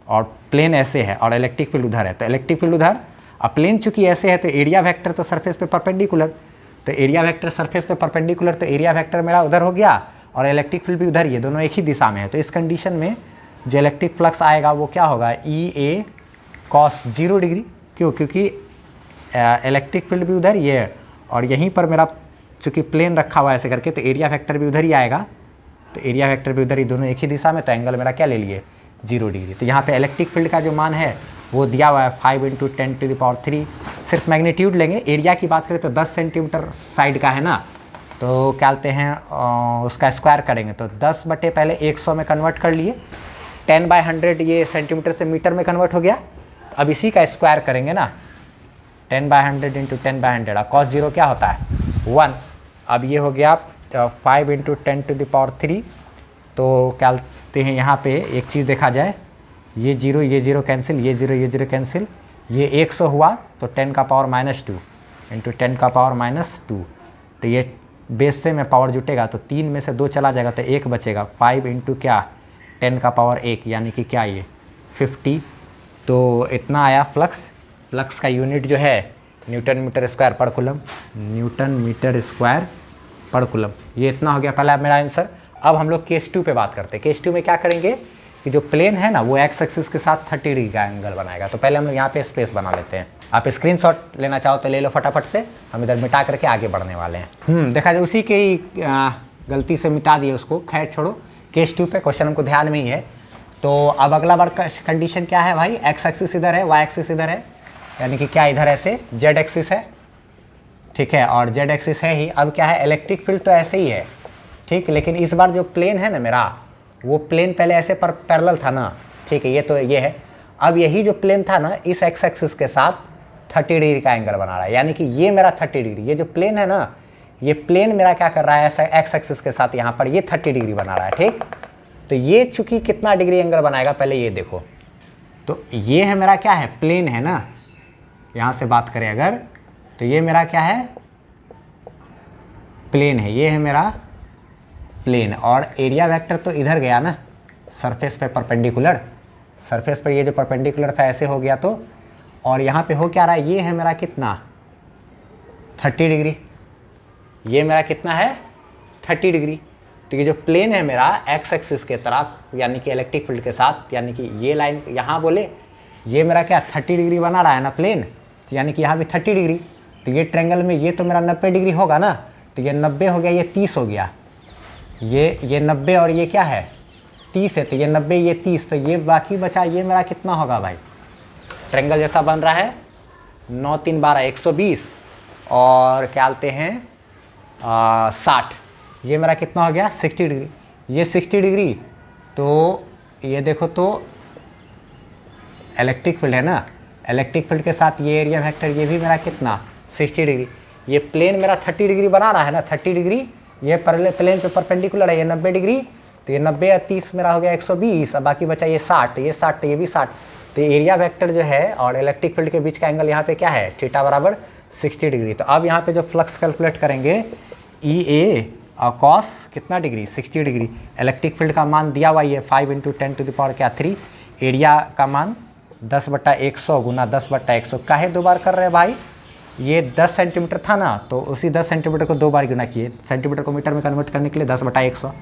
और प्लेन ऐसे है और इलेक्ट्रिक फील्ड उधर है, तो इलेक्ट्रिक फील्ड उधर, अब प्लेन चूंकि ऐसे है तो एरिया वेक्टर तो सरफेस पे परपेंडिकुलर, तो एरिया वेक्टर सरफेस पे परपेंडिकुलर, तो एरिया वेक्टर मेरा उधर हो गया और इलेक्ट्रिक फील्ड भी उधर, ये दोनों एक ही दिशा में है। तो इस कंडीशन में जो इलेक्ट्रिक फ्लक्स आएगा वो क्या होगा, ई ए कॉस 0 डिग्री, क्यों, क्योंकि इलेक्ट्रिक फील्ड भी उधर ये है और यहीं पर मेरा चूँकि प्लेन रखा हुआ है ऐसे करके, तो एरिया वेक्टर भी उधर ही आएगा, तो एरिया वेक्टर भी उधर ही, दोनों एक ही दिशा में, तो एंगल मेरा क्या ले लिए, 0 डिग्री। तो यहाँ पे इलेक्ट्रिक फील्ड का जो मान है वो दिया हुआ है 5 × 10⁻³ सिर्फ मैग्नीट्यूड लेंगे। एरिया की बात करें तो 10 सेंटीमीटर साइड का है ना, तो क्या बोलते हैं उसका स्क्वायर करेंगे तो 10 बटे पहले 100 में कन्वर्ट कर लिए, 10/100 ये सेंटीमीटर से मीटर में कन्वर्ट हो गया। अब इसी का स्क्वायर करेंगे ना, 10/100 × 10/100, cos 0 क्या होता है 1। अब ये हो गया 5 × 10⁻³, तो क्या बोलते हैं यहाँ पे एक चीज़ देखा जाए, ये 0 कैंसिल, ये 0 कैंसिल, ये 100 हुआ तो 10⁻⁻² × 10⁻⁻², तो ये बेस से में पावर जुटेगा तो 3 में से 2 चला जाएगा तो 1 बचेगा, 5 × क्या 10⁻1 यानी कि क्या ये 50। तो इतना आया फ्लक्स। फ्लक्स का यूनिट जो है न्यूटन मीटर स्क्वायर पर कूलम, न्यूटन मीटर स्क्वायर पर कूलम, ये इतना हो गया पहला मेरा आंसर। अब हम लोग केस 2 पे बात करते हैं। केस 2 में क्या करेंगे कि जो प्लेन है ना वो एक्स एक्सिस के साथ 30 डिग्री का एंगल बनाएगा। तो पहले हम लोग यहाँ पे स्पेस बना लेते हैं। आप स्क्रीनशॉट लेना चाहो तो ले लो फटाफट से, हम इधर मिटा करके आगे बढ़ने वाले हैं। देखा जाए उसी के ही गलती से मिटा दिए उसको, खैर छोड़ो। केस 2 पे क्वेश्चन हमको ध्यान में ही है। तो अब अगला बार कंडीशन क्या है भाई, एक्स एक्सिस इधर है, वाई एक्सिस इधर है, यानी कि क्या इधर ऐसे जेड एक्सिस है, ठीक है, और जेड एक्सिस है ही। अब क्या है, इलेक्ट्रिक फील्ड तो ऐसे ही है, ठीक, लेकिन इस बार जो प्लेन है ना मेरा, वो प्लेन पहले ऐसे पैरेलल था ना, ठीक है, ये तो ये है। अब यही जो प्लेन था ना, इस एक्स एक्सिस के साथ 30 डिग्री का एंगल बना रहा है, यानी कि ये मेरा 30 डिग्री, ये जो प्लेन है ना ये प्लेन मेरा क्या कर रहा है ऐसा एक्स एक्सिस के साथ यहाँ पर ये 30 डिग्री बना रहा है, ठीक। तो ये चूंकि कितना डिग्री एंगल बनाएगा पहले ये देखो, तो ये है मेरा क्या है प्लेन है ना, यहाँ से बात करें अगर तो ये मेरा क्या है प्लेन है, ये है मेरा प्लेन। और एरिया वेक्टर तो इधर गया ना सरफेस पे परपेंडिकुलर, सरफेस पर ये जो परपेंडिकुलर था ऐसे हो गया तो, और यहाँ पे हो क्या रहा है ये है मेरा कितना 30 डिग्री, ये मेरा कितना है 30 डिग्री। तो ये जो प्लेन है मेरा एक्स एक्सिस के तरफ यानी कि इलेक्ट्रिक फील्ड के साथ, यानी कि ये लाइन यहाँ बोले ये मेरा क्या 30 डिग्री बना रहा है ना प्लेन, तो यानी कि यहाँ भी 30 डिग्री। तो ये ट्रायंगल में ये तो मेरा 90 डिग्री होगा ना, तो ये 90 हो गया, ये 30 हो गया, ये 90 और ये क्या है 30 है, तो ये 90 ये 30, तो ये बाकी बचा ये मेरा कितना होगा भाई, ट्रायंगल जैसा बन रहा है 9 3 12 120 और क्या बोलते हैं 60, ये मेरा कितना हो गया 60 डिग्री, ये 60 डिग्री। तो ये देखो तो इलेक्ट्रिक फील्ड है ना, इलेक्ट्रिक फील्ड के साथ ये एरिया वेक्टर ये भी मेरा कितना 60 डिग्री। ये प्लेन मेरा 30 डिग्री बना रहा है ना 30 डिग्री, ये प्लेन पे परपेंडिकुलर है ये 90 डिग्री, तो ये 90 या 30 मेरा हो गया 120 और बाकी बचा ये 60, ये 60 ये भी 60। तो एरिया वेक्टर जो है और इलेक्ट्रिक फील्ड के बीच का एंगल यहाँ पे क्या है थीटा बराबर 60 डिग्री। तो अब यहाँ पे जो फ्लक्स कैलकुलेट करेंगे ई ए और कॉस कितना डिग्री 60 डिग्री। इलेक्ट्रिक फील्ड का मान दिया हुआ ये 5 × 10⁻³ एरिया का मान 10/100 गुना 10/100 काहे 2 बार कर रहे हैं भाई, ये 10 सेंटीमीटर था ना तो उसी 10 सेंटीमीटर को 2 बार गुना किए, सेंटीमीटर को मीटर में कन्वर्ट करने के लिए 10/100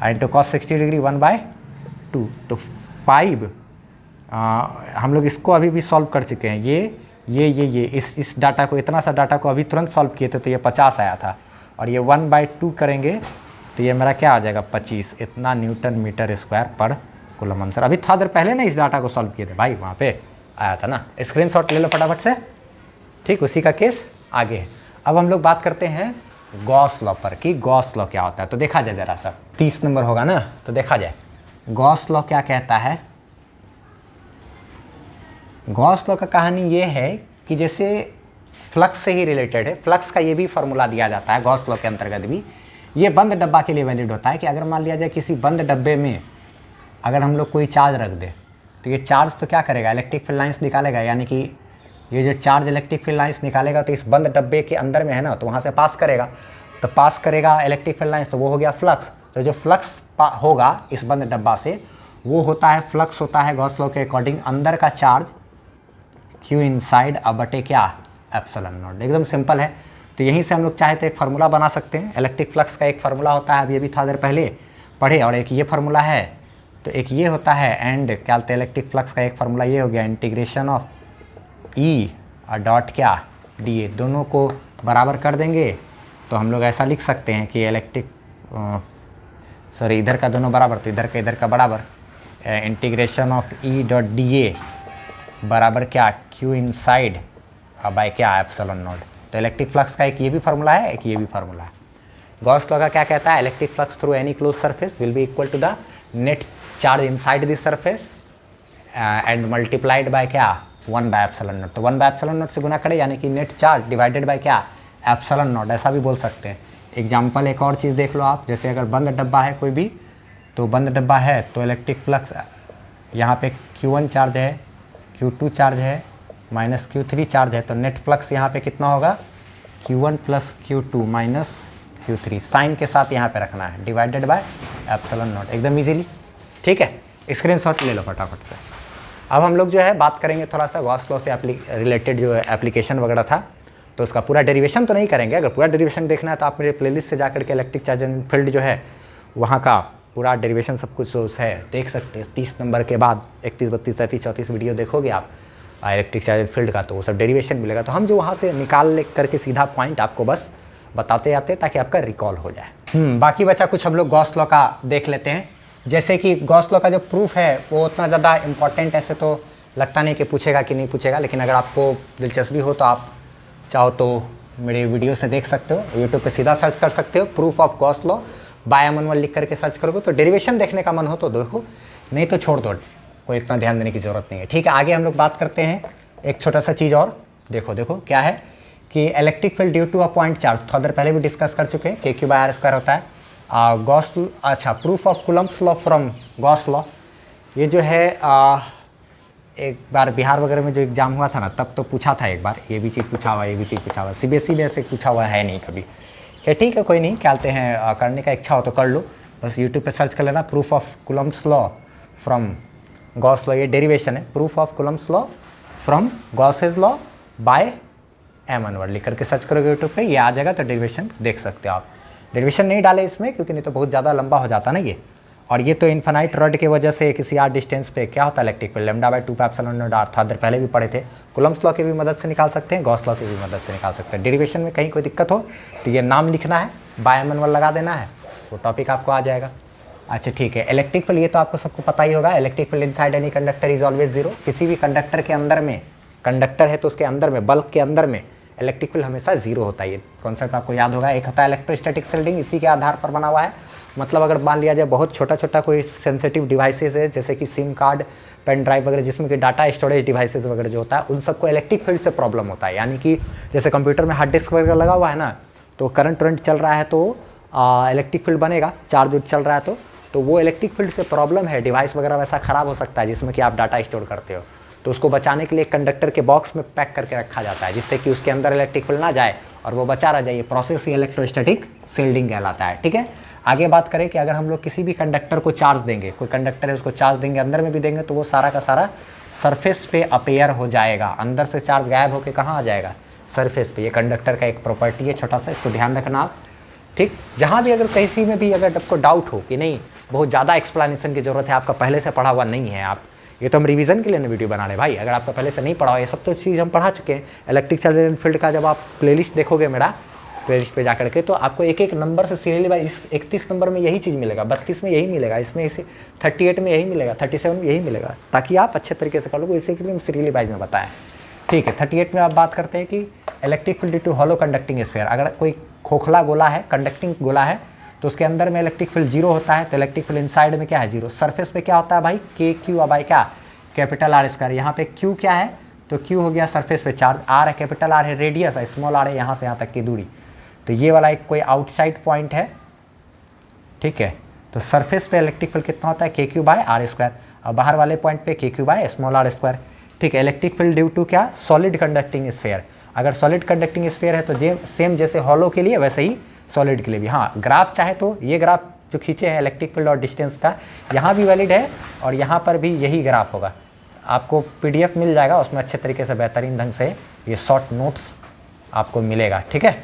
इंटू कॉस 60 डिग्री 1/2। तो 5 हम लोग इसको अभी भी सॉल्व कर चुके हैं, ये इस डाटा को इतना सा डाटा को अभी तुरंत सॉल्व किए थे तो ये 50 आया था, और ये 1/2 करेंगे तो ये मेरा क्या आ जाएगा 25, इतना न्यूटन मीटर स्क्वायर पर कूलम आंसर। अभी थोड़ा देर पहले ना इस डाटा को सॉल्व किए थे भाई, वहाँ पे आया था ना, स्क्रीनशॉट ले लो फटाफट से, ठीक। उसी का केस आगे है। अब हम लोग बात करते हैं गॉस लॉ पर कि गॉस लॉ क्या होता है। तो देखा जाए ज़रा सा 30 नंबर होगा ना, तो देखा जाए गॉस लॉ क्या कहता है। गॉस लॉ का कहानी ये है कि जैसे फ्लक्स से ही रिलेटेड है, फ्लक्स का ये भी फार्मूला दिया जाता है गॉस लॉ के अंतर्गत भी, ये बंद डब्बा के लिए वैलिड होता है कि अगर मान लिया जाए किसी बंद डब्बे में अगर हम लोग कोई चार्ज रख दे तो ये चार्ज तो क्या करेगा इलेक्ट्रिक फील्ड लाइंस निकालेगा, यानी कि ये जो चार्ज इलेक्ट्रिक फील्ड लाइंस निकालेगा तो इस बंद डब्बे के अंदर में है ना, तो वहाँ से पास करेगा, तो पास करेगा इलेक्ट्रिक फील्ड लाइंस, तो वो हो गया फ्लक्स। तो जो फ्लक्स होगा इस बंद डब्बा से वो होता है फ्लक्स होता है गॉस लॉ के अकॉर्डिंग अंदर का चार्ज Q इनसाइड अब बटे क्या एप्सिलॉन नॉट। एकदम सिंपल है। तो यहीं से हम लोग चाहे तो एक फार्मूला बना सकते हैं, इलेक्ट्रिक फ्लक्स का एक फार्मूला होता है, अब ये भी थोड़ा देर पहले पढ़े, और एक ये फार्मूला है, तो एक ये होता है एंड क्या बोलते हैं इलेक्ट्रिक फ्लक्स का एक फार्मूला ये हो गया इंटीग्रेशन ऑफ E और डॉट क्या dA, दोनों को बराबर कर देंगे तो हम लोग ऐसा लिख सकते हैं कि इलेक्ट्रिक सॉरी इधर का दोनों बराबर तो इधर का बराबर integration of E dot dA बराबर क्या Q इनसाइड बाय क्या एप्सिलॉन नॉट। तो इलेक्ट्रिक फ्लक्स का एक ये भी फार्मूला है, एक ये भी फार्मूला है। गॉस लॉ का क्या कहता है electric flux through any close surface will be equal to the net charge inside this surface and multiplied by क्या 1/एप्सिलॉन नॉट। तो 1/एप्सिलॉन नॉट से गुना करें यानी कि नेट चार्ज डिवाइडेड बाय क्या एप्सिलॉन नॉट, ऐसा भी बोल सकते हैं। एग्जाम्पल एक और चीज़ देख लो आप, जैसे अगर बंद डब्बा है कोई भी, तो बंद डब्बा है तो इलेक्ट्रिक फ्लक्स यहाँ पे Q1 चार्ज है, Q2 चार्ज है, माइनस Q3 चार्ज है, तो नेट फ्लक्स यहाँ पे कितना होगा Q1 + Q2 - Q3 साइन के साथ यहाँ पे रखना है डिवाइडेड बाय एप्सिलॉन नॉट, एकदम इजीली, ठीक है। स्क्रीनशॉट ले लो फटाफट से। अब हम लोग जो है बात करेंगे थोड़ा सा गॉस लॉ से रिलेटेड जो एप्लीकेशन वगैरह था, तो उसका पूरा डेरिवेशन तो नहीं करेंगे। अगर पूरा डेरिवेशन देखना है तो आप मेरे प्लेलिस्ट से जाकर के इलेक्ट्रिक चार्ज एंड फील्ड जो है वहाँ का पूरा डेरिवेशन सब कुछ है देख सकते हैं। 30 नंबर के बाद 31, 32, 33, 34 वीडियो देखोगे आप इलेक्ट्रिक चार्ज फील्ड का, तो वो सब डेरिवेशन मिलेगा। तो हम जो वहाँ से निकाल करके सीधा पॉइंट आपको बस बताते जाते ताकि आपका रिकॉल हो जाए। बाकी बचा कुछ हम लोग गॉस लॉ का देख लेते हैं। जैसे कि गॉस लॉ का जो प्रूफ है वो उतना ज़्यादा इंपॉर्टेंट ऐसे तो लगता नहीं कि पूछेगा कि नहीं पूछेगा, लेकिन अगर आपको दिलचस्पी हो तो आप चाहो तो मेरे वीडियो से देख सकते हो, यूट्यूब पे सीधा सर्च कर सकते हो proof of Gauss law by Emmanuel लिख करके सर्च करोगे तो डेरिवेशन देखने का मन हो तो देखो, नहीं तो छोड़ दो, कोई इतना ध्यान देने की ज़रूरत नहीं है, ठीक है। आगे हम लोग बात करते हैं एक छोटा सा चीज़ और, देखो क्या है कि electric field due to a point charge, थोड़ा देर पहले भी डिस्कस कर चुके हैं, k/r² होता है। गॉस, अच्छा, proof of Coulomb's law from Gauss law, ये जो है एक बार बिहार वगैरह में जो एग्जाम हुआ था ना, तब तो पूछा था एक बार, ये भी चीज़ पूछा हुआ, ये भी चीज़ पूछा हुआ, CBSE में ऐसे पूछा हुआ है नहीं कभी। ठीक है, कोई नहीं, क्या कहते हैं, करने का इच्छा हो तो कर लो, बस यूट्यूब पे सर्च कर लेना, proof of Coulomb's law from Gauss law, ये डेरिवेशन है, proof of Coulomb's law from Gauss's law by एमनवर्ड, लिख करके सर्च करोगे यूट्यूब पे, ये आ जाएगा, तो डेरिवेशन देख सकते हो आप। डेरिवेशन नहीं डाले इसमें क्योंकि नहीं तो बहुत ज़्यादा लंबा हो जाता ना ये। और ये तो इन्फानाइट रॉड की वजह से किसी आर डिस्टेंस पे क्या होता है इलेक्ट्रिक फील्ड, λ/2 पे एप्सिलॉन नॉट r, थोड़ा देर पहले भी पढ़े थे। कूलम्ब्स लॉ की भी मदद से निकाल सकते हैं, गॉस लॉ की भी मदद से निकाल सकते हैं। डेरिवेशन में कहीं कोई दिक्कत हो तो ये नाम लिखना है, बाय एमनवर्ड लगा देना है, वो टॉपिक आपको आ जाएगा। अच्छा ठीक है, इलेक्ट्रिक फील्ड ये तो आपको सबको पता ही होगा, electric field inside any conductor is always zero, किसी भी कंडक्टर के अंदर में, कंडक्टर है तो उसके अंदर में, बल्ब के अंदर में इलेक्ट्रिक फील्ड हमेशा जीरो होता है। ये कॉन्सेप्ट आपको याद होगा। एक होता है इलेक्ट्रोस्टैटिक शील्डिंग, इसी के आधार पर बना हुआ है। मतलब अगर मान लिया जाए बहुत छोटा छोटा कोई सेंसिटिव डिवाइसेस है, जैसे कि सिम कार्ड, पेन ड्राइव वगैरह, जिसमें कि डाटा स्टोरेज डिवाइसेस वगैरह जो होता है, उन सबको इलेक्ट्रिक फील्ड से प्रॉब्लम होता है। यानी कि जैसे कंप्यूटर में हार्ड डिस्क वगैरह लगा हुआ है ना, तो करंट चल रहा है तो इलेक्ट्रिक फील्ड बनेगा, चार्ज चल रहा है तो वो इलेक्ट्रिक फील्ड से प्रॉब्लम है, डिवाइस वगैरह वैसा ख़राब हो सकता है जिसमें कि आप डाटा स्टोर करते हो, तो उसको बचाने के लिए कंडक्टर के बॉक्स में पैक करके रखा जाता है, जिससे कि उसके अंदर इलेक्ट्रिक फील्ड ना जाए और वो बचा रह जाए। ये प्रोसेस ही इलेक्ट्रोस्टैटिक शील्डिंग कहलाता है। ठीक है, आगे बात करें कि अगर हम लोग किसी भी कंडक्टर को चार्ज देंगे, कोई कंडक्टर है उसको चार्ज देंगे, अंदर में भी देंगे, तो वो सारा का सारा सरफेस पे अपेयर हो जाएगा, अंदर से चार्ज गायब होकर कहाँ आ जाएगा, सरफेस पे। ये कंडक्टर का एक प्रॉपर्टी है छोटा सा, इसको ध्यान रखना आप। ठीक, जहाँ भी अगर किसी में भी अगर आपको डाउट हो कि नहीं बहुत ज़्यादा एक्सप्लेनेशन की ज़रूरत है, आपका पहले से पढ़ा हुआ नहीं है, आप ये तो हम रिवीजन के लिए ना वीडियो बना रहे भाई, अगर आपका पहले से नहीं पढ़ा हो, ये सब तो चीज़ हम पढ़ा चुके हैं। इलेक्ट्रिक चार्ज एंड फील्ड का जब आप प्लेलिस्ट देखोगे मेरा प्लेलिस्ट पे जाकर के, तो आपको एक एक नंबर से सीरियली वाइज, 31 नंबर में यही चीज़ मिलेगा, 32 में यही मिलेगा, इसमें इसे 38 में यही मिलेगा, 37 में यही मिलेगा, ताकि आप अच्छे तरीके से कर लो। इसी के लिए हम सीरियली वाइज में बताएं। ठीक है, 38 में आप बात करते हैं कि electric field to hollow conducting sphere, अगर कोई खोखला गोला है, कंडक्टिंग गोला है, तो उसके अंदर में इलेक्ट्रिक फील्ड जीरो होता है, तो इलेक्ट्रिक फील्ड इनसाइड में क्या है, जीरो। सरफेस पे क्या होता है भाई, KQ/बाई क्या, कैपिटल R²। यहाँ पे Q क्या है, तो Q हो गया सरफेस पे चार्ज, R है कैपिटल R है रेडियस है, स्मॉल r है यहाँ से यहाँ तक की दूरी, तो ये वाला एक कोई आउटसाइड पॉइंट है। ठीक है, तो सरफेस पे इलेक्ट्रिक फील्ड कितना होता है, KQ/R², और बाहर वाले पॉइंट पे KQ/स्मॉल r²। ठीक है, इलेक्ट्रिक फील्ड ड्यू टू क्या, सॉलिड कंडक्टिंग स्फीयर। अगर सॉलिड कंडक्टिंग स्फीयर है तो सेम जैसे हॉलो के लिए वैसे ही सॉलिड के लिए भी। हाँ, ग्राफ चाहे तो ये ग्राफ जो खींचे हैं इलेक्ट्रिक फील्ड और डिस्टेंस का, यहाँ भी वैलिड है और यहाँ पर भी यही ग्राफ होगा। आपको PDF मिल जाएगा, उसमें अच्छे तरीके से बेहतरीन ढंग से ये शॉर्ट नोट्स आपको मिलेगा। ठीक है,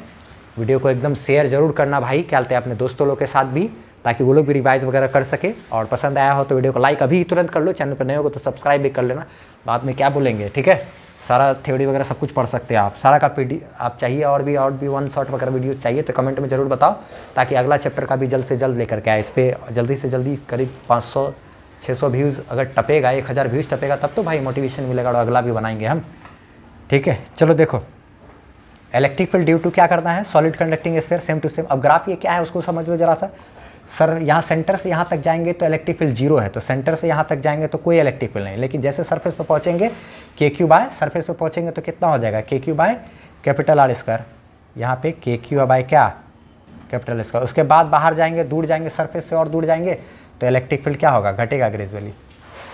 वीडियो को एकदम शेयर जरूर करना भाई, क्या कहते हैं, अपने दोस्तों लोग के साथ भी, ताकि वो लोग भी रिवाइज वगैरह कर सके। और पसंद आया हो तो वीडियो को लाइक अभी तुरंत कर लो, चैनल पर नए हो तो सब्सक्राइब भी कर लेना, बाद में क्या बोलेंगे। ठीक है, सारा थ्योरी वगैरह सब कुछ पढ़ सकते हैं आप, सारा का आप चाहिए और भी वन शॉट वगैरह वीडियो चाहिए तो कमेंट में ज़रूर बताओ, ताकि अगला चैप्टर का भी जल्द से जल्द लेकर के आए। इस पर जल्दी से जल्दी करीब 500-600 व्यूज़ अगर टपेगा, 1000 व्यूज़ टपेगा, तब तो भाई मोटिवेशन मिलेगा और अगला भी बनाएंगे हम। ठीक है, चलो देखो, इलेक्ट्रिक फील्ड ड्यू टू क्या करना है, solid conducting sphere, same to same. अब ग्राफ ये क्या है उसको समझ लो जरा सा। सर यहाँ सेंटर से यहाँ तक जाएंगे तो इलेक्ट्रिक फील्ड जीरो है, तो सेंटर से यहाँ तक जाएंगे तो कोई इलेक्ट्रिक फील्ड नहीं, लेकिन जैसे सरफेस पर पहुँचेंगे KQ/ सरफेस पर पहुँचेंगे तो कितना हो जाएगा, KQ/कैपिटल R², यहाँ पे KQ/बाई क्या, कैपिटल R²। उसके बाद बाहर जाएंगे, दूर जाएंगे, सरफेस से और दूर जाएंगे तो इलेक्ट्रिक फील्ड क्या होगा, घटेगा ग्रेजुअली।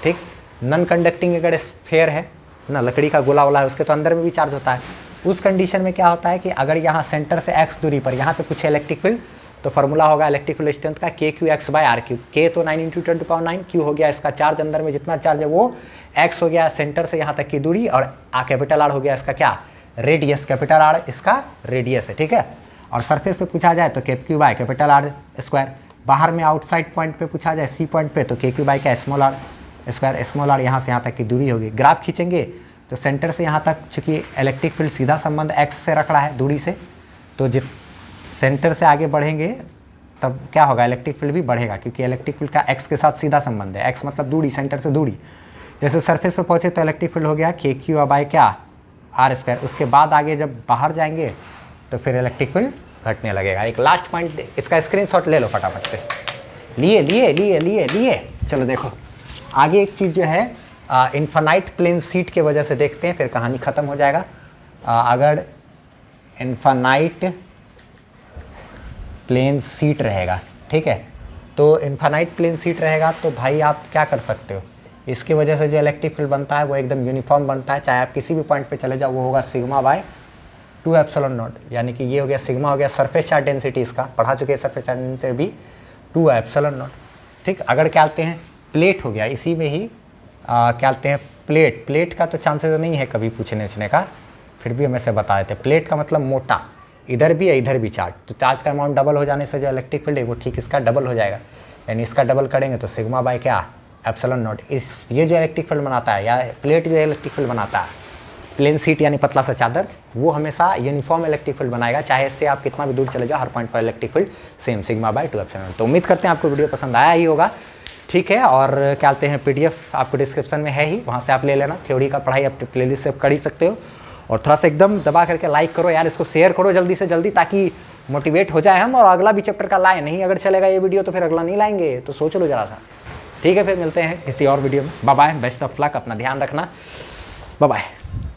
ठीक, नॉन कंडक्टिंग अगर स्फीयर है ना, लकड़ी का गोला वाला है, उसके तो अंदर में भी चार्ज होता है। उस कंडीशन में क्या होता है कि अगर यहाँ सेंटर से x दूरी पर यहाँ पे कुछ इलेक्ट्रिक फील्ड, तो फार्मूला होगा इलेक्ट्रिक फील्ड स्ट्रेंथ का KQX/R3। K तो 9 × 10⁹, Q हो गया इसका चार्ज, अंदर में जितना चार्ज है वो, X हो गया सेंटर से यहाँ तक की दूरी, और कैपिटल R हो गया इसका क्या, रेडियस, कैपिटल R इसका रेडियस है। ठीक है, और सरफेस पे पूछा जाए तो KQ/कैपिटल R², बाहर में आउटसाइड पॉइंट पे पूछा जाए C पॉइंट पे तो KQ/ क्या, स्मॉल r², स्मॉल r यहाँ से यहाँ तक की दूरी होगी। ग्राफ खींचेंगे तो सेंटर से यहाँ तक, चूँकि इलेक्ट्रिक फील्ड सीधा संबंध X से रख रहा है दूरी से, तो सेंटर से आगे बढ़ेंगे तब क्या होगा, इलेक्ट्रिक फील्ड भी बढ़ेगा, क्योंकि इलेक्ट्रिक फील्ड का X के साथ सीधा संबंध है। X मतलब दूरी, सेंटर से दूरी। जैसे सरफेस पे पहुँचे तो इलेक्ट्रिक फील्ड हो गया KQ/बाई क्या, R²। उसके बाद आगे जब बाहर जाएंगे तो फिर इलेक्ट्रिक फील्ड घटने लगेगा। एक लास्ट पॉइंट, इसका स्क्रीनशॉट ले लो फटाफट से। लिए। चलो देखो, आगे एक चीज़ जो है इन्फानाइट प्लेन सीट के वजह से देखते हैं, फिर कहानी ख़त्म हो जाएगा। अगर इन्फानाइट प्लेन सीट रहेगा, ठीक है। तो इन्फानाइट प्लेन सीट रहेगा तो भाई आप क्या कर सकते हो, इसकी वजह से जो इलेक्ट्रिक फील्ड बनता है वो एकदम यूनिफॉर्म बनता है, चाहे आप किसी भी पॉइंट पे चले जाओ, वो होगा सिग्मा बाय 2 एप्सिलॉन नॉट, यानी कि ये हो गया सिग्मा हो गया सरफेस चार्ज डेंसिटी, इसका पढ़ा चुके हैं सरफेस चार्ज डेंसिटी भी 2 एप्सिलॉन नॉट, ठीक। अगर क्या कहते हैं प्लेट हो गया, इसी में ही क्या कहते हैं प्लेट का तो चांसेस नहीं है कभी पूछने का, फिर भी हम ऐसे बता देते हैं। प्लेट का मतलब मोटा, इधर भी है इधर भी चार्ज, तो चार्ज का अमाउंट डबल हो जाने से जो इलेक्ट्रिक फील्ड है वो ठीक इसका डबल हो जाएगा, यानी इसका डबल करेंगे तो सिग्मा बाय क्या एप्सिलॉन नॉट। ये जो इलेक्ट्रिक फील्ड बनाता है, या प्लेट जो इलेक्ट्रिक फील्ड बनाता है, प्लेन सीट यानी पतला सा चादर, वो हमेशा यूनिफॉर्म इलेक्ट्रिक फील्ड बनाएगा, चाहे इससे आप कितना भी दूर चले जाओ, हर पॉइंट पर electric field same sigma bye 2 epsilon not. तो उम्मीद करते हैं आपको वीडियो पसंद आया ही होगा, ठीक है। और क्या कहते हैं PDF आपको डिस्क्रिप्शन में है ही, वहाँ से आप ले लेना, थ्योरी का पढ़ाई आप प्लेलिस्ट से कर ही सकते हो। और थोड़ा सा एकदम दबा करके लाइक करो यार, इसको शेयर करो जल्दी से जल्दी, ताकि मोटिवेट हो जाए हम और अगला भी चैप्टर का लाए। नहीं अगर चलेगा ये वीडियो तो फिर अगला नहीं लाएंगे, तो सोच लो जरा सा, ठीक है। फिर मिलते हैं किसी और वीडियो में, bye bye, best of luck, अपना ध्यान रखना, बाय बाय।